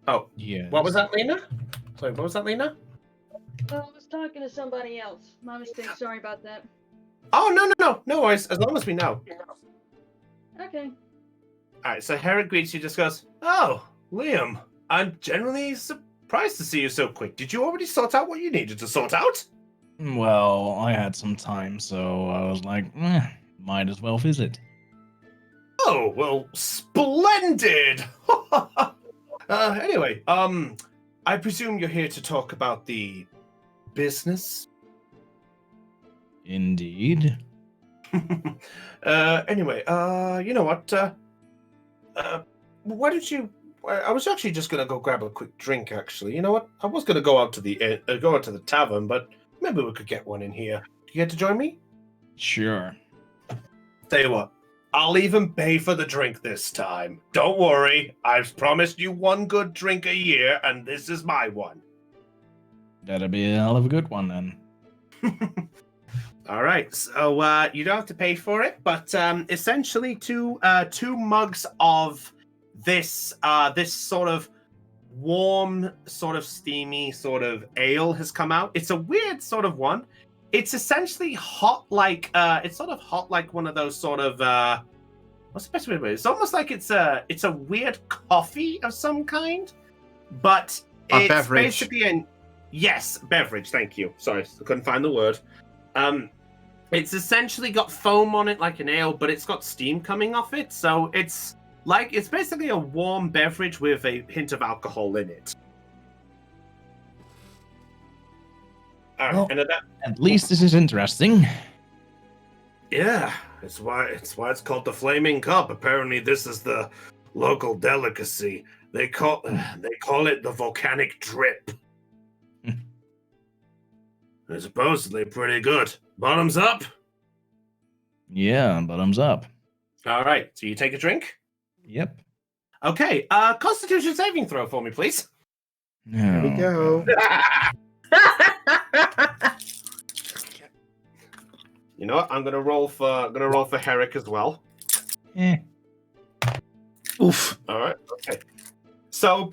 Oh, Yeah. what was that, Lena? Sorry, what was that, Lena? I was talking to somebody else. My mistake. Sorry about that. Oh, no worries. As long as we know. Okay. All right, so Herrick greets you, just goes, "Oh, Liam, I'm generally surprised to see you so quick. Did you already sort out what you needed to sort out?" Well, I had some time, so I was like, might as well visit. Oh, well, splendid! Anyway, I presume you're here to talk about the business? Indeed. Anyway, you know what? Why don't you? I was actually just gonna go grab a quick drink. Actually, you know what? I was gonna go out to the tavern, but maybe we could get one in here. You get to join me? Sure. Tell you what, I'll even pay for the drink this time. Don't worry, I've promised you one good drink a year, and this is my one. That'll be a hell of a good one then. All right, so you don't have to pay for it, but essentially two mugs of this sort of warm, sort of steamy, sort of ale has come out. It's a weird sort of one. It's essentially hot, like it's sort of hot, like one of those sort of what's the best way to put it? It's almost like it's a weird coffee of some kind, but A it's beverage. basically beverage. Thank you. Sorry, I couldn't find the word. It's essentially got foam on it like an ale, but it's got steam coming off it, so it's basically a warm beverage with a hint of alcohol in it. All right, Well, and at least this is interesting. yeah, it's why it's called the Flaming Cup. Apparently, this is the local delicacy. They call it the volcanic drip. It's supposedly pretty good. Bottoms up. Yeah, bottoms up. All right, so you take a drink. Yep. Okay, Constitution saving throw for me, please. Here we go. You know what? I'm gonna roll for Herrick as well. Eh. Oof. All right. Okay. So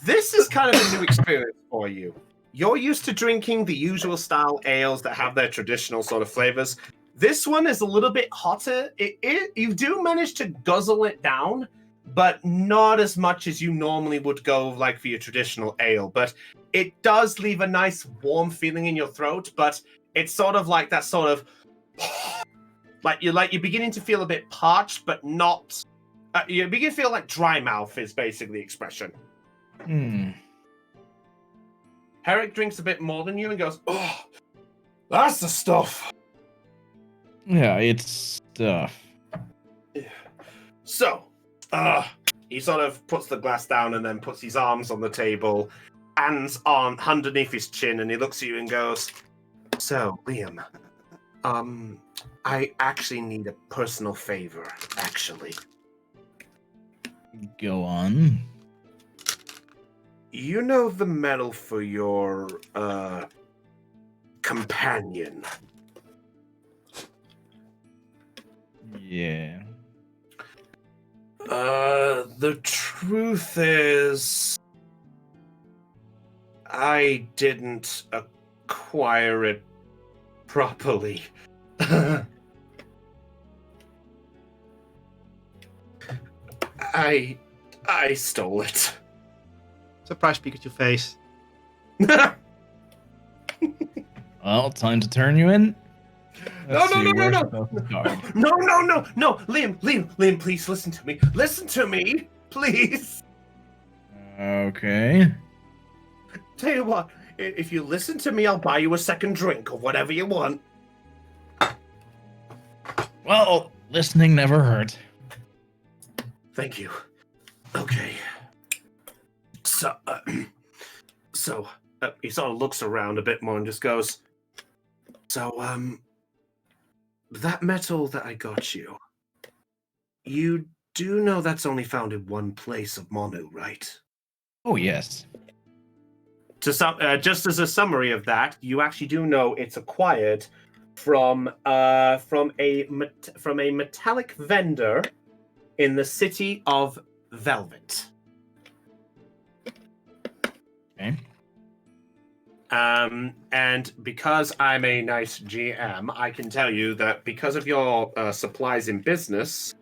this is kind of a new experience for you. You're used to drinking the usual style ales that have their traditional sort of flavors. This one is a little bit hotter. You do manage to guzzle it down, but not as much as you normally would go like for your traditional ale. But it does leave a nice warm feeling in your throat, but it's sort of like that sort of you're beginning to feel a bit parched, but not. You begin to feel like dry mouth is basically the expression. Herrick drinks a bit more than you and goes, "Oh, that's the stuff." Yeah, it's stuff. So, he sort of puts the glass down and then puts his arms on the table, hands on underneath his chin, and he looks at you and goes, "So, Liam, I actually need a personal favor, actually. Go on. You know the medal for your, companion? Yeah. The truth is, I didn't acquire it properly. I stole it." Surprise Pikachu face. Well, time to turn you in. No, Let's no, see, no, no, where's no. the card? No, Liam, please listen to me. Listen to me, please. Okay. Tell you what, if you listen to me, I'll buy you a second drink or whatever you want. Well, listening never hurt. Thank you. Okay. So, he sort of looks around a bit more and just goes, so, that metal that I got you, you do know that's only found in one place of Monu, right? Oh, yes. Just as a summary of that, you actually do know it's acquired from a metallic vendor in the city of Velvet. Okay. And because I'm a nice GM, I can tell you that because of your supplies in business,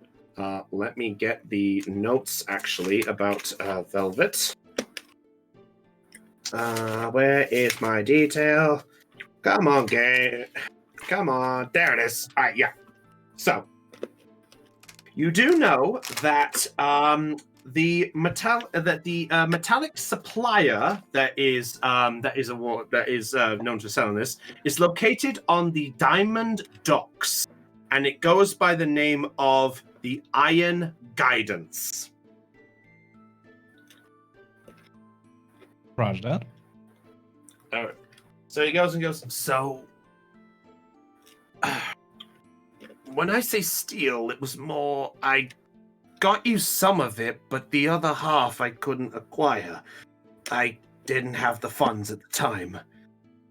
let me get the notes actually about Velvet. Where is my detail? Come on, game. Come on. There it is. All right, yeah. So, you do know that the metallic supplier that is known to selling this is located on the Diamond Docks, and it goes by the name of the Iron Guidance. Roger that. All right. So he goes and goes, so when I say steal, it was more I got you some of it, but the other half I couldn't acquire. I didn't have the funds at the time.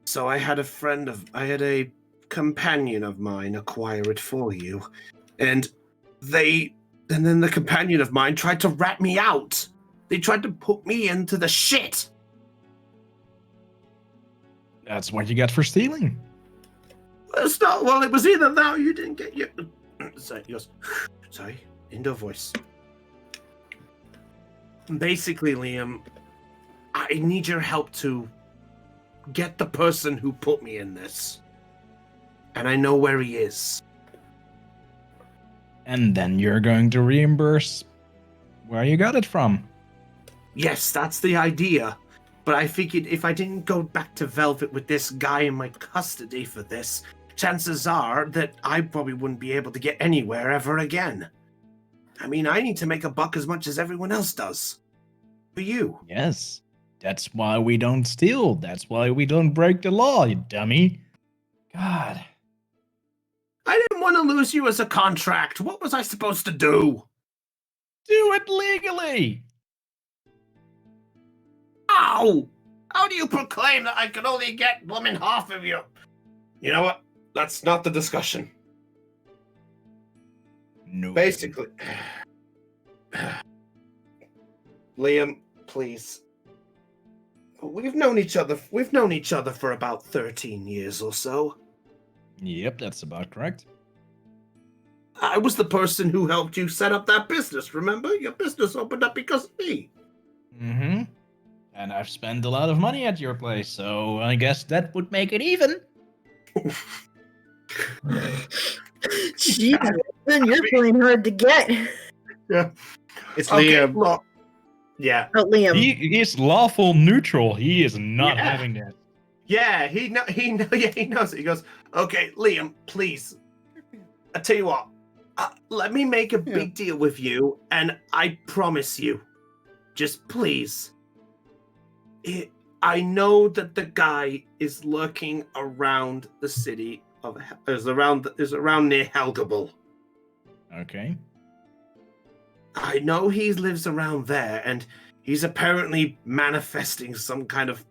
So I had a companion of mine acquire it for you. And then the companion of mine tried to rat me out. They tried to put me into the shit. That's what you get for stealing. It's not, well, it was either that or you didn't get your... So he goes, sorry, indoor voice. Basically, Liam, I need your help to get the person who put me in this. And I know where he is. And then you're going to reimburse where you got it from. Yes, that's the idea. But I figured if I didn't go back to Velvet with this guy in my custody for this, chances are that I probably wouldn't be able to get anywhere ever again. I mean, I need to make a buck as much as everyone else does. For you. Yes. That's why we don't steal. That's why we don't break the law, you dummy. God. I didn't want to lose you as a contract. What was I supposed to do? Do it legally. Ow! How do you proclaim that I could only get blooming half of you? You know what? That's not the discussion. No. Basically. Liam, please. We've known each other for about 13 years or so. Yep, that's about correct. I was the person who helped you set up that business, remember? Your business opened up because of me. Mm-hmm. And I've spent a lot of money at your place, so I guess that would make it even. Jeez, then you're playing hard to get. Yeah. It's Okay, Liam. look. Yeah. Oh, Liam. He is lawful neutral. He is not Yeah. having that. Yeah, he knows it. He goes, okay, Liam, please. I tell you what, let me make a big deal with you, and I promise you, just please. I know that the guy is lurking around the city is around near Helgable. Okay. I know he lives around there, and he's apparently manifesting some kind of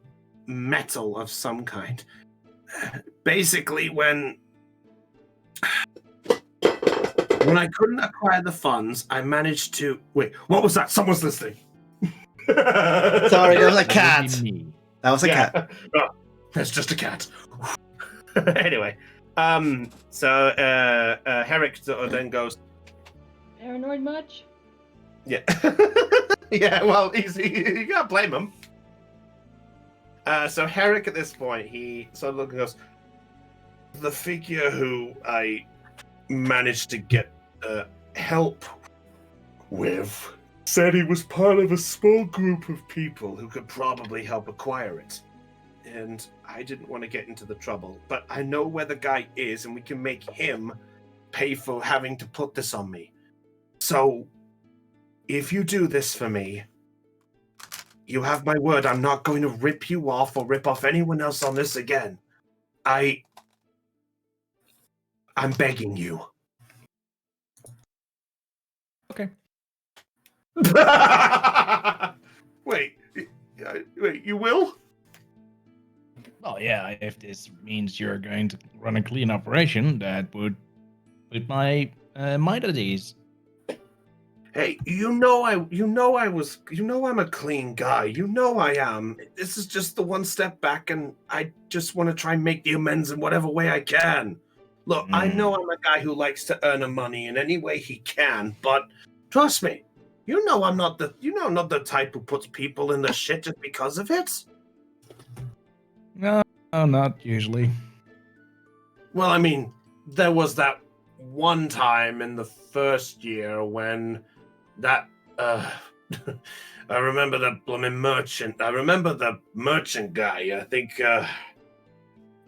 metal of some kind. Basically, when I couldn't acquire the funds, I managed to... Wait, what was that? Someone's listening. Sorry, there was a cat. That would be me. That was a cat. Oh, that's just a cat. Anyway, so Herrick then goes, Paranoid much? yeah. Yeah, well, you can't blame him. So Herrick at this point, he sort of looks and goes, the figure who I managed to get help with said he was part of a small group of people who could probably help acquire it. and I didn't want to get into the trouble. But I know where the guy is, and we can make him pay for having to put this on me. So, if you do this for me, you have my word, I'm not going to rip you off or rip off anyone else on this again. I'm begging you. Okay. Wait, you will? Well, yeah, if this means you're going to run a clean operation, that would put my mind at ease. Hey, I'm a clean guy. You know I am. This is just the one step back, and I just want to try and make the amends in whatever way I can. Look, I know I'm a guy who likes to earn the money in any way he can, but trust me, I'm not the type who puts people in the shit just because of it. No, not usually. Well, I mean, there was that one time in the first year when that I remember the blooming merchant. I remember the merchant guy. I think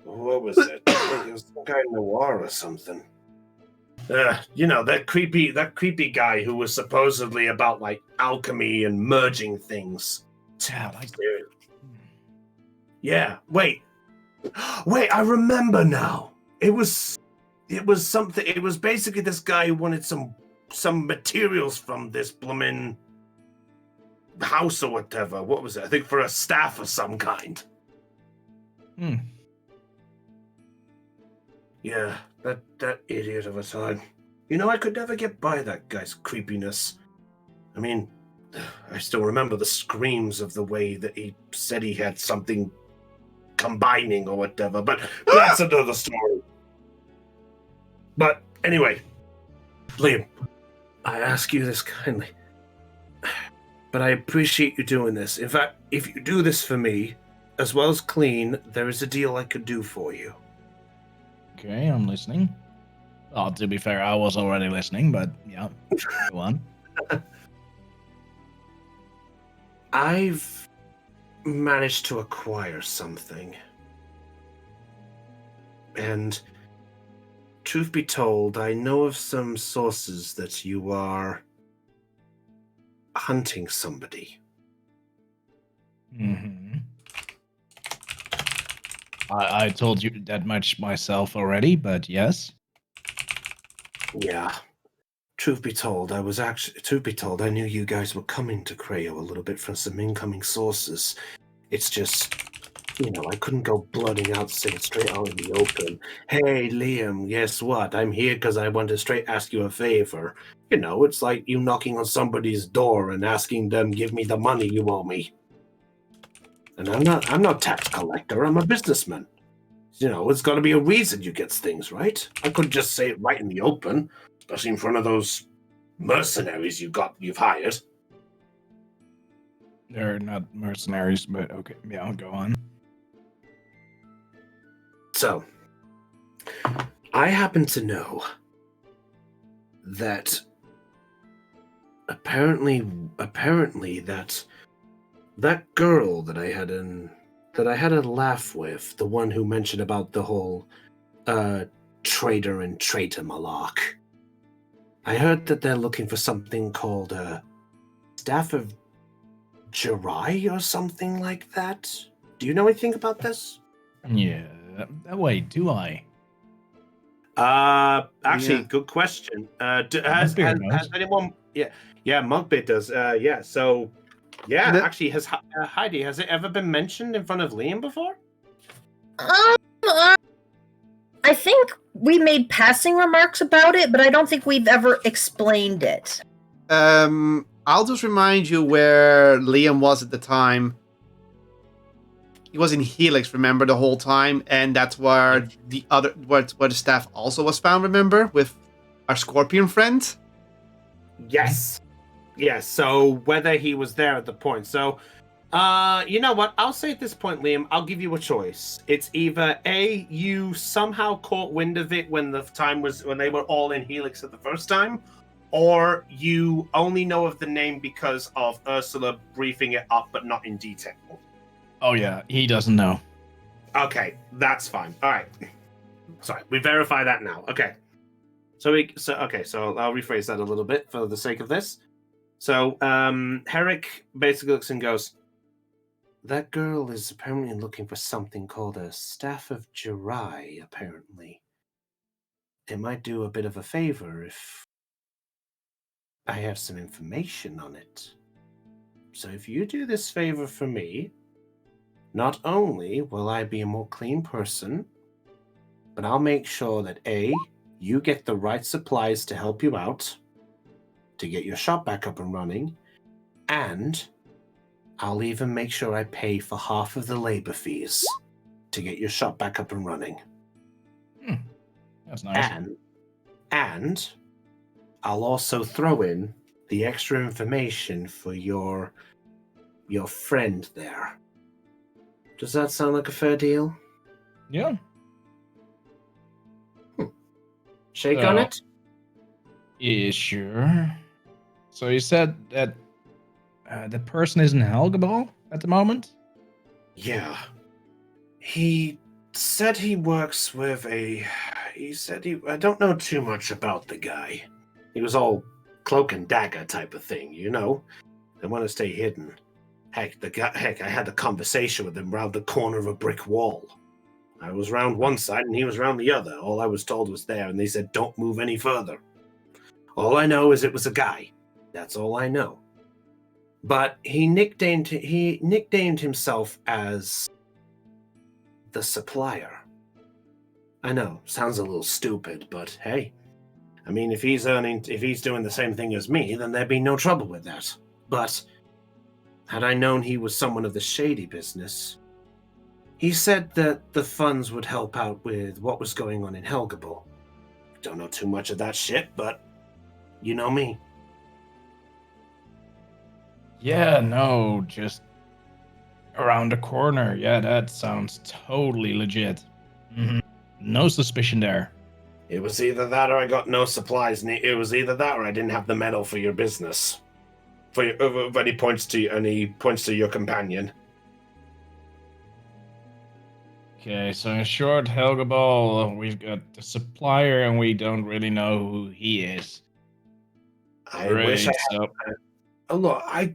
what was it? I think it was some guy in Noir or something. That creepy guy who was supposedly about like alchemy and merging things. Yeah. Wait. I remember now. It was something. It was basically this guy who wanted some materials from this bloomin' house or whatever. What was it? I think for a staff of some kind. Yeah, that idiot of a time. I could never get by that guy's creepiness. I mean, I still remember the screams of the way that he said he had something combining or whatever, but that's another story. But anyway, Liam, I ask you this kindly, but I appreciate you doing this. In fact, if you do this for me, as well as clean, there is a deal I could do for you. Okay, I'm listening. Oh, to be fair, I was already listening, but yeah, go on. I've managed to acquire something. And truth be told, I know of some sources that you are hunting somebody. Mm-hmm. I told you that much myself already, but yes. Yeah. Truth be told, I knew you guys were coming to Creo a little bit from some incoming sources. It's just, I couldn't go blurting out, say it straight out in the open. Hey, Liam, guess what? I'm here because I want to straight ask you a favor. It's like you knocking on somebody's door and asking them, give me the money you owe me. And I'm not a tax collector, I'm a businessman. It's got to be a reason you get things, right? I couldn't just say it right in the open, especially in front of those mercenaries you've hired. They're not mercenaries, but okay, yeah, I'll go on. So, I happen to know that apparently that girl that I had a laugh with, the one who mentioned about the whole trader and traitor malark. I heard that they're looking for something called Staff of Jirai or something like that. Do you know anything about this? Yeah. Wait, do I? Actually, good question. Has anyone? Yeah, Mugbeard does. Yeah. So, yeah. Actually, has Heidi? Has it ever been mentioned in front of Liam before? I think we made passing remarks about it, but I don't think we've ever explained it. I'll just remind you where Liam was at the time. He was in Helix, remember, the whole time, and that's where where the staff also was found, remember, with our scorpion friend? Yes. Yes, so whether he was there at the point. So, you know what? I'll say at this point, Liam, I'll give you a choice. It's either A, you somehow caught wind of it when they were all in Helix at the first time, or you only know of the name because of Ursula briefing it up, but not in detail. Oh yeah, he doesn't know. Okay, that's fine. All right. Sorry, we verify that now. Okay. So I'll rephrase that a little bit for the sake of this. So Herrick basically looks and goes, that girl is apparently looking for something called a Staff of Jirai, apparently. It might do a bit of a favor if I have some information on it. So if you do this favor for me, not only will I be a more clean person, but I'll make sure that A, you get the right supplies to help you out, to get your shop back up and running, and I'll even make sure I pay for half of the labor fees to get your shop back up and running. That's nice. And I'll also throw in the extra information for your friend there. Does that sound like a fair deal? Yeah. Shake on it? Yeah, sure. So you said that the person is in Helgebal at the moment? Yeah. He said he works with I don't know too much about the guy. He was all cloak and dagger type of thing, you know? They want to stay hidden. Heck, I had a conversation with him round the corner of a brick wall. I was round one side and he was round the other. All I was told was there, and they said, don't move any further. All I know is it was a guy. That's all I know. But he nicknamed himself as the supplier. I know, sounds a little stupid, but hey. I mean, if he's doing the same thing as me, then there'd be no trouble with that. But had I known he was someone of the shady business, he said that the funds would help out with what was going on in Helgebal. Don't know too much of that shit, but you know me. Yeah, no, just around the corner. Yeah, that sounds totally legit. Mm-hmm. No suspicion there. It was either that or I got no supplies. It was either that or I didn't have the metal for your business. But he points to your companion. Okay, so in short, Helgebal, we've got the supplier and we don't really know who he is. I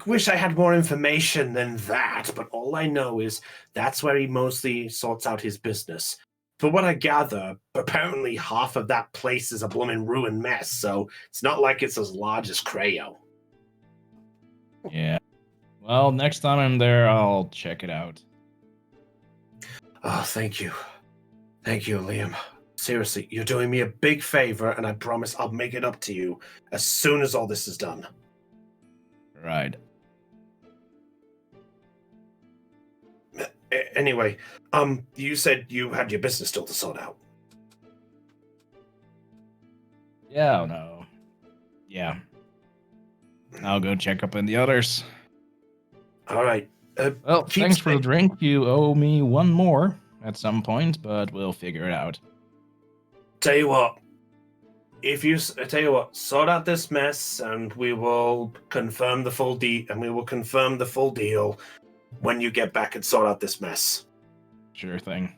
wish I had more information than that, but all I know is that's where he mostly sorts out his business. For what I gather, apparently half of that place is a bloomin' ruined mess, so it's not like it's as large as Creo. Yeah. Well, next time I'm there, I'll check it out. Oh, thank you. Thank you, Liam. Seriously, you're doing me a big favor, and I promise I'll make it up to you as soon as all this is done. Right. Anyway, you said you had your business still to sort out. Yeah, no. Yeah. I'll go check up on the others. All right. Well, thanks for the drink. You owe me one more at some point, but we'll figure it out. Tell you what, sort out this mess, and we will confirm the full deal when you get back and sort out this mess. Sure thing.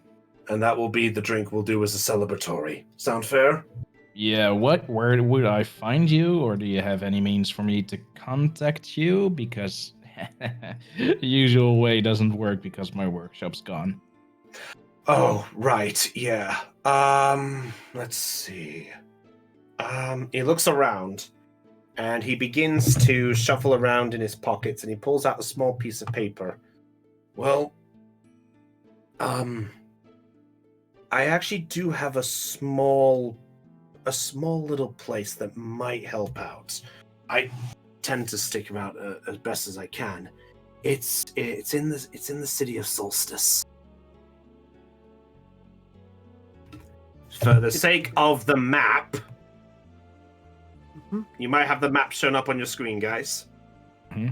And that will be the drink we'll do as a celebratory. Sound fair? Yeah, where would I find you, or do you have any means for me to contact you? Because usual way doesn't work because my workshop's gone. Oh, right, yeah. Let's see. He looks around, and he begins to shuffle around in his pockets, and he pulls out a small piece of paper. Well, I actually do have a small little place that might help out. I tend to stick around as best as I can. It's in the city of Solstice. For the sake of the map, you might have the map shown up on your screen, guys. Mm-hmm.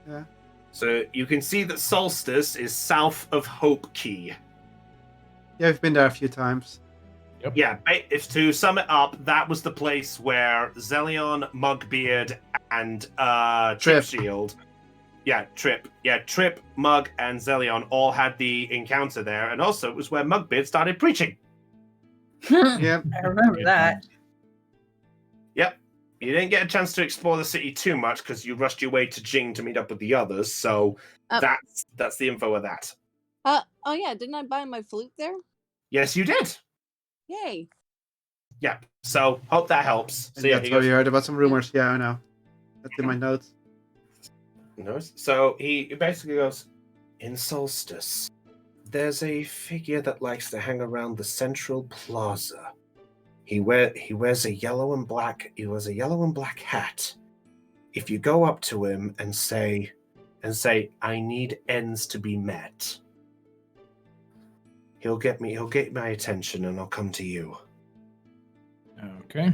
Yeah. So you can see that Solstice is south of Hope Key. Yeah, I've been there a few times. Yep. Yeah, if to sum it up, that was the place where Zelion, Mugbeard, and Trip. Chipshield Trip. Yeah, Trip, Mug, and Zelion all had the encounter there, and also it was where Mugbeard started preaching. Yep. I remember that. Yep. You didn't get a chance to explore the city too much because you rushed your way to Jing to meet up with the others, so that's the info of that. Oh yeah, didn't I buy my flute there? Yes, you did. Yay. Yeah. So hope that helps. And So yeah, that's he how goes, you heard about some rumors. Yeah, I know. That's in my notes. So he basically goes, in Solstice, there's a figure that likes to hang around the central plaza. He wears a yellow and black hat. If you go up to him and say, I need ends to be met, he'll get my attention and I'll come to you. Okay.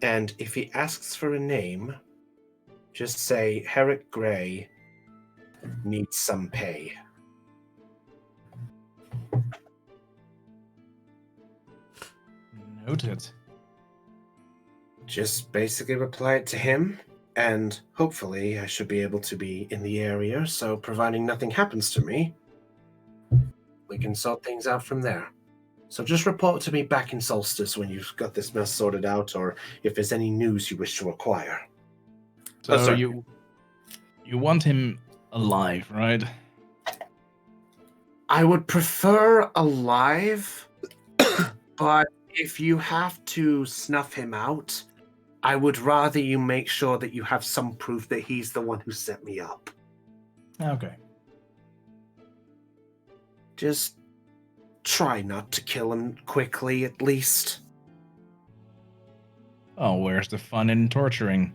And if he asks for a name, just say Herrick Grey needs some pay. Noted. Just basically reply it to him, and hopefully I should be able to be in the area, so providing nothing happens to me, we can sort things out from there. So just report to me back in Solstice when you've got this mess sorted out, or if there's any news you wish to acquire. So you want him alive, right? I would prefer alive, but if you have to snuff him out, I would rather you make sure that you have some proof that he's the one who set me up. Okay. Just try not to kill him quickly, at least. Oh, where's the fun in torturing?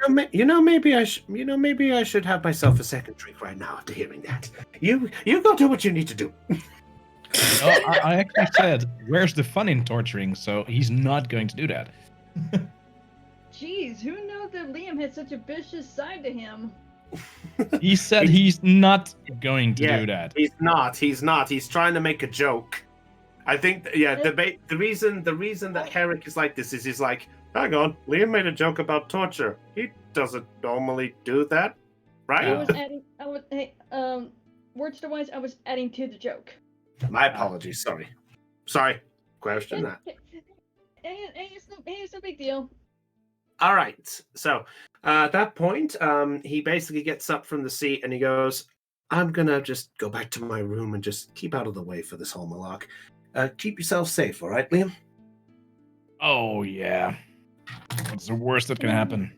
Maybe I should have myself a second drink right now after hearing that. You go do what you need to do. Oh, I actually said, where's the fun in torturing? So he's not going to do that. Jeez, who knew that Liam had such a vicious side to him? He said he's not going to do that. He's not. He's trying to make a joke. I think, the reason that Herrick is like this is he's like, hang on, Liam made a joke about torture. He doesn't normally do that, right? Words to wise, I was adding to the joke. My apologies. Sorry. Question that. It's no big deal. All right. So at that point, he basically gets up from the seat and he goes, I'm going to just go back to my room and just keep out of the way for this whole malark. Keep yourself safe, all right, Liam? Oh, yeah. What's the worst that can happen?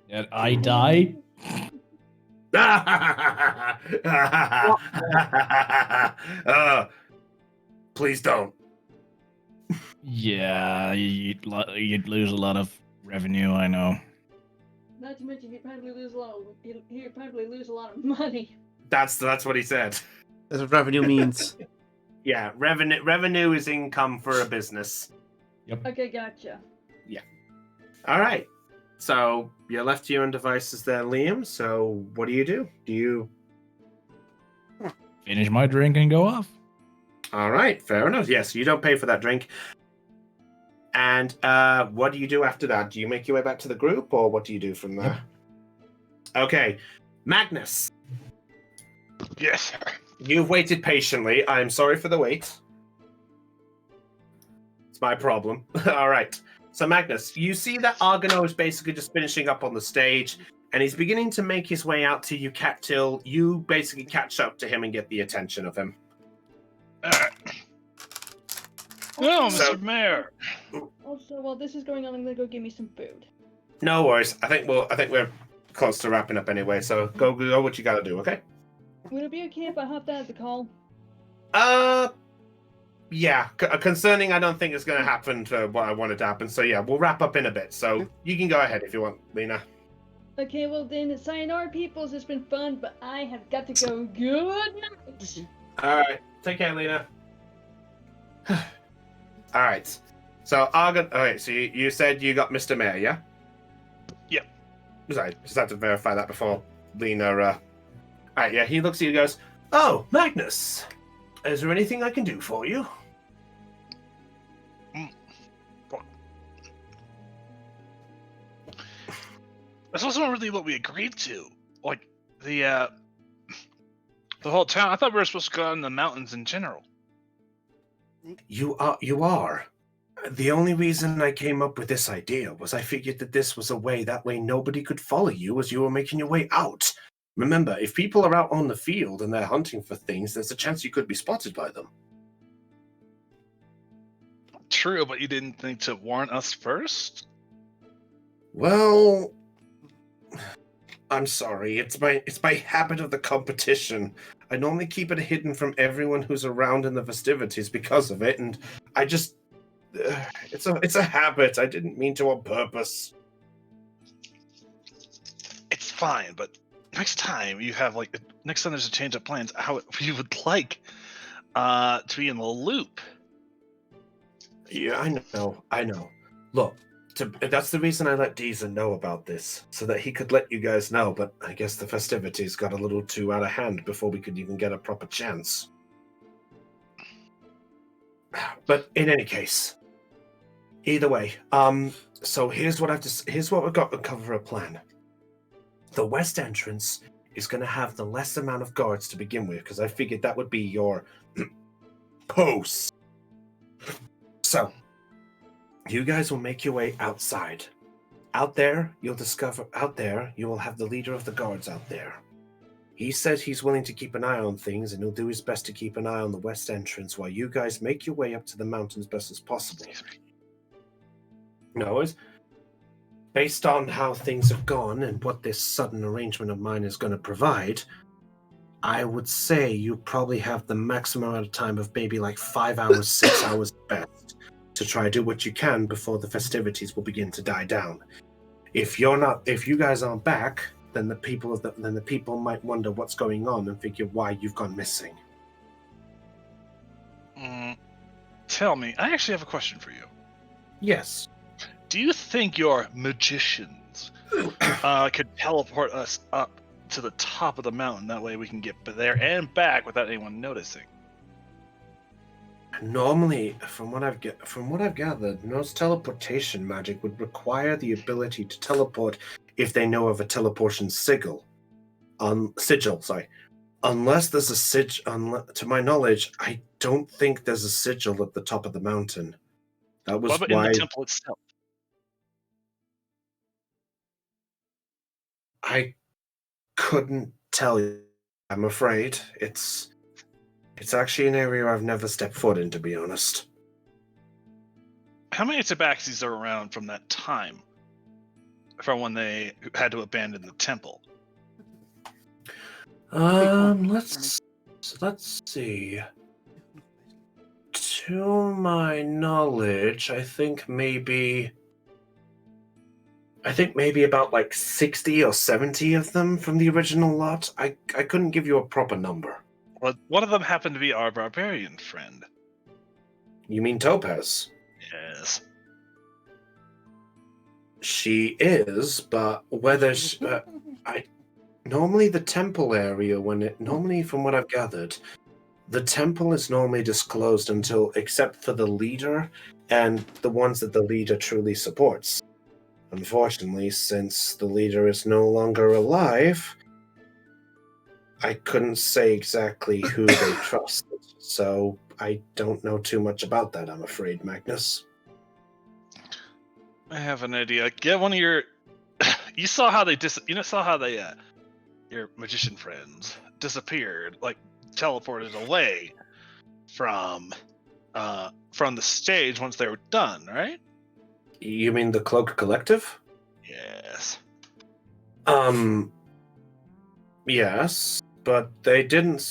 That I die? Please don't. Yeah, you'd lose a lot of revenue, I know. Not to mention he'd probably lose a lot of money. That's what he said. That's what revenue means. Yeah, revenue is income for a business. Yep. Okay, gotcha. Yeah. All right. So you're left to your own devices there, Liam. So what do? Do you finish my drink and go off? All right, fair enough. Yes, you don't pay for that drink. And what do you do after that? Do you make your way back to the group, or what do you do from there? Yep. Okay, Magnus. Yes, sir. You've waited patiently. I'm sorry for the wait. It's my problem. All right. So, Magnus, you see that Argano is basically just finishing up on the stage, and he's beginning to make his way out to you, till you basically catch up to him and get the attention of him. Well, Mr. Mayor. Also, while this is going on, I'm gonna go get me some food. No worries. I think we're close to wrapping up anyway. So go what you gotta do. Okay. Would it be okay if I hopped out of the call? Yeah. Concerning, I don't think it's going to happen to what I wanted to happen. So yeah, we'll wrap up in a bit. So you can go ahead if you want, Lena. Okay, well then, sayonara, peoples. It's been fun, but I have got to go. Good night. All right. Take care, Lena. All right. So Argon. All right. So you said you got Mr. Mayor, yeah? Yep. Sorry, just have to verify that before Lena. All right, yeah, he looks at you and goes, oh, Magnus, is there anything I can do for you? This wasn't really what we agreed to. Like, the whole town. I thought we were supposed to go out in the mountains in general. You are. The only reason I came up with this idea was I figured that this was a way, that way nobody could follow you as you were making your way out. Remember, if people are out on the field and they're hunting for things, there's a chance you could be spotted by them. True, but you didn't think to warn us first? Well, I'm sorry. It's my habit of the competition. I normally keep it hidden from everyone who's around in the festivities because of it, and I just it's a habit. I didn't mean to on purpose. It's fine, but next time next time there's a change of plans, how you would like to be in the loop. Yeah, I know. Look, that's the reason I let Deezer know about this, so that he could let you guys know, but I guess the festivities got a little too out of hand before we could even get a proper chance. But in any case, either way, so here's what we've got to cover a plan. The west entrance is going to have the less amount of guards to begin with, because I figured that would be your post. So, you guys will make your way outside. Out there, you will have the leader of the guards out there. He said he's willing to keep an eye on things, and he'll do his best to keep an eye on the west entrance while you guys make your way up to the mountains best as possible. No, based on how things have gone and what this sudden arrangement of mine is going to provide, I would say you probably have the maximum amount of time of maybe like 5 hours, 6 hours best to try to do what you can before the festivities will begin to die down. If you guys aren't back, then the people might wonder what's going on and figure why you've gone missing. Tell me, I actually have a question for you. Yes. Do you think your magicians could teleport us up to the top of the mountain? That way we can get there and back without anyone noticing. Normally, from what I've gathered, most teleportation magic would require the ability to teleport if they know of a teleportation sigil. Unless there's a sigil, to my knowledge, I don't think there's a sigil at the top of the mountain. That was What about why in the temple itself? I couldn't tell you. I'm afraid it's actually an area I've never stepped foot in, to be honest. How many tabaxis are around from that time? From when they had to abandon the temple? Let's see. To my knowledge, I think maybe about like 60 or 70 of them from the original lot. I couldn't give you a proper number. Well, one of them happened to be our barbarian friend. You mean Topaz? Yes. She is, but whether normally the temple area, normally from what I've gathered, the temple is normally disclosed except for the leader and the ones that the leader truly supports. Unfortunately, since the leader is no longer alive, I couldn't say exactly who they trusted, so I don't know too much about that, I'm afraid, Magnus. I have an idea. Get one of your... You saw how they your magician friends disappeared, like teleported away from the stage once they were done, right? You mean the Cloak Collective? Yes. Yes, but they didn't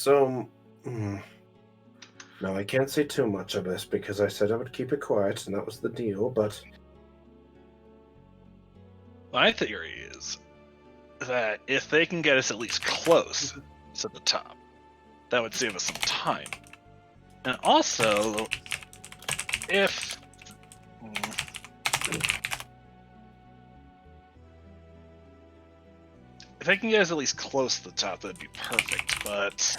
No, I can't say too much of this because I said I would keep it quiet, and that was the deal, but... My theory is that if they can get us at least close to the top, that would save us some time. And also, if they can get us at least close to the top, that'd be perfect. But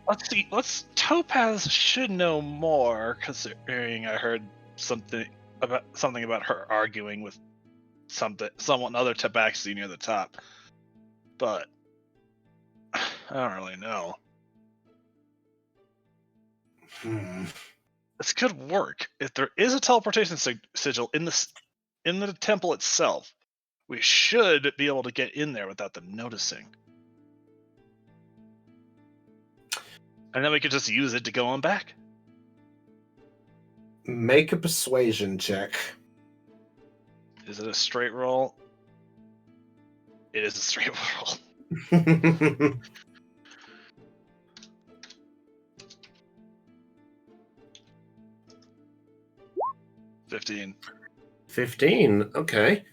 let's see. Topaz should know more, considering I heard something about her arguing with other tabaxi near the top. But I don't really know. This could work if there is a teleportation sigil in the temple itself. We should be able to get in there without them noticing. And then we could just use it to go on back. Make a persuasion check. Is it a straight roll? It is a straight roll. 15. 15, okay.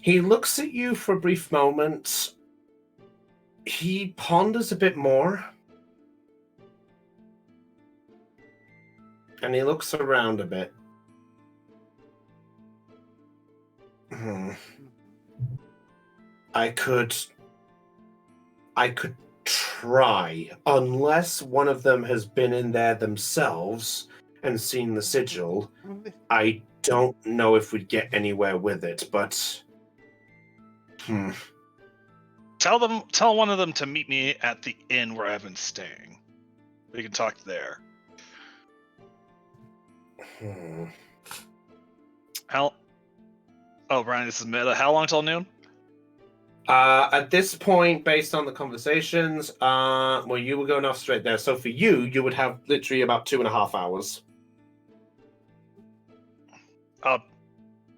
He looks at you for a brief moment. He ponders a bit more. And he looks around a bit. I could try, unless one of them has been in there themselves and seen the sigil. I don't know if we'd get anywhere with it, but Tell one of them to meet me at the inn where I've been staying. We can talk there. Oh, Brian, this is meta. How long till noon? At this point, based on the conversations, well, you were going off straight there. So for you would have literally about 2.5 hours. Alright,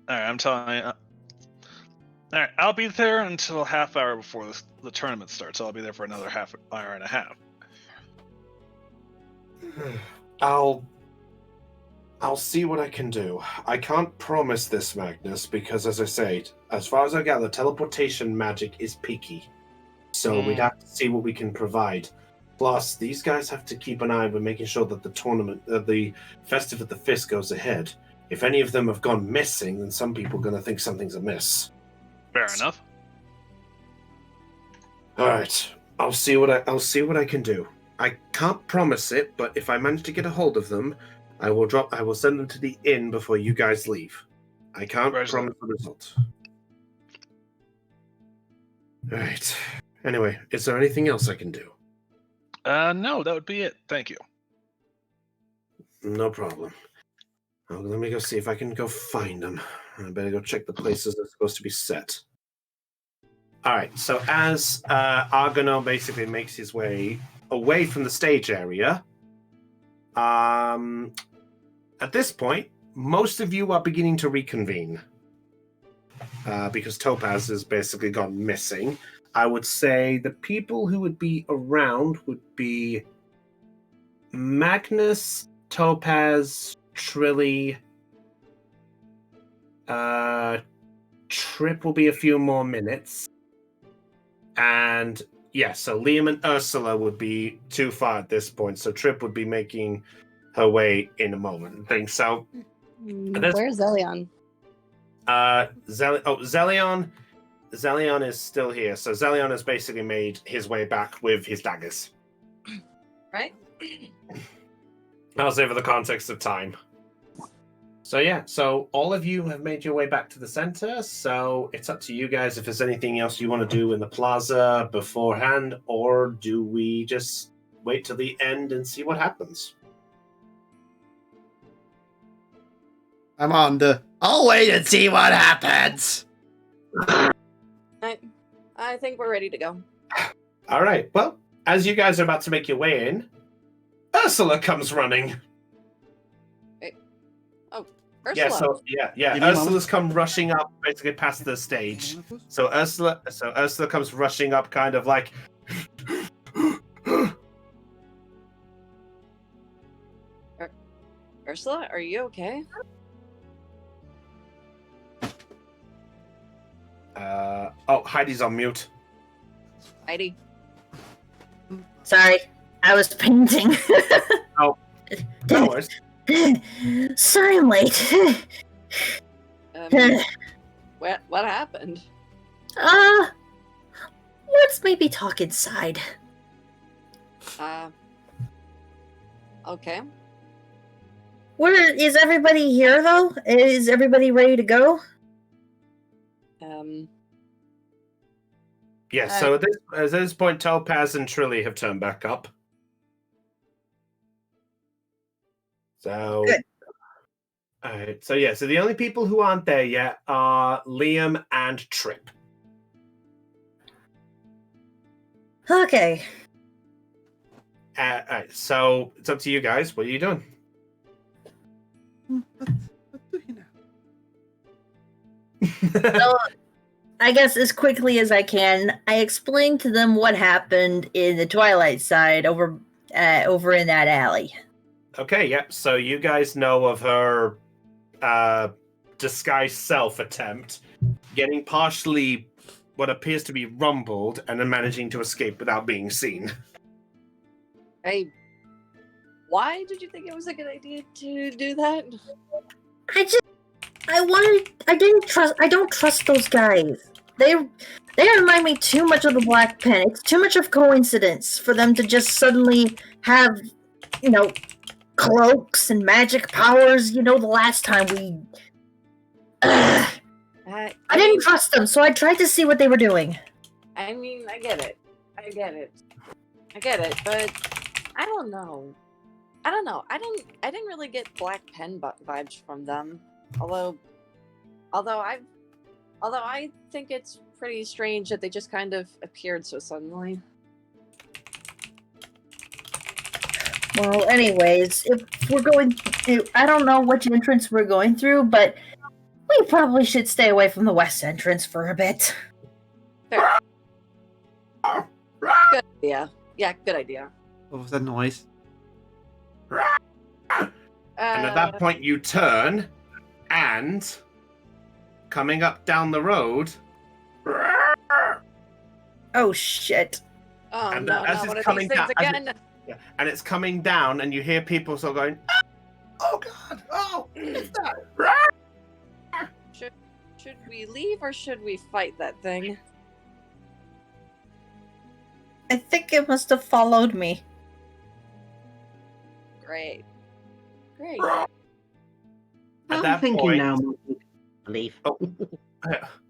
I'm telling you. Alright, I'll be there until a half hour before the tournament starts. So I'll be there for another half hour and a half. I'll see what I can do. I can't promise this, Magnus, because as I say, as far as I gather, teleportation magic is peaky. So we'd have to see what we can provide. Plus, these guys have to keep an eye on making sure that the tournament, the Festive at the Fist goes ahead. If any of them have gone missing, then some people are going to think something's amiss. Fair enough. All right, I'll see what I can do. I can't promise it, but if I manage to get a hold of them, I will send them to the inn before you guys leave. I can't promise the result. All right. Anyway, is there anything else I can do? No, that would be it. Thank you. No problem. Let me go see if I can go find them. I better go check the places they're supposed to be set. All right. So as Argonaut basically makes his way away from the stage area, at this point, most of you are beginning to reconvene because Topaz has basically gone missing. I would say the people who would be around would be Magnus, Topaz, Trilly. Trip will be a few more minutes. And yeah, so Liam and Ursula would be too far at this point, so Trip would be making her way in a moment. I think so. Where's Zelion? Zelion is still here. So Zelion has basically made his way back with his daggers. Right? I'll say for the context of time. So yeah, so all of you have made your way back to the center, so it's up to you guys if there's anything else you want to do in the plaza beforehand, or do we just wait till the end and see what happens? I'm on the I'll wait and see what happens. I think we're ready to go. All right, well, as you guys are about to make your way in, Ursula comes running. Ursula. Ursula's come rushing up, basically past the stage. So Ursula comes rushing up, kind of like. Ursula, are you okay? Heidi's on mute. Heidi. Sorry, I was painting. Oh, no worries. Sorry I'm late. What happened? Let's maybe talk inside. Okay. Where is everybody here though? Is everybody ready to go? Yes, so at this point, Topaz and Trilly have turned back up. So, Good. all right. So yeah, so the only people who aren't there yet are Liam and Trip. Okay. All right, so it's up to you guys. What are you doing? What do you know? So, I guess as quickly as I can, I explained to them what happened in the Twilight side over in that alley. Okay, yep. So you guys know of her disguised self attempt, getting partially what appears to be rumbled, and then managing to escape without being seen. Why did you think it was a good idea to do that? I don't trust those guys. They remind me too much of the Black Pen. It's too much of coincidence for them to just suddenly have, cloaks and magic powers. The last time we... I didn't trust them, so I tried to see what they were doing. I mean, I get it, but I don't know. I didn't really get Black Pen vibes from them. Although I think it's pretty strange that they just kind of appeared so suddenly. Well, anyways, if we're going to, I don't know which entrance we're going through, but we probably should stay away from the west entrance for a bit. Fair. Good idea. Yeah, good idea. What was that noise? And at that point, you turn, and coming up down the road. Oh shit! Oh and no! as Not one it's of coming these things down, again. And it's coming down, and you hear people sort of going, "Oh God! Oh, it's that!" Should we leave or should we fight that thing? I think it must have followed me. Great. At I'm that thinking point, now, I leave.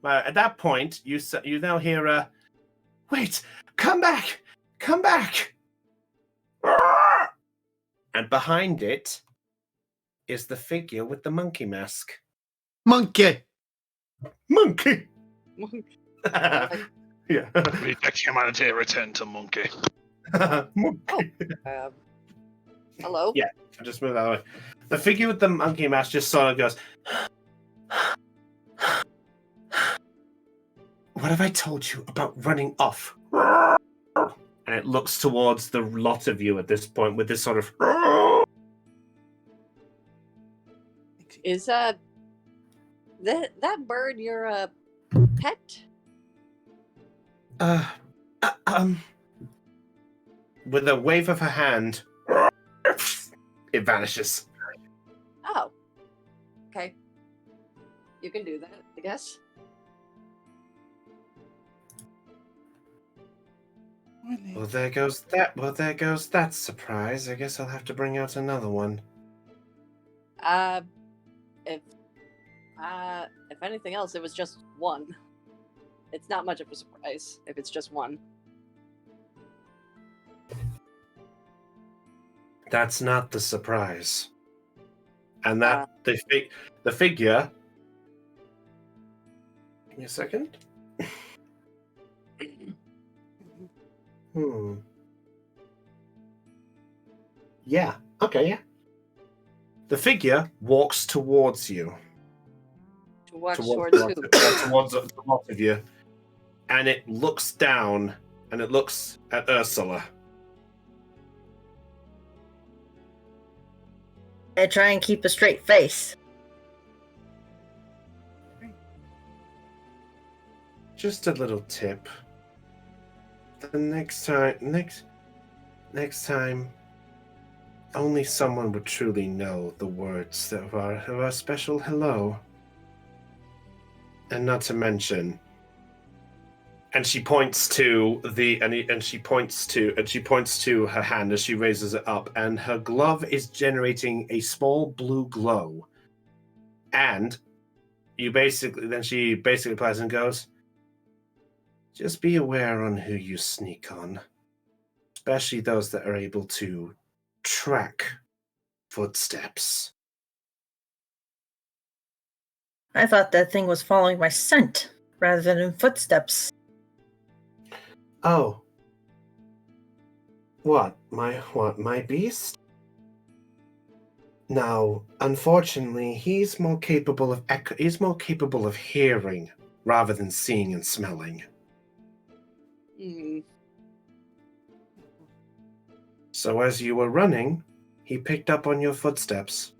at that point, you now hear wait, come back, and behind it is the figure with the monkey mask. Monkey! Yeah. Reject humanity, return to monkey. Monkey. Hello? Yeah, I'll just move that way. The figure with the monkey mask just sort of goes, "What have I told you about running off?" And it looks towards the lot of you at this point with this sort of... Is that bird your pet? With a wave of her hand, it vanishes. Oh. Okay. You can do that, I guess. Well, there goes that surprise. I guess I'll have to bring out another one. If anything else, it was just one. It's not much of a surprise if it's just one. That's not the surprise. And that the figure. Give me a second. Yeah. Okay. Yeah. The figure walks towards you. Towards towards the lot of you, and it looks down, and it looks at Ursula. I try and keep a straight face. Just a little tip. The next time, only someone would truly know the words of our special hello. And not to mention, and she points to her hand as she raises it up, and her glove is generating a small blue glow. And she basically replies and goes, just be aware on who you sneak on, especially those that are able to track footsteps. I thought that thing was following my scent rather than in footsteps. Oh. What? My beast? Now, unfortunately, he's more capable of hearing rather than seeing and smelling. Mm. So as you were running, he picked up on your footsteps.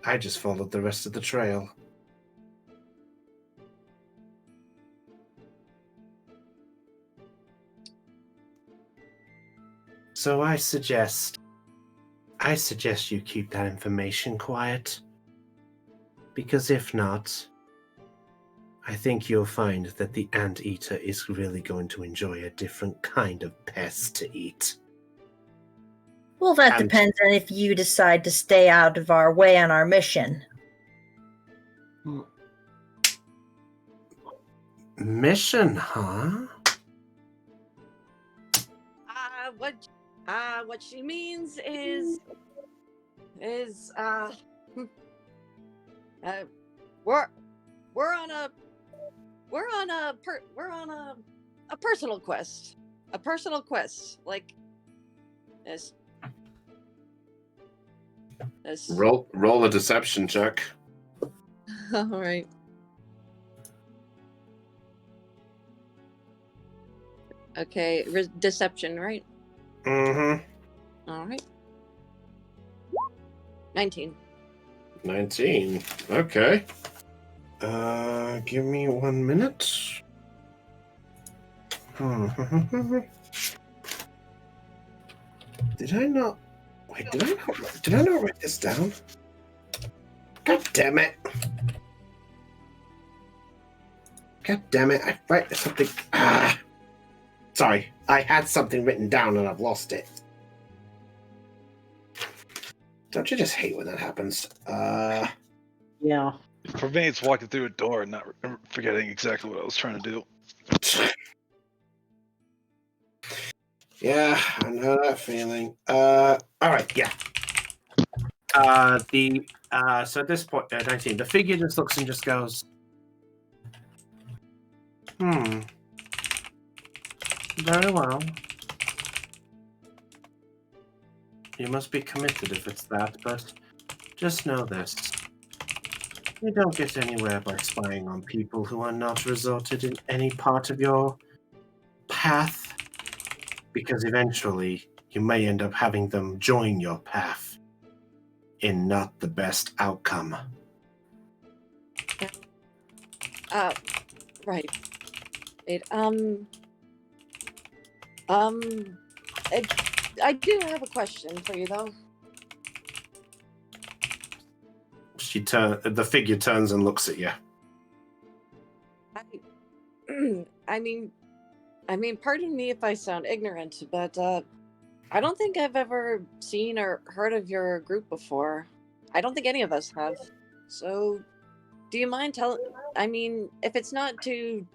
I just followed the rest of the trail. So I suggest you keep that information quiet. Because if not, I think you'll find that the anteater is really going to enjoy a different kind of pest to eat. Well, that And- depends on if you decide to stay out of our way on our mission. Mission, huh? What she means is we're on a personal quest. A personal quest. Like this. Roll a deception check. All right. Okay, deception, right? Mm-hmm. All right. 19. 19. Okay. Give me 1 minute. Did I not? Wait, did I not write this down? God damn it. God damn it, I write something. Sorry, I had something written down and I've lost it. Don't you just hate when that happens? Yeah. For me, it's walking through a door and not forgetting exactly what I was trying to do. Yeah, I know that feeling. All right, yeah. So at this point, 19, the figure just looks and just goes, very well. You must be committed if it's that, but just know this. You don't get anywhere by spying on people who are not resorted in any part of your path, because eventually you may end up having them join your path in not the best outcome. Right. I do have a question for you though. The figure turns and looks at you. I mean, pardon me if I sound ignorant, but I don't think I've ever seen or heard of your group before. I don't think any of us have. So, do you mind if it's not too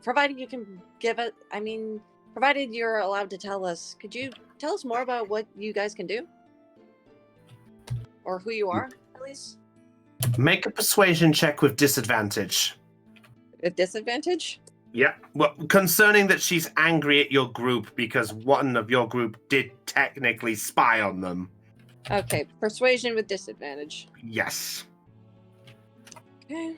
provided you can give it, provided you're allowed to tell us, could you tell us more about what you guys can do? Or who you are, at least? Make a persuasion check with disadvantage. With disadvantage? Yeah. Well, concerning that she's angry at your group because one of your group did technically spy on them. Okay, persuasion with disadvantage. Yes. Okay.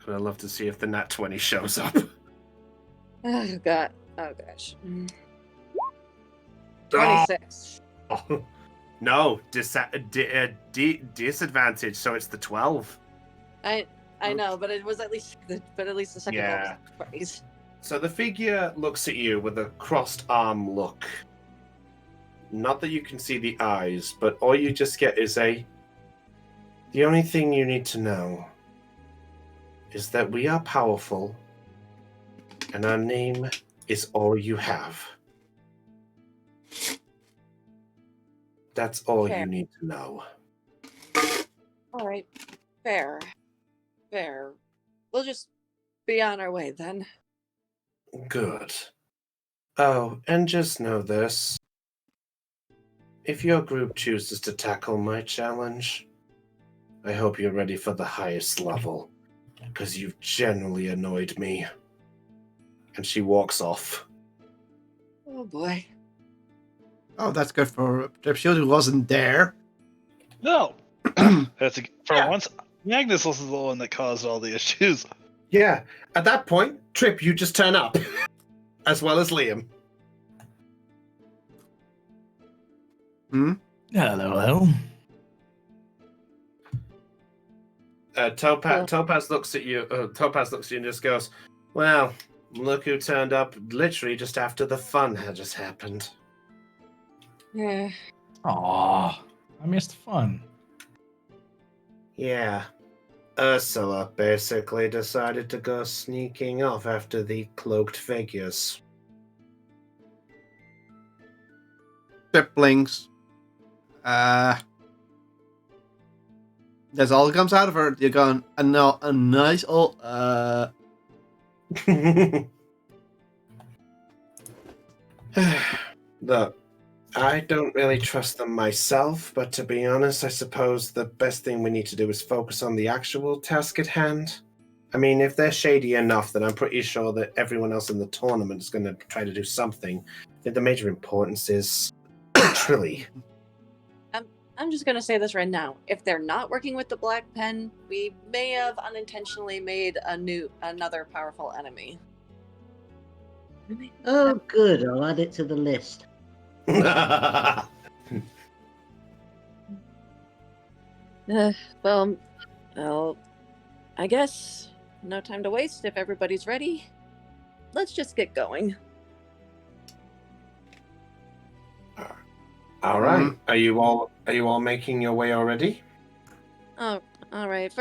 I'd love to see if the nat 20 shows up. Oh, God. Oh, gosh. 26. Oh, no, disadvantage, so it's the 12. I know, but it was at least the second Yeah. one was 20s. So the figure looks at you with a crossed arm look. Not that you can see the eyes, but all you just get is the only thing you need to know is that we are powerful, and our name is all you have. That's all Fair. you need to know. All right. Fair. Fair. We'll just be on our way then. Good. Oh, and just know this. If your group chooses to tackle my challenge, I hope you're ready for the highest level, because you've generally annoyed me. And she walks off. Oh boy. Oh, that's good for Tripshield, who wasn't there. No. Once, Magnus was the one that caused all the issues. Yeah, at that point, Trip, you just turn up. As well as Liam. Hello, hello. Topaz looks at you. Topaz looks at you and just goes, "Well, look who turned up literally just after the fun had just happened." Yeah. Aw, I missed fun. Yeah, Ursula basically decided to go sneaking off after the cloaked figures. Triplings. That's all that comes out of her. You're going, a nice old, Look, I don't really trust them myself, but to be honest, I suppose the best thing we need to do is focus on the actual task at hand. I mean, if they're shady enough, then I'm pretty sure that everyone else in the tournament is going to try to do something. I think the major importance is Trilly. I'm just gonna say this right now. If they're not working with the Black Pen, we may have unintentionally made another powerful enemy. Oh, good. I'll add it to the list. Well, I guess no time to waste if everybody's ready. Let's just get going. All right. Are you all making your way already? Oh, all right.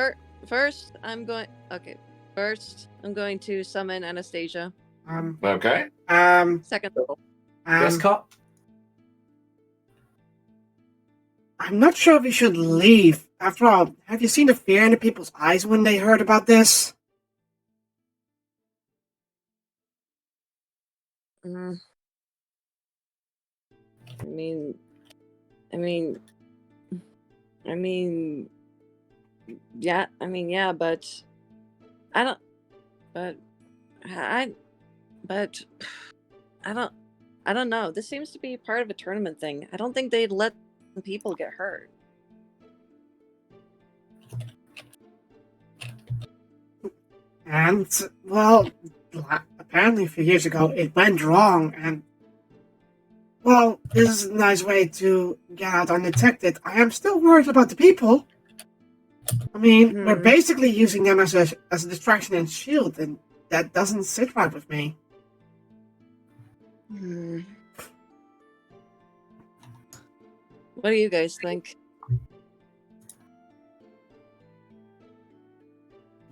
First, I'm going to summon Anastasia. Okay. Second level. Yes, Cop? I'm not sure if we should leave. After all, have you seen the fear in the people's eyes when they heard about this? Yeah, but I don't know. This seems to be part of a tournament thing. I don't think they'd let people get hurt. And, well, apparently a few years ago it went wrong, and, well, this is a nice way to get out undetected. I am still worried about the people. I mean, we're basically using them as a distraction and shield, and that doesn't sit right with me. What do you guys think?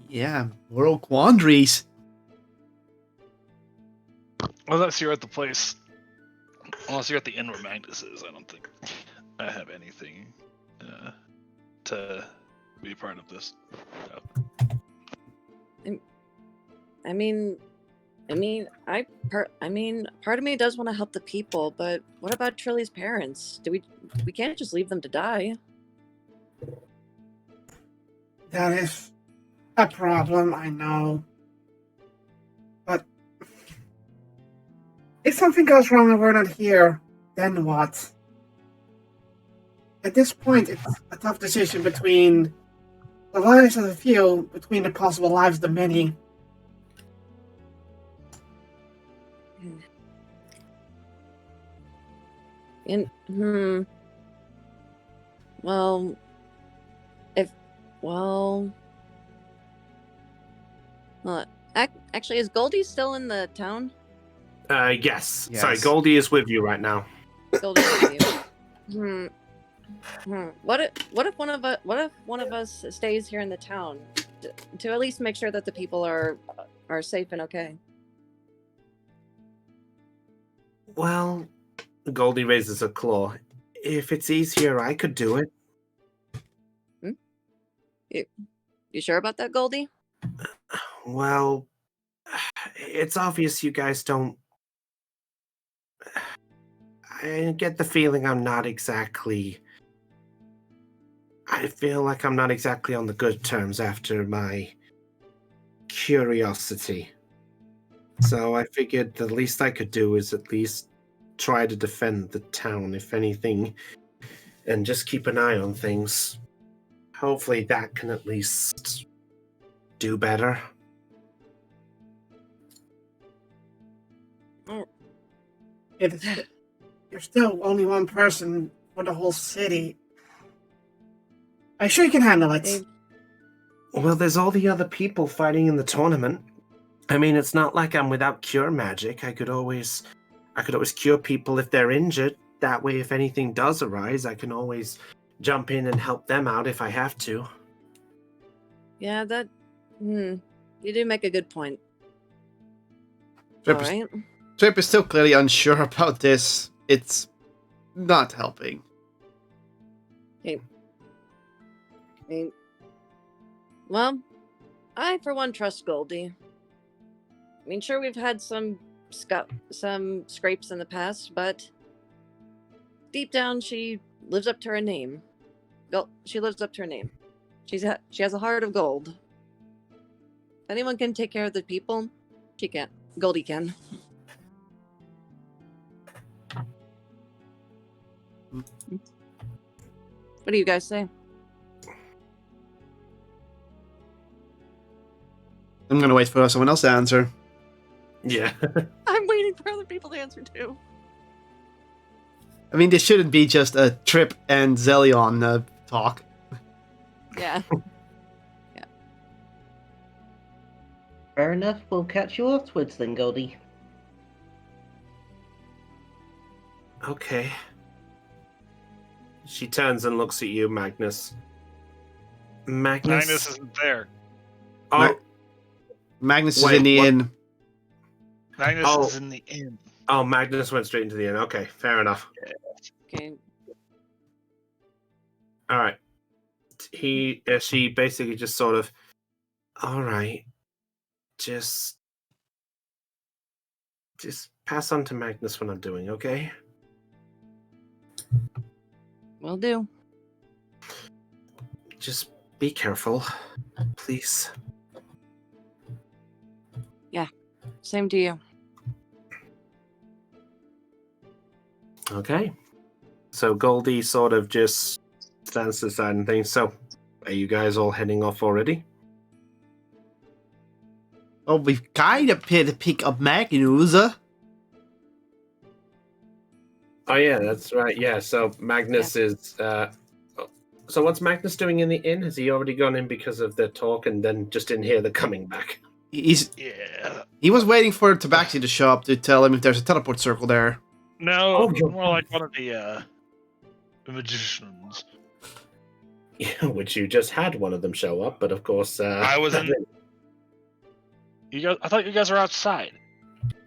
Yeah, moral quandaries. Unless you're at the place. Unless you're at the inn where Magnus is, I don't think I have anything to be part of this. Part of me does want to help the people, but what about Trilly's parents? We can't just leave them to die. That is a problem, I know. But if something goes wrong and we're not here, then what? At this point, it's a tough decision between the lives of the few, between the possible lives of the many. Actually, is Goldie still in the town? Yes. Yes. Sorry, Goldie is with you right now. Goldie's with you. What if one of us stays here in the town to at least make sure that the people are safe and okay? Well, Goldie raises a claw. If it's easier, I could do it. You sure about that, Goldie? Well, it's obvious you guys don't. I get the feeling I'm not exactly. I feel like I'm not exactly on the good terms after my curiosity. So I figured the least I could do is at least try to defend the town, if anything, and just keep an eye on things. Hopefully that can at least do better. You're still only one person for the whole city. I'm sure you can handle it. Well, there's all the other people fighting in the tournament. I mean, it's not like I'm without cure magic. I could always cure people if they're injured. That way, if anything does arise, I can always jump in and help them out if I have to. Yeah, that. You do make a good point. Trip is still clearly unsure about this. It's not helping. Okay. Well, I for one trust Goldie. I mean, sure, we've had some scrapes in the past, but deep down, she lives up to her name. She lives up to her name. She has a heart of gold. If anyone can take care of the people, she can. Goldie can. What do you guys say? I'm gonna wait for someone else to answer. Yeah. I'm waiting for other people to answer too. I mean, this shouldn't be just a Trip and Zelion talk. Yeah. Fair enough. We'll catch you afterwards then, Goldie. Okay. She turns and looks at you, Magnus. Magnus isn't there. Oh, Magnus is Wait, in the what? inn. Magnus is in the inn. Oh, Magnus went straight into the inn. Okay, fair enough. Okay. All right. She basically just sort of, all right, just pass on to Magnus what I'm doing, okay? Will do. Just be careful, please. Same to you. Okay. So Goldie sort of just stands to the side and thinks, so, are you guys all heading off already? Oh, we've kind of pick up Magnus. Oh yeah, that's right. Yeah, so Magnus is so what's Magnus doing in the inn? Has he already gone in because of the talk and then just didn't hear the coming back? He was waiting for Tabaxi to show up to tell him if there's a teleport circle there. No, more like one of the magicians. Yeah, which you just had one of them show up, but of course I wasn't. I thought you guys were outside.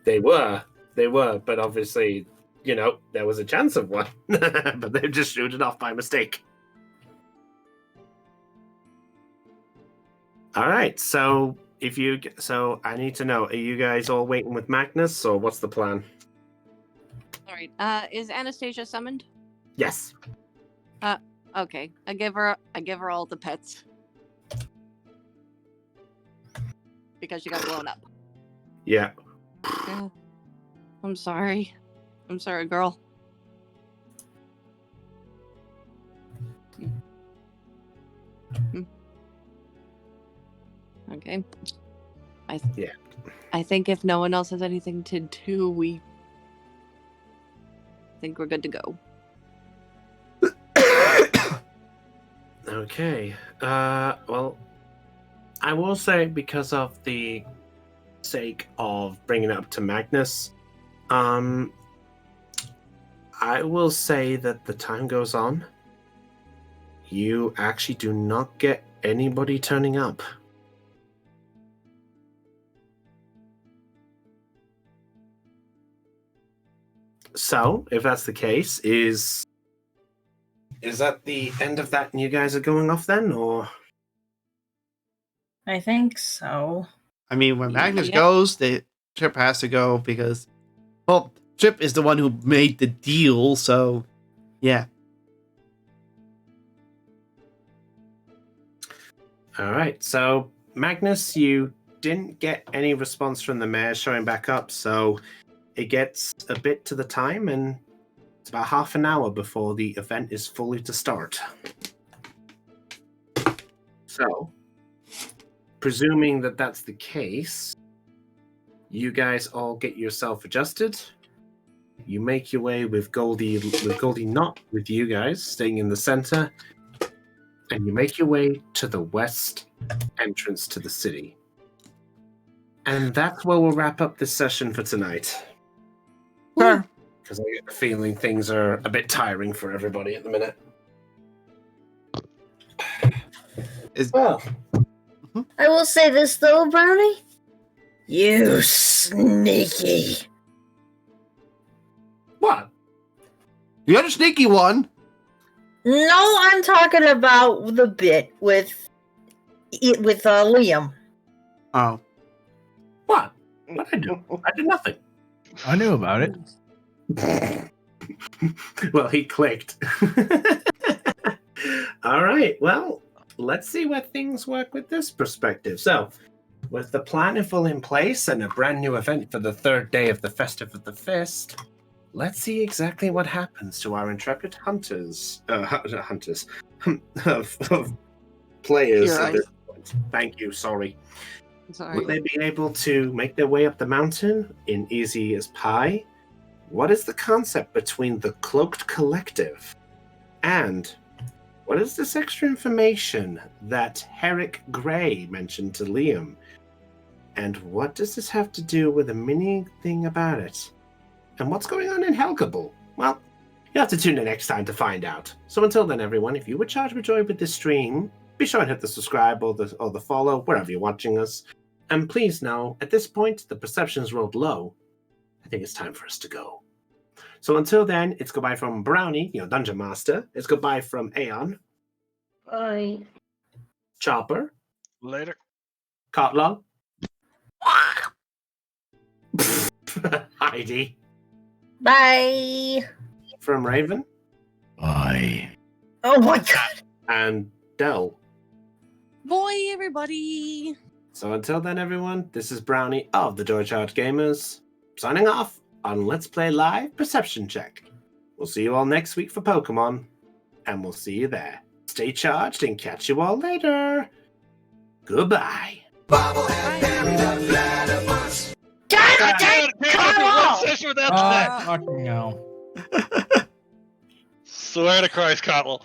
They were, but obviously, there was a chance of one, but they just shoot it off by mistake. All right, so I need to know: are you guys all waiting with Magnus, or what's the plan? All right. Is Anastasia summoned? Yes. Okay. I give her all the pets because she got blown up. Yeah. Yeah. I'm sorry, girl. Okay. I think if no one else has anything to do, I think we're good to go. Okay. Well, I will say, because of the sake of bringing it up to Magnus, I will say that the time goes on, you actually do not get anybody turning up. So, if that's the case, is is that the end of that and you guys are going off then, or? I think so. I mean, when Magnus Yep. goes, the Trip has to go because, well, Trip is the one who made the deal, so yeah. All right, so Magnus, you didn't get any response from the mayor showing back up, so it gets a bit to the time, and it's about half an hour before the event is fully to start. So, presuming that that's the case, you guys all get yourself adjusted. You make your way with Goldie not with you guys, staying in the center, and you make your way to the west entrance to the city. And that's where we'll wrap up this session for tonight. Sure. Because I get the feeling things are a bit tiring for everybody at the minute. Well, I will say this though, Brownie. You sneaky. what? You're the sneaky one. No, I'm talking about the bit with Liam. Oh. What? What did I do? I did nothing. I knew about it. Well, he clicked. All right. Well, let's see where things work with this perspective. So, with the plan full in place and a brand new event for the third day of the Festive of the Fist, let's see exactly what happens to our intrepid hunters, of players You're at right. this point. Thank you. Sorry. Sorry. Will they be able to make their way up the mountain in easy as pie? What is the concept between the Cloaked Collective? And what is this extra information that Herrick Gray mentioned to Liam? And what does this have to do with a mini thing about it? And what's going on in Helgable? Well, you have to tune in next time to find out. So until then, everyone, if you were charged with joy with this stream, be sure and hit the subscribe or the follow wherever you're watching us. And please know, at this point, the perception's rolled low. I think it's time for us to go. So until then, it's goodbye from Brownie, Dungeon Master. It's goodbye from Aeon, Bye. Chopper, Later. Kotlon, Heidi, Bye. from Raven, Bye. Oh my god. and Dell. Boy, everybody. So until then, everyone, this is Brownie of the Joy Charge Gamers, signing off on Let's Play Live Perception Check. We'll see you all next week for Pokemon, and we'll see you there. Stay charged and catch you all later. Goodbye. God Can't do one session without that. Fucking hell. Swear to Christ, Cottle.